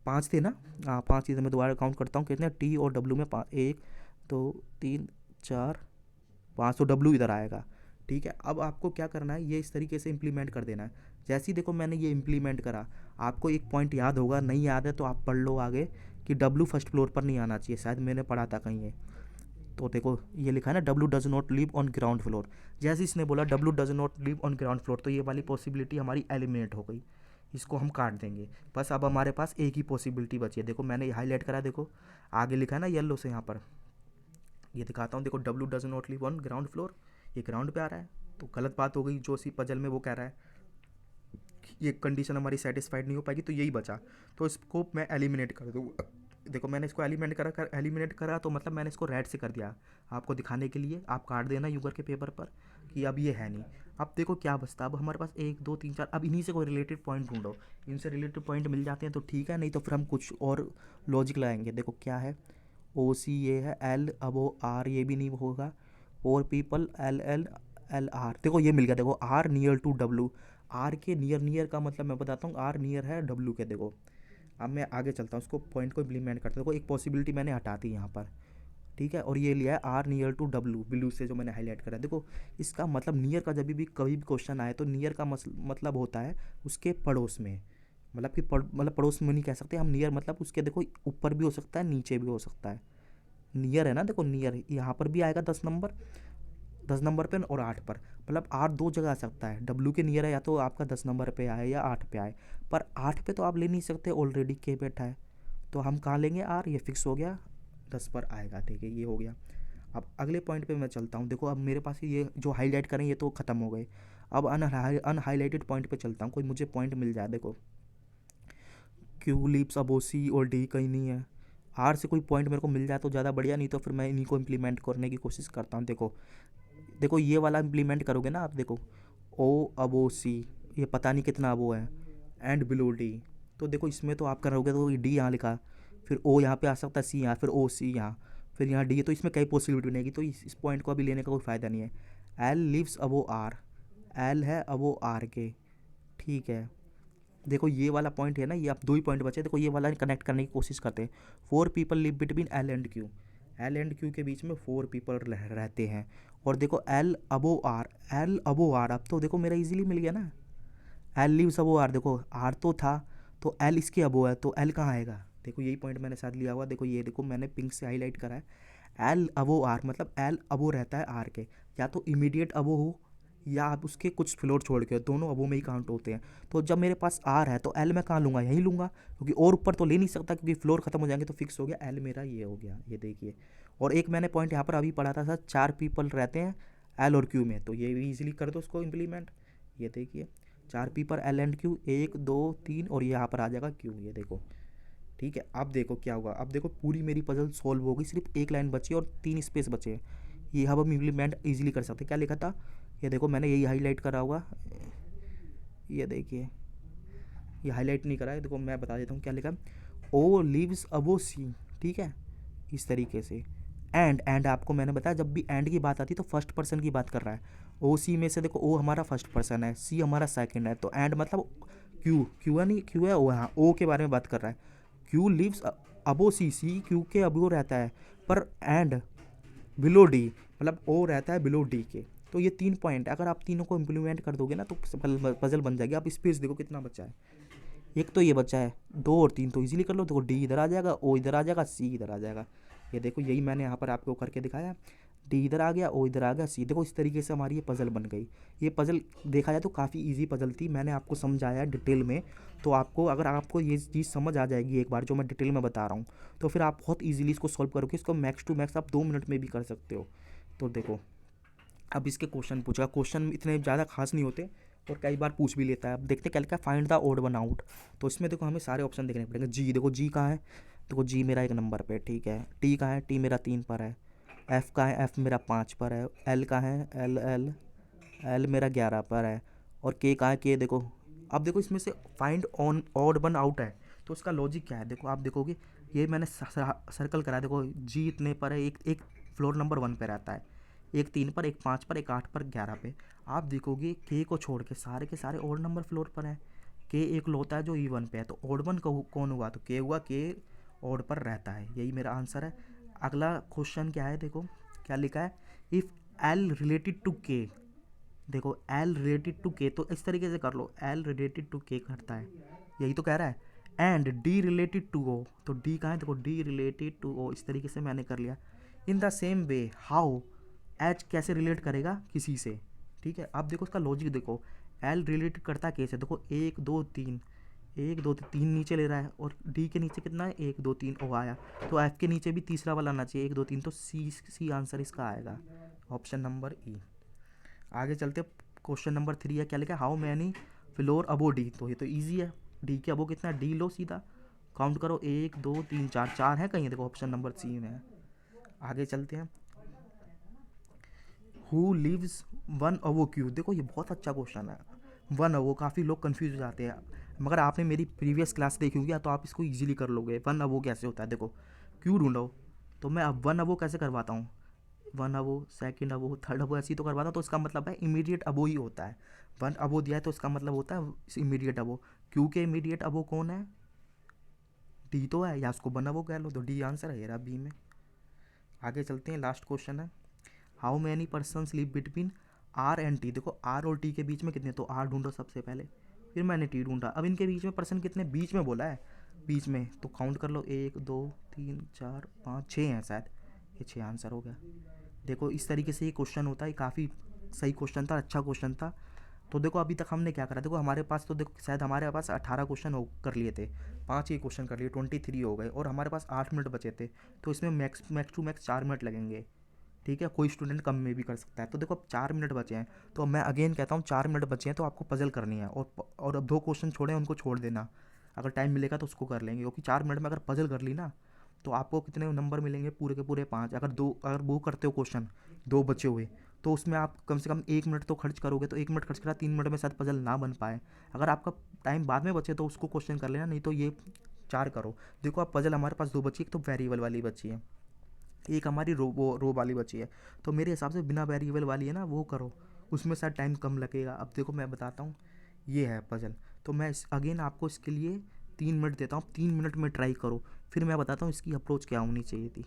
A: 5 थे ना, हाँ 5 इधर मैं दोबारा काउंट करता हूँ, कितने टी और डब्ल्यू में 1 2 3 4 5, तो डब्ल्यू इधर आएगा। ठीक है, अब आपको क्या करना है, ये इस तरीके से इम्प्लीमेंट कर देना है। जैसे ही देखो मैंने ये इम्प्लीमेंट करा, आपको एक पॉइंट याद होगा, नहीं याद है तो आप पढ़ लो आगे, कि डब्ल्यू फर्स्ट फ्लोर पर नहीं आना चाहिए, शायद मैंने पढ़ा था कहीं ये। तो देखो ये लिखा है ना, W does not live on ground floor, जैसे इसने बोला W does not live on ground floor, तो ये वाली पॉसिबिलिटी हमारी एलिमिनेट हो गई, इसको हम काट देंगे। बस अब हमारे पास एक ही पॉसिबिलिटी बची है, देखो मैंने हाईलाइट करा, देखो आगे लिखा है ना येलो से, यहाँ पर ये दिखाता हूँ, देखो W does not live on ground floor, ये ग्राउंड पे आ रहा है, तो गलत बात हो गई, जो सी पजल में वो कह रहा है ये कंडीशन हमारी सेटिस्फाइड नहीं हो पाएगी, तो यही बचा, तो इसको मैं एलिमिनेट कर दूँगा। देखो मैंने इसको एलिमिनेट करा तो मतलब मैंने इसको रेड से कर दिया आपको दिखाने के लिए, आप काट देना यूगर के पेपर पर कि अब ये है नहीं। अब देखो क्या बचता, अब हमारे पास 1 2 3 4, अब इन्हीं से कोई रिलेटेड पॉइंट ढूंढो, इनसे रिलेटेड पॉइंट मिल जाते हैं तो ठीक है, नहीं तो फिर हम कुछ और लॉजिक लगाएंगे। देखो क्या है, ओ सी ये है, एल अब ओ आर ये भी नहीं होगा, 4 people L L L R, देखो ये मिल गया, देखो R near to W, R के नियर, नियर का मतलब मैं बताता हूँ, आर नियर है डब्ल्यू के। देखो अब मैं आगे चलता हूँ, उसको पॉइंट को इम्प्लीमेंट करता हूँ, देखो एक पॉसिबिलिटी मैंने हटा दी यहाँ पर, ठीक है, और ये लिया है R near to W, blue से जो मैंने हाईलाइट करा है। देखो इसका मतलब नियर का जब भी कभी भी क्वेश्चन आए तो नियर का मतलब होता है उसके पड़ोस में, मतलब कि मतलब पड़ोस में नहीं कह सकते हम, नियर मतलब उसके देखो ऊपर भी हो सकता है नीचे भी हो सकता है, नियर है ना, देखो नियर यहाँ पर भी आएगा 10 नंबर, 10 नंबर पे और 8 पर, मतलब आर दो जगह आ सकता है, डब्ल्यू के नियर है या तो आपका 10 नंबर पे आए या 8 पे आए, पर 8 पे तो आप ले नहीं सकते, ऑलरेडी के बैठा है, तो हम कहाँ लेंगे आर, ये फिक्स हो गया 10 पर आएगा, ठीक है ये हो गया। अब अगले पॉइंट पे मैं चलता हूँ। देखो अब मेरे पास ये जो हाईलाइट करें ये तो ख़त्म हो गए। अब अनहाईलाइटेड पॉइंट पे चलता हूँ, कोई मुझे पॉइंट मिल जाए। देखो क्यू लीव्स अब सी और डी कहीं नहीं है। आर से कोई पॉइंट मेरे को मिल जाए तो ज़्यादा बढ़िया, नहीं तो फिर मैं इन्हीं को इम्प्लीमेंट करने की कोशिश करता हूँ। देखो देखो ये वाला इम्प्लीमेंट करोगे ना आप, देखो ओ अब ओ सी, ये पता नहीं कितना अब ओ है, एंड बिलो डी। तो देखो इसमें तो आप करोगे तो डी यहाँ लिखा, फिर ओ यहाँ पे आ सकता है, सी यहाँ, फिर ओ सी यहाँ, फिर यहाँ डी है, तो इसमें कई पॉसिबिलिटी नहीं है, तो इस पॉइंट को अभी लेने का कोई फ़ायदा नहीं है। L lives above R, L है अबो आर के, ठीक है। देखो ये वाला पॉइंट है ना, ये आप दो ही पॉइंट बचे, देखो ये वाला कनेक्ट करने की कोशिश करते हैं। 4 people live between L and Q, L and Q के बीच में 4 पीपल रहते हैं। और देखो L above R, L above R, अब तो देखो मेरा इजीली मिल गया ना। एल लिव्स अबो आर, देखो आर तो था तो एल इसके अबो है, तो एल कहाँ आएगा। देखो यही पॉइंट मैंने साथ लिया हुआ, देखो ये देखो मैंने पिंक से हाईलाइट करा है। एल अबो आर मतलब एल अबो रहता है आर के, या तो इमीडिएट अबो हो या आप उसके कुछ फ्लोर छोड़ के, दोनों अबो में ही काउंट होते हैं। तो जब मेरे पास आर है तो एल मैं कहाँ लूँगा, यहीं लूँगा, क्योंकि और ऊपर तो ले नहीं सकता, क्योंकि फ्लोर खत्म हो जाएंगे, तो फिक्स हो गया एल मेरा ये हो गया, ये देखिए। और एक मैंने पॉइंट यहाँ पर अभी पढ़ा था सर, 4 पीपल रहते हैं एल और क्यू में, तो ये भी ईजिली कर दो उसको इम्प्लीमेंट। ये देखिए 4 पीपल एल एंड क्यू, 1 2 3, और यहाँ पर आ जाएगा क्यू, ये देखो ठीक है। अब देखो क्या होगा, अब देखो पूरी मेरी पजल सॉल्व हो गई, सिर्फ एक लाइन बची और 3 स्पेस बचे हैं। ये अब हम इम्प्लीमेंट ईजिली कर सकते हैं। क्या लिखा था, ये देखो मैंने यही हाईलाइट करा हुआ, ये देखिए ये हाईलाइट नहीं करा है, देखो मैं बता देता हूँ क्या लिखा। ओ लिव्स अबो सी, ठीक है, इस तरीके से। एंड आपको मैंने बताया जब भी एंड की बात आती है तो फर्स्ट पर्सन की बात कर रहा है। ओ सी में से देखो ओ हमारा फर्स्ट पर्सन है, सी हमारा सेकंड है, तो एंड मतलब क्यू, क्यू है नहीं, क्यू है ओ, हाँ ओ के बारे में बात कर रहा है। क्यू लिव्स अबो सी, सी क्यू के अबो रहता है, पर एंड बिलो डी मतलब ओ रहता है बिलो डी के। तो ये 3 पॉइंट अगर आप तीनों को इम्प्लीमेंट कर दोगे ना तो पजल बन जाएगी। आप स्पेस देखो कितना बचा है, एक तो ये बचा है, 2 और 3 तो इजीली कर लो। देखो डी इधर आ जाएगा, ओ इधर आ जाएगा, सी इधर आ जाएगा। ये देखो यही मैंने यहाँ पर आपको करके दिखाया, डी इधर आ गया, ओ इधर आ गया, सी। देखो इस तरीके से हमारी ये पज़ल बन गई। ये पज़ल देखा जाए तो काफ़ी इजी पज़ल थी, मैंने आपको समझाया डिटेल में। तो आपको अगर आपको ये चीज़ समझ आ जाएगी एक बार जो मैं डिटेल में बता रहा हूँ, तो फिर आप बहुत ईजिली इसको सॉल्व करोगे। इसको मैक्स टू मैक्स आप 2 मिनट में भी कर सकते हो। तो देखो अब इसके क्वेश्चन पूछा, क्वेश्चन इतने ज़्यादा खास नहीं होते और कई बार पूछ भी लेता है। अब देखते क्या लिखा है, find the odd one out. तो इसमें देखो हमें सारे ऑप्शन देखने पड़ेंगे। जी देखो जी कहाँ है, देखो जी मेरा 1 नंबर पे, ठीक है। टी कहाँ है, टी मेरा 3 पर है। एफ़ कहाँ है, एफ़ मेरा 5 पर है। एल कहाँ है, एल एल एल मेरा 11 पर है। और के कहाँ है, के देखो। अब देखो इसमें से find on odd one out है, तो उसका लॉजिक क्या है, देखो आप देखोगे ये मैंने सर्कल करा है। देखो जी इतने पर है, एक एक फ्लोर नंबर 1 पे रहता है, एक 3 पर, एक 5 पर, एक 8 पर, 11 पे। आप देखोगे के को छोड़ के सारे ऑड नंबर फ्लोर पर हैं। के एक होता है जो E1 पे है, तो ऑड वन कौन हुआ, तो के हुआ, के ऑड पर रहता है। यही मेरा आंसर है। अगला क्वेश्चन क्या है, देखो क्या लिखा है, इफ़ एल रिलेटेड टू के। देखो एल रिलेटेड टू के, तो इस तरीके से कर लो, एल रिलेटेड टू के करता है, यही तो कह रहा है। And D related to O, तो डी कहाँ है, देखो डी रिलेटेड टू ओ, इस तरीके से मैंने कर लिया। In the same way how, H कैसे रिलेट करेगा किसी से, ठीक है। अब देखो उसका लॉजिक देखो, एल रिलेटेड करता है कैसे, देखो 1 2 3, 1 2 3 नीचे ले रहा है, और डी के नीचे कितना है, 1 2 3 ओ आया, तो एफ के नीचे भी तीसरा वाला आना चाहिए 1 2 3, तो सी आंसर इसका आएगा, ऑप्शन नंबर ई। आगे चलते, क्वेश्चन नंबर 3 है, क्या लिखा है, how many floor above D. तो ये तो ईजी है, डी के अबो कितना है, डी लो सीधा काउंट करो, 1 2 3 4, 4 है कहीं, देखो ऑप्शन नंबर सी में है। आगे चलते हैं, हु लिव्स वन अवो क्यू। देखो ये बहुत अच्छा क्वेश्चन है, वन अवो, काफ़ी लोग कंफ्यूज हो जाते हैं, मगर आपने मेरी प्रीवियस क्लास देखी होगी तो आप इसको इजीली कर लोगे। वन अवो कैसे होता है, देखो क्यू ढूंढो, तो मैं अब वन अवो कैसे करवाता हूँ, 1 अबो, सेकंड अबो, थर्ड अबो, ऐसे ही तो करवाता हूँ। तो इसका मतलब है इमीडिएट अबो ही होता है। 1 अबो दिया है तो इसका मतलब होता है इमीडिएट अबो। क्यू के इमीडिएट अबो कौन है, डी तो है, या उसको 1 अबो कह लो, तो डी आंसर है येरा बी में। आगे चलते हैं, लास्ट क्वेश्चन है, how many persons live between R and T. देखो आर और टी के बीच में कितने, तो आर ढूंढो सबसे पहले, फिर मैंने टी ढूंढा। अब इनके बीच में पर्सन कितने, बीच में बोला है, बीच में, तो काउंट कर लो, 1 2 3 4 5 6 हैं शायद, ये 6 आंसर हो गया। देखो इस तरीके से ये क्वेश्चन होता है, काफ़ी सही क्वेश्चन था, अच्छा क्वेश्चन था। तो देखो अभी तक हमने क्या करा, देखो हमारे पास तो देखो शायद हमारे पास 18 क्वेश्चन हो कर लिए थे, 5 ही क्वेश्चन कर लिए, 23 हो गए, और हमारे पास 8 मिनट बचे थे। तो इसमें मैक्स टू मैक्स 4 मिनट लगेंगे, ठीक है, कोई स्टूडेंट कम में भी कर सकता है। तो देखो अब 4 मिनट बचे हैं, तो मैं अगेन कहता हूँ 4 मिनट बचे हैं तो आपको पजल करनी है, और अब 2 क्वेश्चन छोड़े हैं उनको छोड़ देना। अगर टाइम मिलेगा तो उसको कर लेंगे, क्योंकि 4 मिनट में अगर पजल कर ली ना तो आपको कितने नंबर मिलेंगे, पूरे के पूरे 5। अगर वो करते हो क्वेश्चन 2 बचे हुए, तो उसमें आप कम से कम 1 मिनट तो खर्च करोगे, तो 1 मिनट खर्च करा, 3 मिनट में शायद पजल ना बन पाए। अगर आपका टाइम बाद में बचे तो उसको क्वेश्चन कर लेना, नहीं तो ये 4 करो। देखो अब पजल हमारे पास 2 बची, एक तो वेरिएबल वाली बची है, एक हमारी रो वाली बची है। तो मेरे हिसाब से बिना वेरिएबल वाली है ना वो करो, उसमें शायद टाइम कम लगेगा। अब देखो मैं बताता हूँ, ये है पजल। तो मैं अगेन आपको इसके लिए 3 मिनट देता हूँ, 3 मिनट में ट्राई करो, फिर मैं बताता हूँ इसकी अप्रोच क्या होनी चाहिए थी।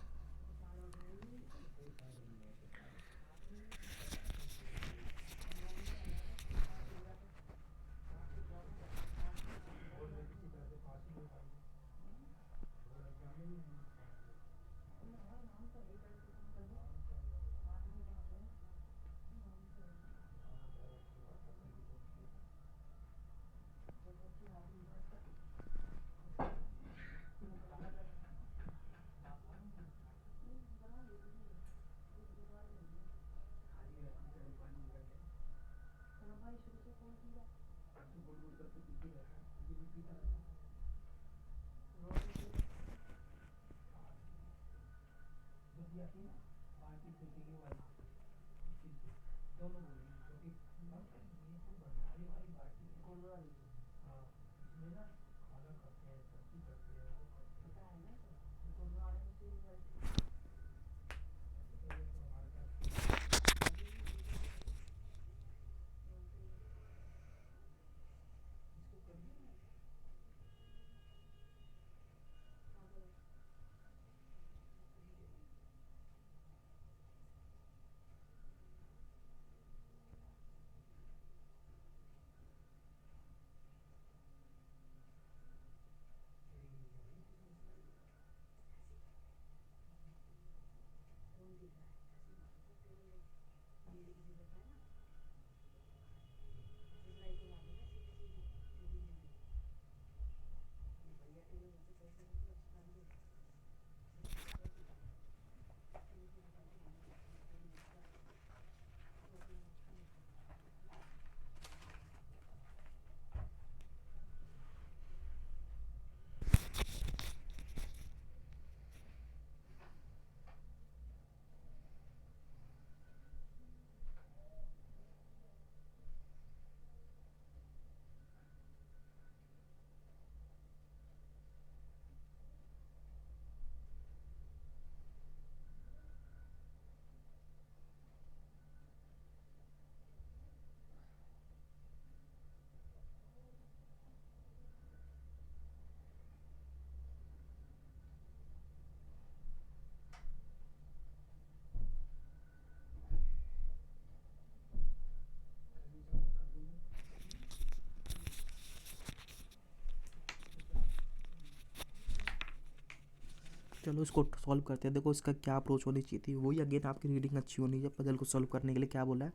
A: चलो इसको सॉल्व करते हैं। देखो इसका क्या अप्रोच होनी चाहिए थी, वही अगेन आपकी रीडिंग अच्छी होनी चाहिए। पजल को सॉल्व करने के लिए क्या बोला है,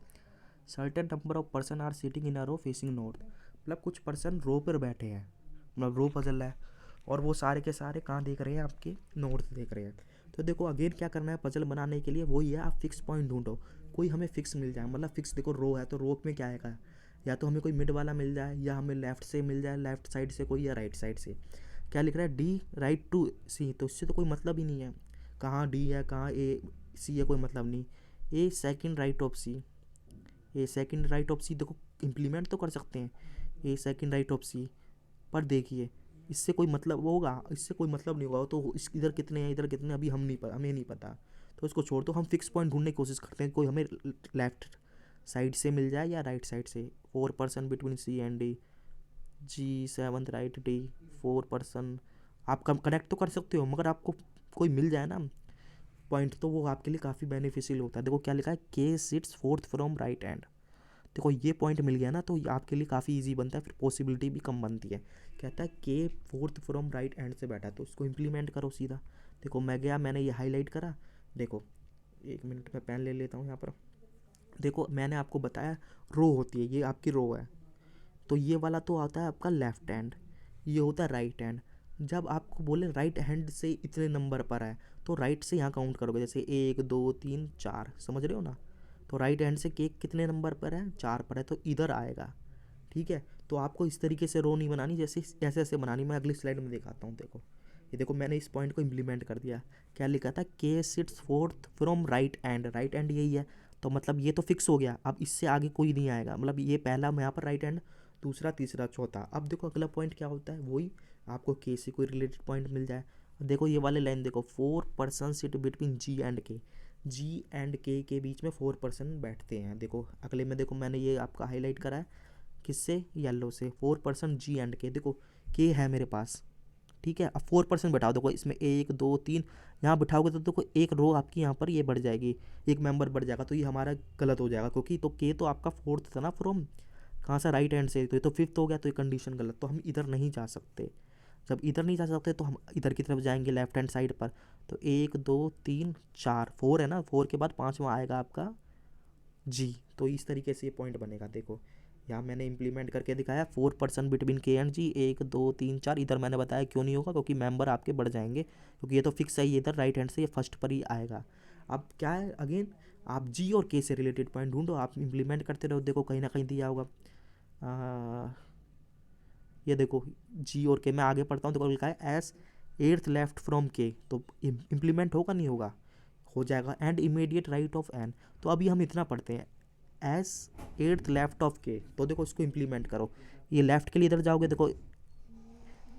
A: certain number of person are sitting in a row facing north. मतलब कुछ पर्सन रो पर बैठे हैं, मतलब रो पजल है, और वो सारे के सारे कहाँ देख रहे हैं, आपके नॉर्थ देख रहे हैं। तो देखो अगेन क्या करना है पजल बनाने के लिए, वही है आप फिक्स पॉइंट ढूंढो, कोई हमें फिक्स मिल जाए। मतलब फिक्स, देखो रो है तो रो में क्या आएगा, या तो हमें कोई मिड वाला मिल जाए, या हमें लेफ्ट से मिल जाए, लेफ्ट साइड से कोई, या राइट साइड से। क्या लिख रहा है, डी राइट टू सी, तो इससे तो कोई मतलब ही नहीं है, कहाँ डी है कहाँ ए सी है, कोई मतलब नहीं। A second right of C, a second right of C, देखो इम्प्लीमेंट तो कर सकते हैं, a second right of C. पर देखिए इससे कोई मतलब होगा, इससे कोई मतलब नहीं होगा। तो इस इधर कितने हैं इधर कितने, अभी हमें नहीं पता। तो इसको छोड़ दो, हम फिक्स पॉइंट ढूंढने की कोशिश करते हैं, कोई हमें लेफ्ट साइड से मिल जाए या राइट साइड से। 4 person between C and D, G seventh right D, 4 person. आप कम कनेक्ट तो कर सकते हो, मगर आपको कोई मिल जाए ना पॉइंट, तो वो आपके लिए काफ़ी बेनिफिशियल होता है। देखो क्या लिखा है, K sits fourth from right end. देखो ये पॉइंट मिल गया ना, तो ये आपके लिए काफ़ी इजी बनता है, फिर पॉसिबिलिटी भी कम बनती है। कहता है के फोर्थ फ्रॉम राइट एंड से बैठा है, तो इसको इम्प्लीमेंट करो सीधा। देखो मैं गया, मैंने ये हाईलाइट करा। देखो 1 मिनट में पेन ले लेता हूँ यहाँ पर। देखो मैंने आपको बताया रो होती है, ये आपकी रो है, तो ये वाला तो आता है आपका लेफ्ट हैंड, ये होता है राइट हैंड। जब आपको बोले राइट हैंड से इतने नंबर पर है तो राइट से यहाँ काउंट करोगे, जैसे 1 2 3 4, समझ रहे हो ना। तो राइट हैंड से केक कितने नंबर पर है, 4 पर है, तो इधर आएगा। ठीक है, तो आपको इस तरीके से रो नहीं बनानी, जैसे ऐसे ऐसे बनानी। मैं अगली स्लाइड में दिखाता हूँ। देखो ये देखो, मैंने इस पॉइंट को इम्प्लीमेंट कर दिया। क्या लिखा था, K sits fourth from right end, right end यही है, तो मतलब ये तो फिक्स हो गया। अब इससे आगे कोई नहीं आएगा, मतलब ये पहला यहाँ पर राइट एंड, दूसरा तीसरा चौथा। अब देखो अगला पॉइंट क्या होता है, वही आपको के से कोई रिलेटेड पॉइंट मिल जाए। देखो ये वाले लाइन देखो, 4 person sit between G and के, जी एंड के बीच में 4 पर्सन बैठते हैं। देखो अगले में देखो, मैंने ये आपका हाईलाइट करा है किससे, येलो से, 4 पर्सन जी एंड के। देखो के है मेरे पास, ठीक है। अब 4% बैठाओ, देखो इसमें 1 2 3 यहाँ बिठाओगे तो देखो एक रो आपकी यहाँ पर ये बढ़ जाएगी, एक मेंबर बढ़ जाएगा, तो ये हमारा गलत हो जाएगा, क्योंकि तो के तो आपका फोर्थ था ना फ्रॉम कहाँ से, राइट हैंड से, तो ये तो फिफ्थ हो गया, तो ये कंडीशन गलत, तो हम इधर नहीं जा सकते। जब इधर नहीं जा सकते तो हम इधर की तरफ जाएंगे लेफ्ट हैंड साइड पर। तो 1 2 3 4, 4 है ना, 4 के बाद 5वां आएगा आपका जी। तो इस तरीके से ये पॉइंट बनेगा। देखो यहाँ मैंने इंप्लीमेंट करके दिखाया, 4 पर्सन बिटवीन के एंड जी, 1 2 3 4। इधर मैंने बताया क्यों नहीं होगा, क्योंकि मेंबर आपके बढ़ जाएंगे, क्योंकि ये तो फिक्स है, ये इधर राइट हैंड से ये फर्स्ट पर ही आएगा। अब क्या है, अगेन आप जी और के से रिलेटेड पॉइंट ढूंढो, आप इंप्लीमेंट करते रहो। देखो कहीं ना कहीं दिया होगा, ये देखो जी और के, मैं आगे पढ़ता हूँ। देखो लिखा है एस एर्थ लेफ्ट फ्रॉम के, तो इम्प्लीमेंट होगा नहीं होगा, हो जाएगा। And immediate right of N, तो अभी हम इतना पढ़ते हैं, एस एर्थ लेफ्ट ऑफ के, तो देखो इसको इम्प्लीमेंट करो। ये लेफ्ट के लिए इधर जाओगे, देखो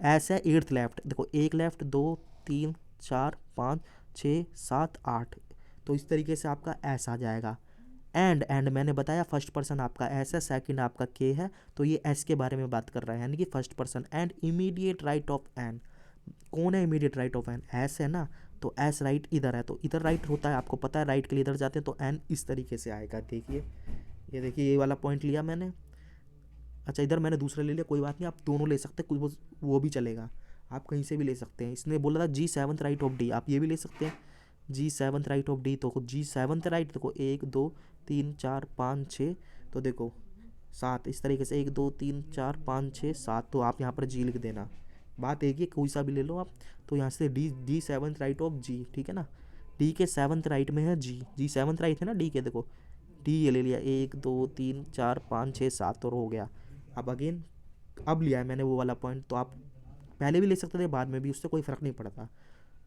A: एस है एर्थ लेफ्ट, देखो 1 लेफ्ट 2 3 4 5 6 7 8, तो इस तरीके से आपका एस आ जाएगा। एंड मैंने बताया फर्स्ट पर्सन आपका एस है, सेकंड आपका के है, तो ये एस के बारे में बात कर रहा है, यानी कि first person. And immediate right of N, कौन है immediate right of N, S है ना, तो एस राइट इधर है, तो इधर राइट होता है, आपको पता है राइट के लिए इधर जाते हैं, तो एन इस तरीके से आएगा। देखिए ये देखिए, ये वाला पॉइंट लिया मैंने। अच्छा इधर मैंने दूसरा ले लिया, कोई बात नहीं, आप दोनों ले सकते हैं, कुछ वो भी चलेगा, आप कहीं से भी ले सकते हैं। इसने बोला था जी सेवन्थ राइट ऑफ डी, आप ये भी ले सकते हैं, जी सेवन्थ राइट ऑफ डी, तो जी सेवन्थ राइट, देखो 1 2 3 4 5 6, तो देखो 7, इस तरीके से 1 2 3 4 5 6 7, तो आप यहाँ पर जी लिख देना। बात एक ही, कोई सा भी ले लो आप, तो यहाँ से डी सेवन्थ राइट ऑफ जी, ठीक है ना, डी के सेवन्थ राइट में है जी सेवन्थ राइट है ना डी के, देखो डी ये ले लिया, 1 2 3 4 5 6 7 और हो गया। अब अगेन अब लिया है मैंने वो वाला पॉइंट, तो आप पहले भी ले सकते थे, बाद में भी, उससे कोई फ़र्क नहीं पड़ता।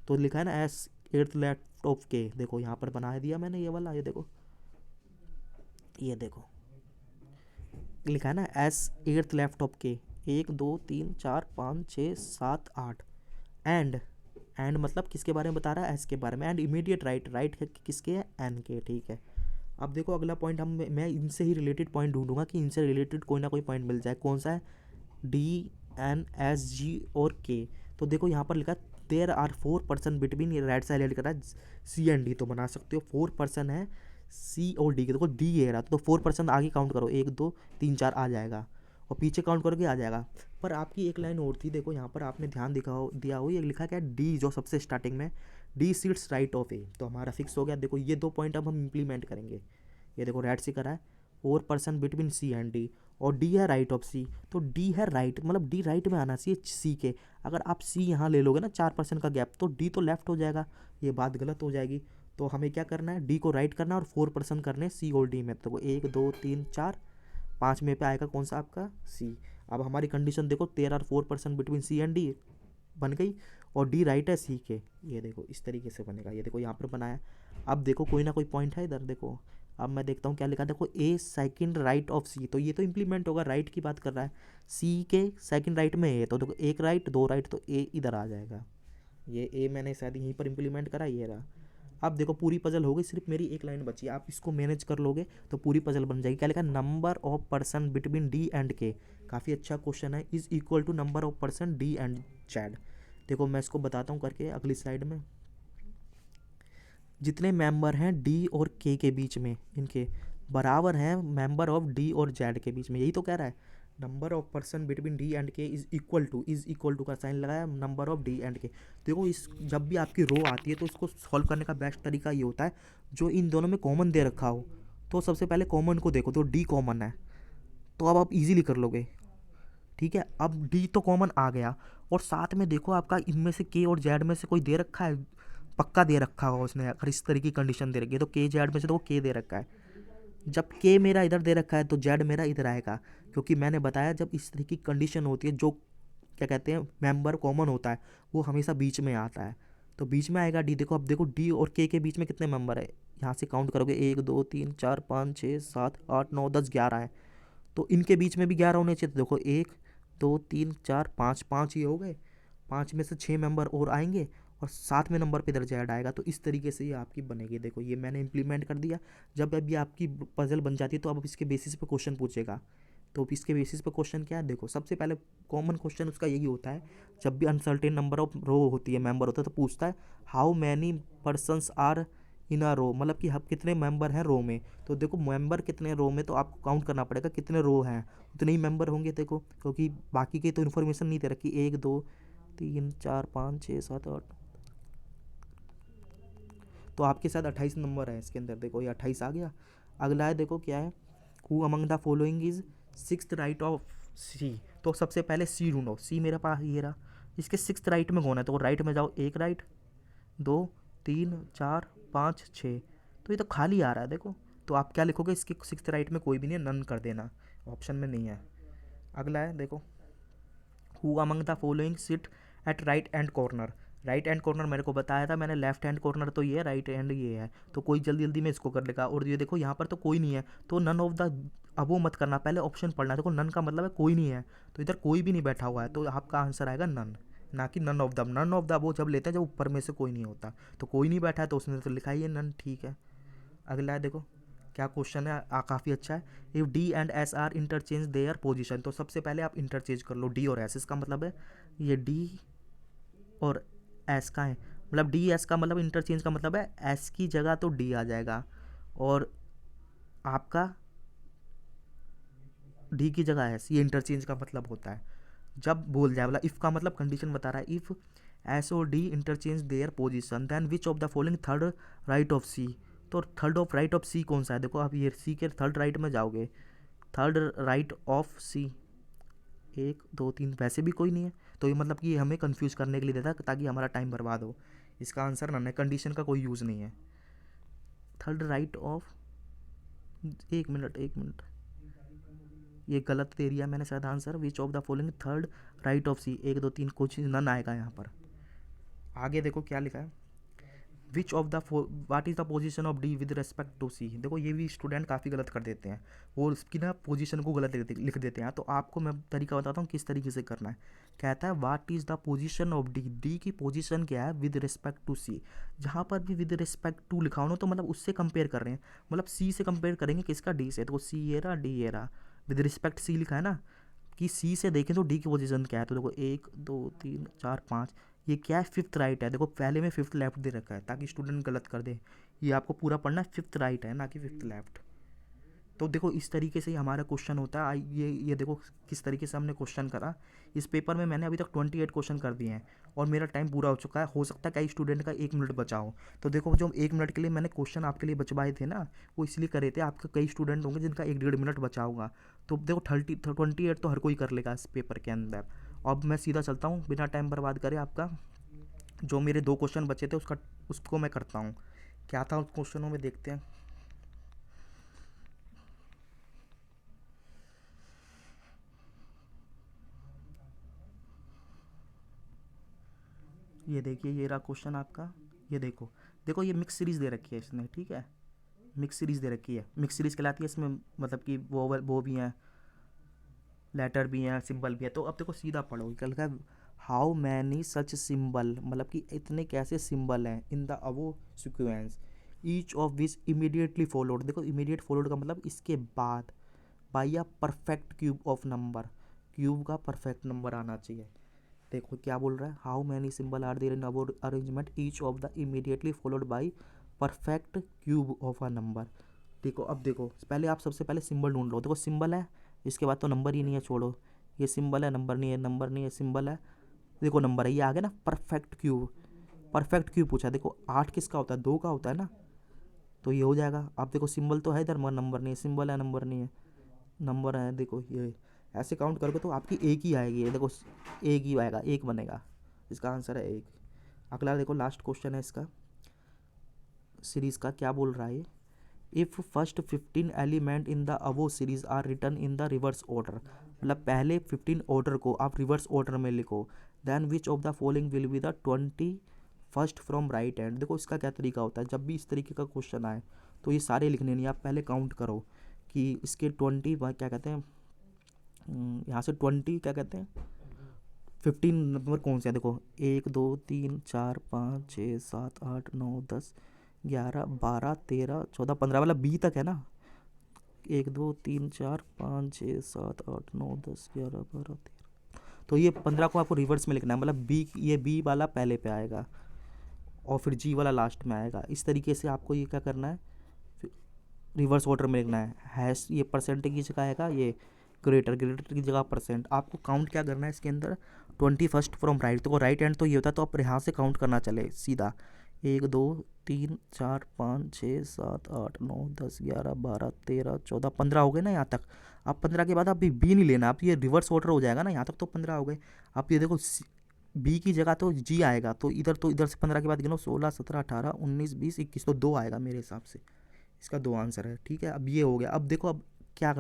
A: तो लिखा है ना एस एर्थ लेफ्ट ऑफ के, देखो यहाँ पर बना दिया मैंने ये वाला, ये देखो लिखा है ना एस एर्थ लेफ्ट ऑफ के, 1 2 3 4 5 6 7 8। एंड मतलब किसके बारे में बता रहा है, एस के बारे में। एंड इमीडिएट राइट, राइट किसके है, एन के, ठीक है। अब देखो अगला पॉइंट, मैं इनसे ही रिलेटेड पॉइंट ढूंढूंगा कि इनसे रिलेटेड कोई ना कोई पॉइंट मिल जाए। कौन सा है, डी एन एस जी और के। तो देखो यहाँ पर लिखा है देयर आर 4 पर्सन बिटवीन, ये राइट साइड करा है सी एंड डी, तो बना सकते हो 4 पर्सन है सी और डी के। देखो डी ये रहा, तो 4 पर्सन आगे काउंट करो, 1 2 3 4 आ जाएगा, और पीछे काउंट करोगे आ जाएगा। पर आपकी एक लाइन और थी, देखो यहाँ पर आपने ध्यान दिया हो, ये लिखा क्या है, डी जो सबसे स्टार्टिंग में, डी सीट्स राइट ऑफ ए, तो हमारा फिक्स हो गया। देखो ये 2 पॉइंट अब हम इम्प्लीमेंट करेंगे। ये देखो रेड से करा है, 4 person between C and D, और डी है राइट ऑफ सी, तो डी है राइट, मतलब डी राइट में आना चाहिए सी के। अगर आप सी यहाँ ले लोगे ना 4 पर्सन का गैप, तो डी तो लेफ्ट हो जाएगा, ये बात गलत हो जाएगी। तो हमें क्या करना है, डी को राइट करना है और 4 पर्सन करने सी और डी में। तो 1 2 3 4 5 में पे आएगा कौन सा आपका, सी। अब हमारी कंडीशन देखो, 4 person between C and D बन गई, और डी राइट है सी के, ये देखो इस तरीके से बनेगा। ये देखो यहाँ पर बनाया। अब देखो कोई ना कोई पॉइंट है इधर, देखो अब मैं देखता हूँ क्या लिखा है, देखो ए सेकंड राइट ऑफ सी, तो ये तो इम्प्लीमेंट होगा, राइट की बात कर रहा है, सी के सेकंड राइट में ए, तो देखो 1 राइट 2 राइट, तो ए इधर आ जाएगा। ये ए मैंने शायद यहीं पर इम्प्लीमेंट करा, ये रहा। अब देखो पूरी पजल हो गई, सिर्फ मेरी एक लाइन बची, आप इसको मैनेज कर लोगे तो पूरी पजल बन जाएगी। क्या लिखा है, number of person between D and K, काफ़ी अच्छा क्वेश्चन है, is equal to number of person D and Z. देखो मैं इसको बताता हूँ करके अगली स्लाइड में। जितने मेंबर हैं डी और के बीच में, इनके बराबर हैं मेंबर ऑफ डी और जेड के बीच में, यही तो कह रहा है। Number of person between D and के इज इक्वल टू का साइन लगाया, नंबर ऑफ डी एंड के। देखो इस जब भी आपकी रो आती है तो इसको सॉल्व करने का बेस्ट तरीका ये होता है, जो इन दोनों में कॉमन दे रखा हो। तो सबसे पहले कॉमन को देखो, तो डी कॉमन है, तो अब आप इजीली कर लोगे, ठीक है। अब डी तो कॉमन आ गया, और साथ में देखो आपका इनमें से के और जेड में से कोई दे रखा है, पक्का दे रखा होगा उसने, अगर इस तरह की कंडीशन दे रखी है तो के जेड में से तो वो के दे रखा है। जब के मेरा इधर दे रखा है तो जेड मेरा इधर आएगा, क्योंकि मैंने बताया जब इस तरह की कंडीशन होती है, जो क्या कहते हैं मेंबर कॉमन होता है, वो हमेशा बीच में आता है, तो बीच में आएगा डी। देखो अब देखो डी और के बीच में कितने मेंबर है, यहाँ से काउंट करोगे 1 2 3 4 5 6 7 8 9 10 11 है, तो इनके बीच में भी 11 होने चाहिए। तो देखो 1 2 3 4 5, 5 ये हो गए, 5 में से 6 मेंबर और आएंगे और 7वें नंबर पे इधर जेड आएगा। तो इस तरीके से ये आपकी बनेगी। देखो ये मैंने इम्प्लीमेंट कर दिया। जब अब ये आपकी पजल बन जाती है तो अब इसके बेसिस पे क्वेश्चन पूछेगा। तो इसके बेसिस पे क्वेश्चन क्या है, देखो सबसे पहले कॉमन क्वेश्चन उसका यही होता है, जब भी अनसर्टेन नंबर ऑफ रो होती है, मेंबर होता है, तो पूछता है how many persons are in a row, मतलब कि हम कितने मेंबर हैं रो में। तो देखो मेंबर कितने रो में, तो आपको काउंट करना पड़ेगा कितने रो हैं, उतने ही मेंबर होंगे। देखो क्योंकि बाकी की तो इन्फॉर्मेशन नहीं दे रखी, 1 2 3 4 5 6 7 8, तो आपके साथ 28 नंबर है इसके अंदर। देखो ये 28 आ गया। अगला है देखो क्या है, who among the following is sixth right of C. तो सबसे पहले सी ढूंढो, सी मेरे पास ये रहा, इसके सिक्स्थ राइट में कौन है, तो राइट में जाओ, 1 राइट 2 3 4 5 6, तो ये तो खाली आ रहा है। देखो तो आप क्या लिखोगे, इसके सिक्स्थ राइट में कोई भी नहीं है, नन कर देना, ऑप्शन में नहीं है। अगला है देखो, who among the following sit at right hand corner. Right hand corner मेरे को बताया था मैंने, लेफ्ट हैंड कॉर्नर तो ये है, राइट हैंड ये है, तो कोई जल्दी जल्दी में इसको कर लेगा। और ये देखो यहाँ पर तो कोई नहीं है, तो नन ऑफ द, अब वो मत करना, पहले ऑप्शन पढ़ना। देखो नन का मतलब है कोई नहीं है, तो इधर कोई भी नहीं बैठा हुआ है, तो आपका आंसर आएगा नन, ना कि none of the. None of the वो जब लेते हैं जब ऊपर में से कोई नहीं होता, तो कोई नहीं बैठा है तो उसने तो लिखा ही है नन, ठीक है। अगला है देखो क्या क्वेश्चन है, काफ़ी अच्छा है। If D and S R interchange their position, तो सबसे पहले आप इंटरचेंज कर लो डी और एस। इसका मतलब है ये डी और एस का है, मतलब डी एस का मतलब इंटरचेंज का मतलब है एस की जगह तो डी आ जाएगा और आपका डी की जगह एस, ये इंटरचेंज का मतलब होता है। जब बोल जाए, मतलब इफ़ का मतलब कंडीशन बता रहा है, इफ़ एस और D interchange their position then which of the following third right of C. तो third of right of C कौन सा है, देखो आप ये सी के थर्ड राइट में जाओगे, थर्ड राइट ऑफ सी 1 2 3, वैसे भी कोई नहीं है, तो ये मतलब कि ये हमें कंफ्यूज करने के लिए देता है ताकि हमारा टाइम बर्बाद हो। इसका आंसर नन है, कंडीशन का कोई यूज़ नहीं है। थर्ड राइट ऑफ, 1 मिनट ये गलत दे दिया मैंने शायद answer, which of the following third right of C, 1 2 3 कुछ नन आएगा यहाँ पर। आगे देखो क्या लिखा है, which of the what is the position of D with respect to C. देखो ये भी स्टूडेंट काफ़ी गलत कर देते हैं, वो उसकी ना पोजीशन को गलत लिख देते हैं। तो आपको मैं तरीका बताता हूँ किस तरीके से करना है। कहता है वाट is the position of D, D की पोजीशन क्या है विद रिस्पेक्ट टू सी। जहाँ पर भी विद रिस्पेक्ट टू लिखा हो ना, तो मतलब उससे कंपेयर कर रहे हैं, मतलब सी से कंपेयर करेंगे किसका, डी से। तो सी ये रहा, डी ये रहा, विद रिस्पेक्ट सी लिखा है ना, कि सी से देखें तो डी की पोजीशन क्या है। तो देखो 1 2 3 4 5, ये क्या है, फिफ्थ राइट है। देखो पहले में फिफ्थ लेफ्ट दे रखा है ताकि स्टूडेंट गलत कर दे, ये आपको पूरा पढ़ना है, फिफ्थ राइट है ना कि फिफ्थ लेफ्ट। तो देखो इस तरीके से ही हमारा क्वेश्चन होता है। ये देखो किस तरीके से हमने क्वेश्चन करा। इस पेपर में मैंने अभी तक 28 क्वेश्चन कर दिए हैं और मेरा टाइम पूरा हो चुका है। हो सकता है कई स्टूडेंट का 1 मिनट बचा हो, तो देखो जो 1 मिनट के लिए मैंने क्वेश्चन आपके लिए बचवाए थे ना, वो इसलिए करे थे, आपके कई स्टूडेंट होंगे जिनका 1 1.5 मिनट बचा होगा। तो देखो 28 तो हर कोई कर लेगा इस पेपर के अंदर। अब मैं सीधा चलता हूँ बिना टाइम बर्बाद करे, आपका जो मेरे 2 क्वेश्चन बचे थे उसको मैं करता हूँ। क्या था उस क्वेश्चनों में, देखते हैं। ये देखिए ये रहा क्वेश्चन आपका। ये देखो देखो ये मिक्स सीरीज़ दे रखी है इसने, ठीक है, मिक्स सीरीज़ दे रखी है। मिक्स सीरीज़ कहलाती है इसमें, मतलब कि वो भी हैं, लेटर भी हैं, सिंबल भी है। तो अब देखो सीधा पढ़ो, क्या लिखा है, हाउ मैनी सच सिंबल, मतलब कि इतने कैसे सिंबल हैं in the above sequence, each of which immediately followed. देखो इमीडिएट फॉलोड का मतलब इसके बाद, by a perfect cube of number, cube का परफेक्ट नंबर आना चाहिए। देखो क्या बोल रहा है, how many symbol are there in above arrangement, each of the immediately followed by perfect cube of a number. देखो अब देखो पहले आप सबसे पहले सिंबल ढूंढ लो। देखो सिंबल है, इसके बाद तो नंबर ही नहीं है, छोड़ो, ये सिंबल है, नंबर नहीं है, नंबर नहीं है, सिंबल है, देखो नंबर है, ये आ गया ना परफेक्ट क्यूब। परफेक्ट क्यूब पूछा, देखो 8 किसका होता है, 2 का होता है ना, तो ये हो जाएगा। अब देखो सिंबल तो है इधर मगर नंबर नहीं है, सिंबल है नंबर नहीं है, नंबर है, देखो ये ऐसे काउंट करोगे तो आपकी एक ही आएगी, ये देखो एक ही आएगा, एक बनेगा, इसका आंसर है एक। अगला देखो लास्ट क्वेश्चन है इसका सीरीज़ का, क्या बोल रहा है ये, if first 15 element in the above series are return in the reverse order, मतलब पहले 15 ऑर्डर को आप रिवर्स ऑर्डर में लिखो, then which of the following will be the 20 first from right hand. देखो इसका क्या तरीका होता है, जब भी इस तरीके का क्वेश्चन आए तो ये सारे लिखने नहीं, आप पहले काउंट करो कि इसके 20 क्या कहते हैं, यहाँ से 20 क्या कहते हैं 15 नंबर कौन से हैं, देखो 1 2 3 4 5 6 7 8 9 10 11 12 13 14 15 वाला बी तक है ना, 1 2 3 4 5 6 7 8 9 10 11 12 13, तो ये 15 को आपको रिवर्स में लिखना है, मतलब बी, ये बी वाला पहले पे आएगा और फिर जी वाला लास्ट में आएगा। इस तरीके से आपको ये क्या करना है, रिवर्स ऑर्डर में लिखना है। हैश ये परसेंटेज की जगह आएगा, ये ग्रेटर की जगह परसेंट। आपको काउंट क्या करना है इसके अंदर, 20 फर्स्ट फ्रॉम राइट, तो राइट हैंड तो ये होता है, तो आप यहाँ से काउंट करना चले सीधा, 1 2 3 4 5 6 7 8 9 10 11 12 13 14 15 हो गए ना यहाँ तक। आप 15 के बाद आप बी नहीं लेना, आप ये रिवर्स ऑर्डर हो जाएगा ना, यहाँ तक तो 15 हो गए। आप ये देखो बी की जगह तो जी आएगा, तो इधर से 15 के बाद गिनो 16 17 18 19 20 21, तो 2 आएगा मेरे हिसाब से, इसका 2 आंसर है। ठीक है, अब ये हो गया। अब देखो अब क्या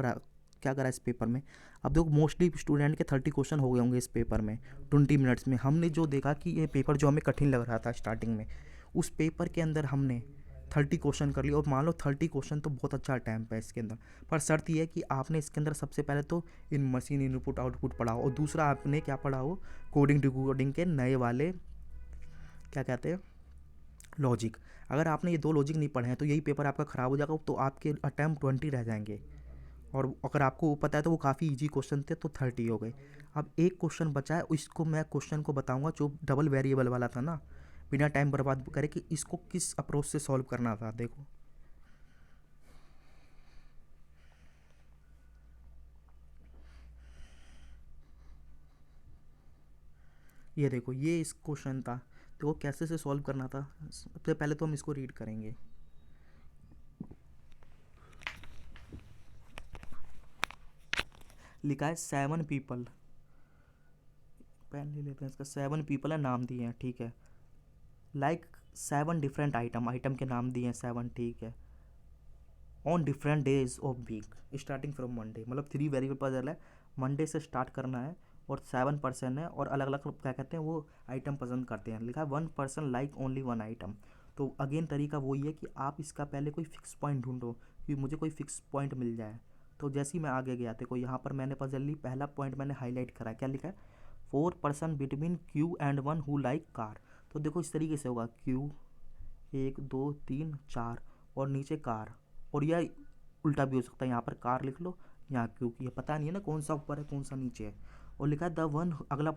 A: करा इस पेपर में। अब देखो मोस्टली स्टूडेंट के 30 क्वेश्चन हो गए होंगे इस पेपर में 20 मिनट्स में। हमने जो देखा कि ये पेपर जो हमें कठिन लग रहा था स्टार्टिंग में, उस पेपर के अंदर हमने 30 क्वेश्चन कर लिए, और मान लो 30 क्वेश्चन तो बहुत अच्छा अटैम्प्ट है इसके अंदर, पर शर्त ये है कि आपने इसके अंदर सबसे पहले तो इन मशीन इनपुट आउटपुट पढ़ा हो, और दूसरा आपने क्या पढ़ा हो, कोडिंग डिकोडिंग के नए वाले क्या कहते हैं लॉजिक। अगर आपने ये 2 लॉजिक नहीं पढ़े हैं तो यही पेपर आपका ख़राब हो जाएगा, तो आपके अटैम्प्ट 20 रह जाएंगे, और अगर आपको पता है तो वो काफ़ी इजी क्वेश्चन थे, तो 30 हो गए। अब एक क्वेश्चन बचा है, इसको मैं क्वेश्चन को बताऊंगा जो डबल वेरिएबल वाला था ना, बिना टाइम बर्बाद करे कि इसको किस अप्रोच से सॉल्व करना था। देखो ये देखो, ये इस क्वेश्चन था, देखो कैसे से सॉल्व करना था। सबसे पहले तो हम इसको रीड करेंगे। लिखा है 7 पीपल, पेन ले लेते हैं इसका, 7 पीपल है, नाम दिए हैं, ठीक है, लाइक 7 डिफरेंट आइटम के नाम दिए हैं 7, ठीक है, on different days of week starting from Monday, मतलब 3 वेरिएबल पजल है, मंडे से स्टार्ट करना है, और 7 पर्सन है, और अलग अलग क्या कहते हैं वो आइटम पसंद करते हैं। लिखा है 1 पर्सन लाइक ओनली 1 आइटम। तो अगेन तरीका वही है कि आप इसका पहले कोई फिक्स पॉइंट ढूंढो कि मुझे कोई फिक्स पॉइंट मिल जाए। तो जैसे ही मैं आगे गया देखो यहाँ पर मैंने पजल ली, पहला पॉइंट मैंने हाईलाइट करा, क्या लिखा है, 4 person between Q and 1 who like car. तो देखो इस तरीके से होगा, क्यू 1 2 3 4 और नीचे कार, और यह उल्टा भी हो सकता है, यहाँ पर कार लिख लो, यहाँ क्योंकि ये पता नहीं है ना कौन सा ऊपर है कौन सा नीचे है। और लिखा है द वन, अगला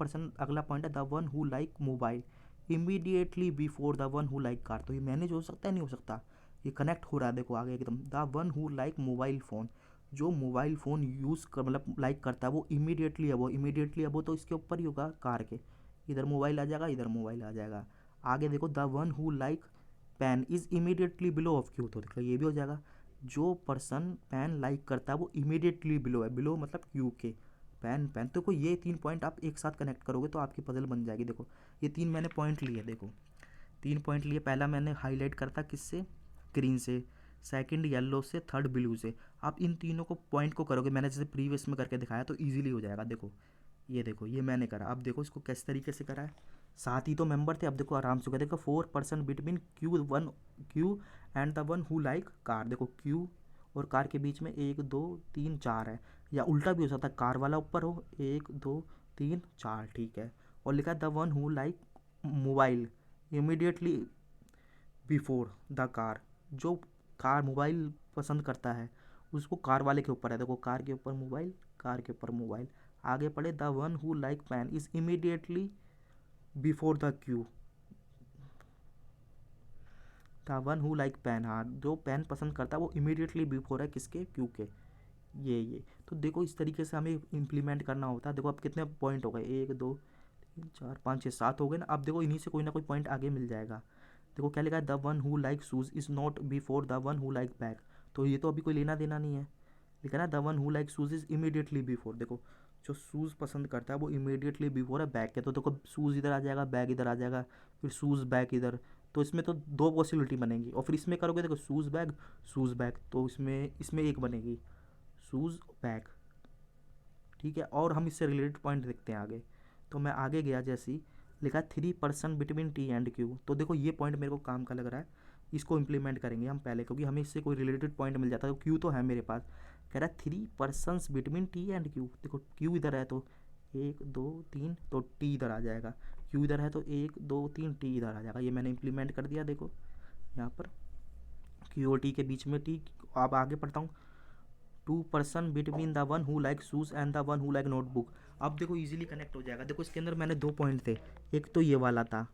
A: पॉइंट है the one who like mobile immediately before the one who like car. तो ये मैनेज हो सकता है, नहीं हो सकता, ये कनेक्ट हो रहा है। देखो आगे एकदम, the one who like mobile phone, जो मोबाइल फ़ोन यूज़ कर मतलब लाइक करता है वो इमीडिएटली अब वो तो इसके ऊपर ही होगा कार के, इधर मोबाइल आ जाएगा, इधर मोबाइल आ जाएगा। आगे देखो the one who like pen is immediately below of Q, तो देखो ये भी हो जाएगा, जो पर्सन पेन लाइक करता है वो इमीडिएटली बिलो है, बिलो मतलब क्यू के, पेन तो कोई ये 3 पॉइंट आप एक साथ कनेक्ट करोगे तो आपकी पजल बन जाएगी। देखो ये 3 मैंने पॉइंट लिए, देखो 3 पॉइंट लिए, पहला मैंने हाईलाइट करता किससे, ग्रीन से, सेकंड येलो से, थर्ड ब्लू से। आप इन तीनों को पॉइंट को करोगे, मैंने जैसे प्रीवियस में करके दिखाया तो ईजिली हो जाएगा। देखो ये मैंने करा। अब देखो इसको किस तरीके से करा है, साथ ही तो मेंबर थे, अब देखो आराम से हो गया। देखो 4 person between Q and the one who like car. देखो क्यू और कार के बीच में 1 2 3 4 है, या उल्टा भी हो सकता है, कार वाला ऊपर हो, 1 2 3 4, ठीक है। और लिखा है the one who like mobile immediately before the car, जो कार मोबाइल पसंद करता है उसको कार वाले के ऊपर है। देखो कार के ऊपर मोबाइल, कार के ऊपर मोबाइल। आगे पढ़े the one who like pen is immediately before the Q, the one who like pen, हाँ जो पेन पसंद करता है वो इमीडिएटली बिफोर है किसके, क्यू के। ये तो देखो इस तरीके से हमें इम्प्लीमेंट करना होता है। देखो अब कितने पॉइंट हो गए, 1 2 3 4 5 6 7 हो गए ना। अब देखो इन्हीं से कोई ना कोई पॉइंट आगे मिल जाएगा। देखो क्या लिखा है, the one who like shoes is not before the one who like bag, तो ये तो अभी कोई लेना देना नहीं है। लिखा है ना the one who like shoes is immediately before. देखो जो शूज़ पसंद करता है वो इमीडिएटली बिफोर है बैग के, तो देखो शूज़ इधर आ जाएगा, बैग इधर आ जाएगा, फिर शूज़ बैग इधर, तो इसमें तो दो पॉसिबिलिटी बनेगी। और फिर इसमें करोगे देखो शूज़ बैग, तो इसमें इसमें एक बनेगी शूज़ बैग, ठीक है। और हम इससे रिलेटेड पॉइंट देखते हैं आगे। तो मैं आगे गया, जैसे ही लिखा 3% बिटवीन टी एंड क्यू, तो देखो ये पॉइंट मेरे को काम का लग रहा है, इसको इम्प्लीमेंट करेंगे हम पहले, क्योंकि हमें इससे कोई रिलेटेड पॉइंट मिल जाता है। तो क्यू तो है मेरे पास, कह रहा है 3% बिटवीन टी एंड क्यू, देखो क्यू इधर है तो 1 2 3, तो टी इधर आ जाएगा, क्यू इधर है तो 1 2 3 टी इधर आ जाएगा। ये मैंने इम्प्लीमेंट कर दिया, देखो यहाँ पर क्यू और टी के बीच में टी। अब आगे पढ़ता हूँ, 2% between the one who like shoes and the one who like notebook. अब देखो इजीली कनेक्ट हो जाएगा। देखो इसके अंदर मैंने दो पॉइंट थे, एक तो ये वाला था,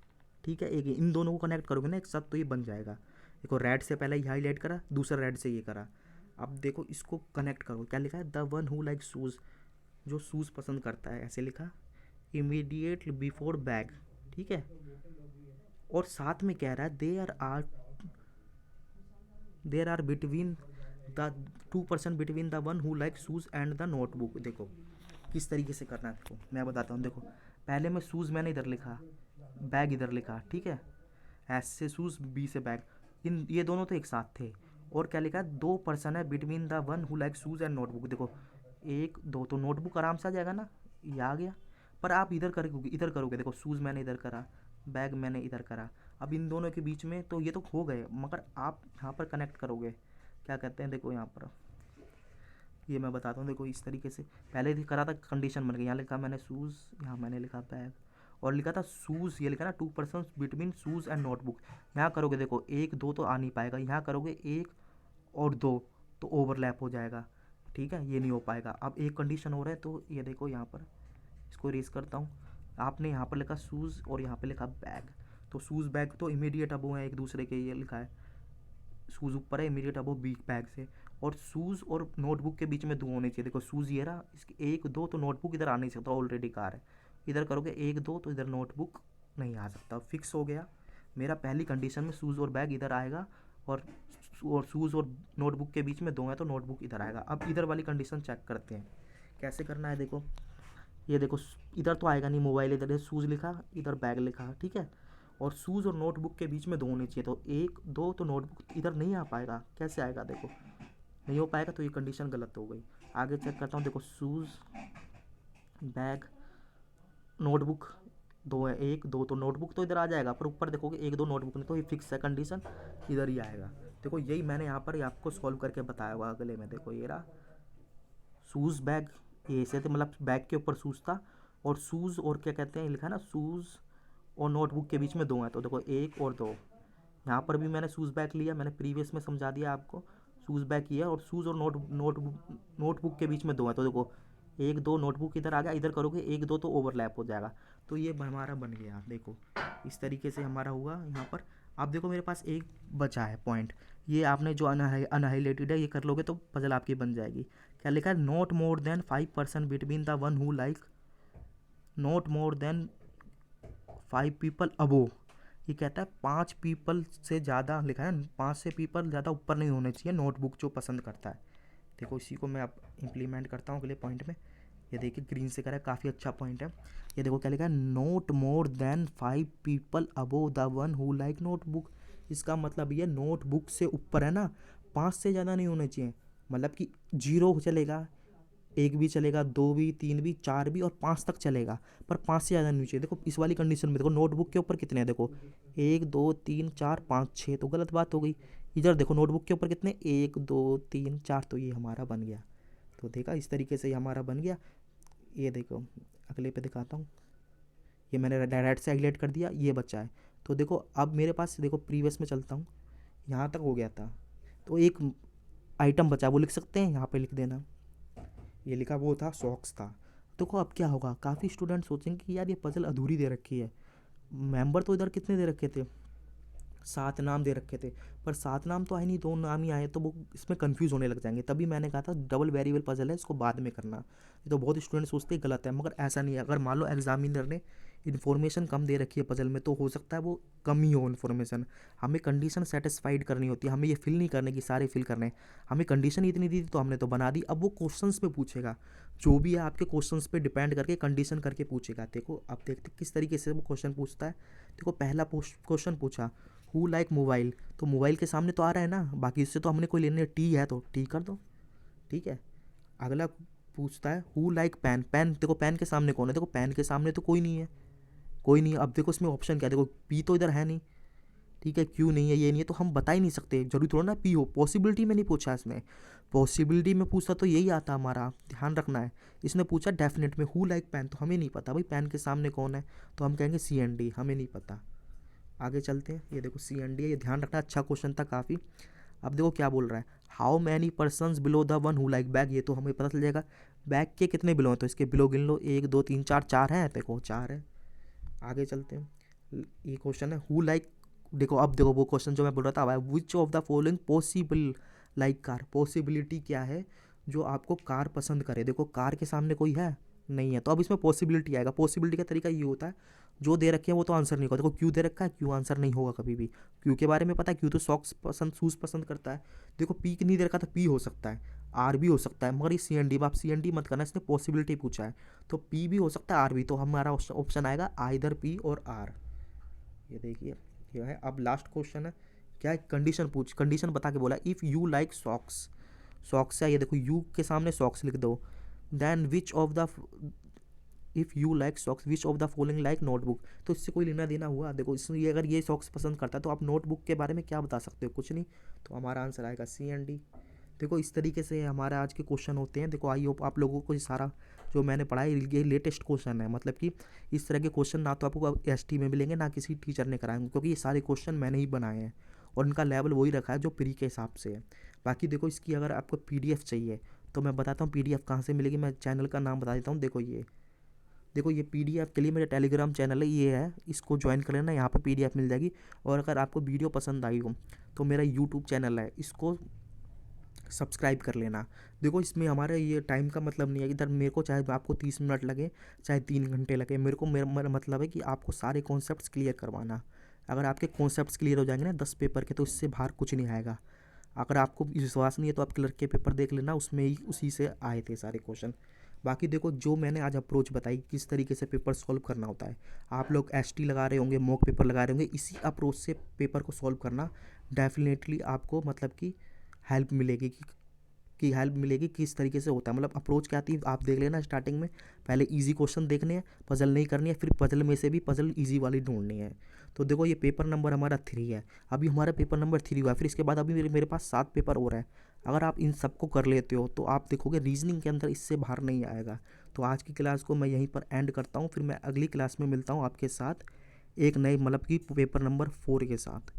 A: ठीक है, एक इन दोनों को कनेक्ट करोगे ना एक साथ तो ये बन जाएगा। देखो रेड से पहले ये हाईलाइट करा, दूसरा रेड से ये करा। अब देखो इसको कनेक्ट करो, क्या लिखा है, the one who like shoes, जो शूज़ पसंद करता है, ऐसे लिखा, इमीडिएट बिफोर बैग, ठीक है। और साथ में कह रहा है there are between the 2% between the one who like shoes and the notebook. देखो किस तरीके से करना है, देखो मैं बताता हूँ। देखो पहले मैं शूज़ मैंने इधर लिखा, बैग इधर लिखा, ठीक है, एस से शूज़, बी से बैग, इन ये दोनों तो एक साथ थे। और क्या लिखा है, 2% है between the one who like shoes and notebook. देखो 1 2, तो नोटबुक आराम से आ जाएगा ना, ये आ गया। पर आप इधर करोगे, देखो शूज़ मैंने इधर करा, बैग मैंने इधर करा। अब इन दोनों के बीच में तो ये तो हो गए, मगर आप यहाँ पर कनेक्ट करोगे, क्या कहते हैं, देखो यहाँ पर ये मैं बताता हूँ। देखो इस तरीके से पहले भी करा था, कंडीशन बन गई, यहाँ लिखा मैंने शूज़, यहाँ मैंने लिखा बैग, और लिखा था शूज़, ये लिखा ना 2% बिटवीन शूज़ एंड नोटबुक। यहाँ करोगे देखो 1 2 तो आ नहीं पाएगा, यहाँ करोगे 1 और 2 तो ओवरलैप हो जाएगा, ठीक है, ये नहीं हो पाएगा। अब एक कंडीशन हो रहा है, तो ये देखो यहाँ पर इसको रेस करता हूँ, आपने यहाँ पर लिखा शूज़ और यहाँ पर लिखा बैग, तो शूज़ बैग तो इमीडिएट अब हैं एक दूसरे के, ये लिखा है शूज़ ऊपर है, इमीडिएट अब बिग बैग से। और शूज़ और नोटबुक के बीच में 2 होने चाहिए। देखो शूज़ ये रहा, इसके 1 2 तो नोटबुक इधर आ नहीं सकता, ऑलरेडी कार है। इधर करोगे 1 2 तो इधर नोटबुक नहीं आ सकता, फिक्स हो गया मेरा। पहली कंडीशन में शूज़ और बैग इधर आएगा, और शूज़ और नोटबुक के बीच में 2 है तो नोटबुक इधर आएगा। अब इधर वाली कंडीशन चेक करते हैं कैसे करना है। देखो ये देखो इधर तो आएगा नहीं, मोबाइल इधर है, शूज़ लिखा, इधर बैग लिखा, ठीक है, और शूज़ और नोटबुक के बीच में 2 होने चाहिए, तो 1 2 तो नोटबुक इधर नहीं आ पाएगा। कैसे आएगा, देखो नहीं हो पाएगा, तो ये कंडीशन गलत हो गई। आगे चेक करता हूँ, देखो शूज़ बैग नोटबुक 2 है, 1 2 तो नोटबुक तो इधर आ जाएगा, पर ऊपर देखोगे 1 2 नोटबुक नहीं, तो ये फिक्स है, कंडीशन इधर ही आएगा। देखो यही मैंने यहाँ पर आपको सॉल्व करके बताया हुआ अगले में। देखो ये रहा शूज़ बैग, ये ऐसे थे, मतलब बैग के ऊपर शूज़ था, और शूज़ और क्या कहते हैं लिखा है ना, शूज़ और नोटबुक के बीच में 2 हैं, तो देखो 1 और 2। यहाँ पर भी मैंने शूज़ बैग लिया, मैंने प्रीवियस में समझा दिया आपको, शूज़ बैग किया, और शूज़ और नोटबुक के बीच में 2 हैं, तो देखो 1 2 नोटबुक इधर आ गया, इधर करोगे 1 2 तो ओवरलैप हो जाएगा। तो ये हमारा बन गया, देखो इस तरीके से हमारा हुआ यहाँ पर। अब देखो मेरे पास एक बचा है पॉइंट, ये आपने जो अनहाइलाइटेड है ये कर लोगे तो पजल आपकी बन जाएगी। क्या लिखा है, not more than 5% between the one who like not more than 5 people above. ये कहता है 5 पीपल से ज़्यादा, लिखा है 5 से पीपल ज़्यादा ऊपर नहीं होने चाहिए नोटबुक जो पसंद करता है। देखो इसी को मैं अब इम्प्लीमेंट करता हूँ अगले पॉइंट में। ये देखिए ग्रीन से करा है, काफ़ी अच्छा पॉइंट है। ये देखो क्या लिखा है, note more than 5 people above the one who like notebook. इसका मतलब ये नोटबुक से ऊपर है ना, 5 से ज़्यादा नहीं होने चाहिए, मतलब कि 0 चलेगा, 1 भी चलेगा, 2 भी, 3 भी, 4 भी, और 5 तक चलेगा, पर 5 से ज़्यादा नहीं चाहिए। देखो इस वाली कंडीशन में देखो नोटबुक के ऊपर कितने हैं, देखो 1 2 3 4 5 6, तो गलत बात हो गई। इधर देखो नोटबुक के ऊपर कितने, 1 2 3 4, तो ये हमारा बन गया। तो देखा इस तरीके से ये हमारा बन गया। ये देखो अगले पे दिखाता हूँ, ये मैंने डायरेक्ट से हाईलाइट कर दिया, ये बचा है। तो देखो अब मेरे पास, देखो प्रीवियस में चलता हूँ, यहाँ तक हो गया था, तो एक आइटम बचा, वो लिख सकते हैं, यहाँ पे लिख देना, ये लिखा वो था सॉक्स था। देखो अब क्या होगा, काफ़ी स्टूडेंट सोचेंगे कि यार ये पजल अधूरी दे रखी है, मेंबर तो इधर कितने दे रखे थे, 7 नाम दे रखे थे, पर 7 नाम तो आए नहीं, 2 नाम ही आए, तो वो इसमें कन्फ्यूज़ होने लग जाएंगे। तभी मैंने कहा था डबल वेरिएबल पजल है, इसको बाद में करना। ये तो बहुत स्टूडेंट सोचते हैं गलत है, मगर ऐसा नहीं है। अगर मान लो एग्जामिनर ने इन्फॉर्मेशन कम दे रखी है पजल में, तो हो सकता है वो कम ही हो इन्फॉर्मेशन। हमें कंडीशन सेटिस्फाइड करनी होती है, हमें ये फिल नहीं करने की सारे फिल करने। हमें कंडीशन ही इतनी दी थी तो हमने तो बना दी। अब वो क्वेश्चंस में पूछेगा, जो भी है आपके क्वेश्चंस पे डिपेंड करके कंडीशन करके पूछेगा। देखो अब देखते किस तरीके से वो क्वेश्चन पूछता है। देखो पहला क्वेश्चन पूछा हु लाइक मोबाइल, तो मोबाइल के सामने तो आ रहा है ना, बाकी इससे तो हमने कोई लेने, टी है तो टी कर दो, ठीक है। अगला पूछता है हु लाइक पेन, पेन देखो पेन के सामने कौन है, देखो पेन के सामने तो कोई नहीं है, कोई नहीं है। अब देखो इसमें ऑप्शन क्या है, देखो पी तो इधर है नहीं, ठीक है, क्यों नहीं है, ये नहीं है, तो हम बता ही नहीं सकते। जरूरी थोड़ा ना पी हो, पॉसिबिलिटी में नहीं पूछा इसमें। पॉसिबिलिटी में पूछता तो यही आता हमारा, ध्यान रखना है। इसने पूछा डेफिनेट में हु लाइक पेन, तो हमें नहीं पता भाई पेन के सामने कौन है, तो हम कहेंगे सी एन डी, हमें नहीं पता। आगे चलते हैं, ये देखो सी एन डी है, ये ध्यान रखना, अच्छा क्वेश्चन था काफ़ी। अब देखो क्या बोल रहा है, how many persons below the one who like bag, ये तो हमें पता चल जाएगा बैग के कितने बिलो हैं, तो इसके बिलो गिन लो, 1 2 3 4, 4 हैं, देखो 4 है। आगे चलते हैं, ये क्वेश्चन है हु लाइक, देखो अब देखो वो क्वेश्चन जो मैं बोल रहा था, विच of the following possible like car, possibility क्या है जो आपको कार पसंद करे। देखो कार के सामने कोई है नहीं है, तो अब इसमें पॉसिबिलिटी आएगा। पॉसिबिलिटी का तरीका ये होता है, जो दे रखे हैं वो तो आंसर नहीं होगा। देखो क्यों दे रखा है, क्यों आंसर नहीं होगा कभी भी। क्यों के बारे में पता है, क्यों तो सॉक्स पसंद, शूज़ पसंद करता है। देखो पी नहीं दे रखा तो पी हो सकता है, आर भी हो सकता है, मगर ये सी एन डी, आप सी एन डी मत करना, इसने पॉसिबिलिटी पूछा है, तो पी भी हो सकता है आर भी, तो हमारा ऑप्शन आएगा आइदर पी और आर। ये देखिए ये है। अब लास्ट क्वेश्चन है, क्या है, कंडीशन पूछ, कंडीशन बता के बोला if you like socks, socks है, ये देखो यू के सामने सॉक्स लिख दो, then which of the, if you like socks which of the following like notebook, तो इससे कोई लेना देना हुआ। देखो इसमें ये अगर ये सॉक्स पसंद करता है तो आप नोटबुक के बारे में क्या बता सकते हो, कुछ नहीं, तो हमारा आंसर आएगा सी एन डी। देखो इस तरीके से हमारे आज के क्वेश्चन होते हैं। देखो आई होप आप लोगों को ये सारा जो मैंने पढ़ा है ये लेटेस्ट क्वेश्चन है, मतलब कि इस तरह के क्वेश्चन ना तो आपको एस टी में मिलेंगे ना किसी टीचर ने कराएंगे, क्योंकि ये सारे क्वेश्चन मैंने ही बनाए हैं और इनका लेवल वही रखा है जो प्री के हिसाब से है। बाकी देखो इसकी अगर आपको पीडीएफ चाहिए तो मैं बताता हूँ पीडीएफ कहाँ से मिलेगी, मैं चैनल का नाम बता देता हूँ। देखो ये पीडीएफ के लिए मेरा टेलीग्राम चैनल है, ये है, इसको ज्वाइन कर लेना, यहाँ पे पीडीएफ मिल जाएगी। और अगर आपको वीडियो पसंद आई हो तो मेरा यूट्यूब चैनल है, इसको सब्सक्राइब कर लेना। देखो इसमें हमारे ये टाइम का मतलब नहीं है, इधर मेरे को चाहे आपको 30 मिनट लगे चाहे 3 घंटे लगे, मेरे को मेरा मतलब है कि आपको सारे कॉन्सेप्ट्स क्लियर करवाना। अगर आपके कॉन्सेप्ट्स क्लियर हो जाएंगे ना 10 पेपर के, तो इससे बाहर कुछ नहीं आएगा। अगर आपको विश्वास नहीं है तो आप क्लर्क के पेपर देख लेना, उसमें ही उसी से आए थे सारे क्वेश्चन। बाकी देखो जो मैंने आज अप्रोच बताई किस तरीके से पेपर सॉल्व करना होता है, आप लोग एसटी लगा रहे होंगे, मॉक पेपर लगा रहे होंगे, इसी अप्रोच से पेपर को सॉल्व करना, डेफिनेटली आपको मतलब कि हेल्प मिलेगी कि हेल्प मिलेगी किस तरीके से होता है। मतलब अप्रोच क्या आती है आप देख लेना, स्टार्टिंग में पहले इजी क्वेश्चन देखने हैं, पजल नहीं करनी है, फिर पजल में से भी पजल इजी वाली ढूंढनी है। तो देखो ये पेपर नंबर हमारा 3 है, अभी हमारा पेपर नंबर 3 हुआ है, फिर इसके बाद अभी मेरे पास 7 पेपर और हैं। अगर आप इन सबको कर लेते हो तो आप देखोगे रीजनिंग के अंदर इससे बाहर नहीं आएगा। तो आज की क्लास को मैं यहीं पर एंड करता हूँ, फिर मैं अगली क्लास में मिलता हूँ आपके साथ एक नए मतलब कि पेपर नंबर 4 के साथ।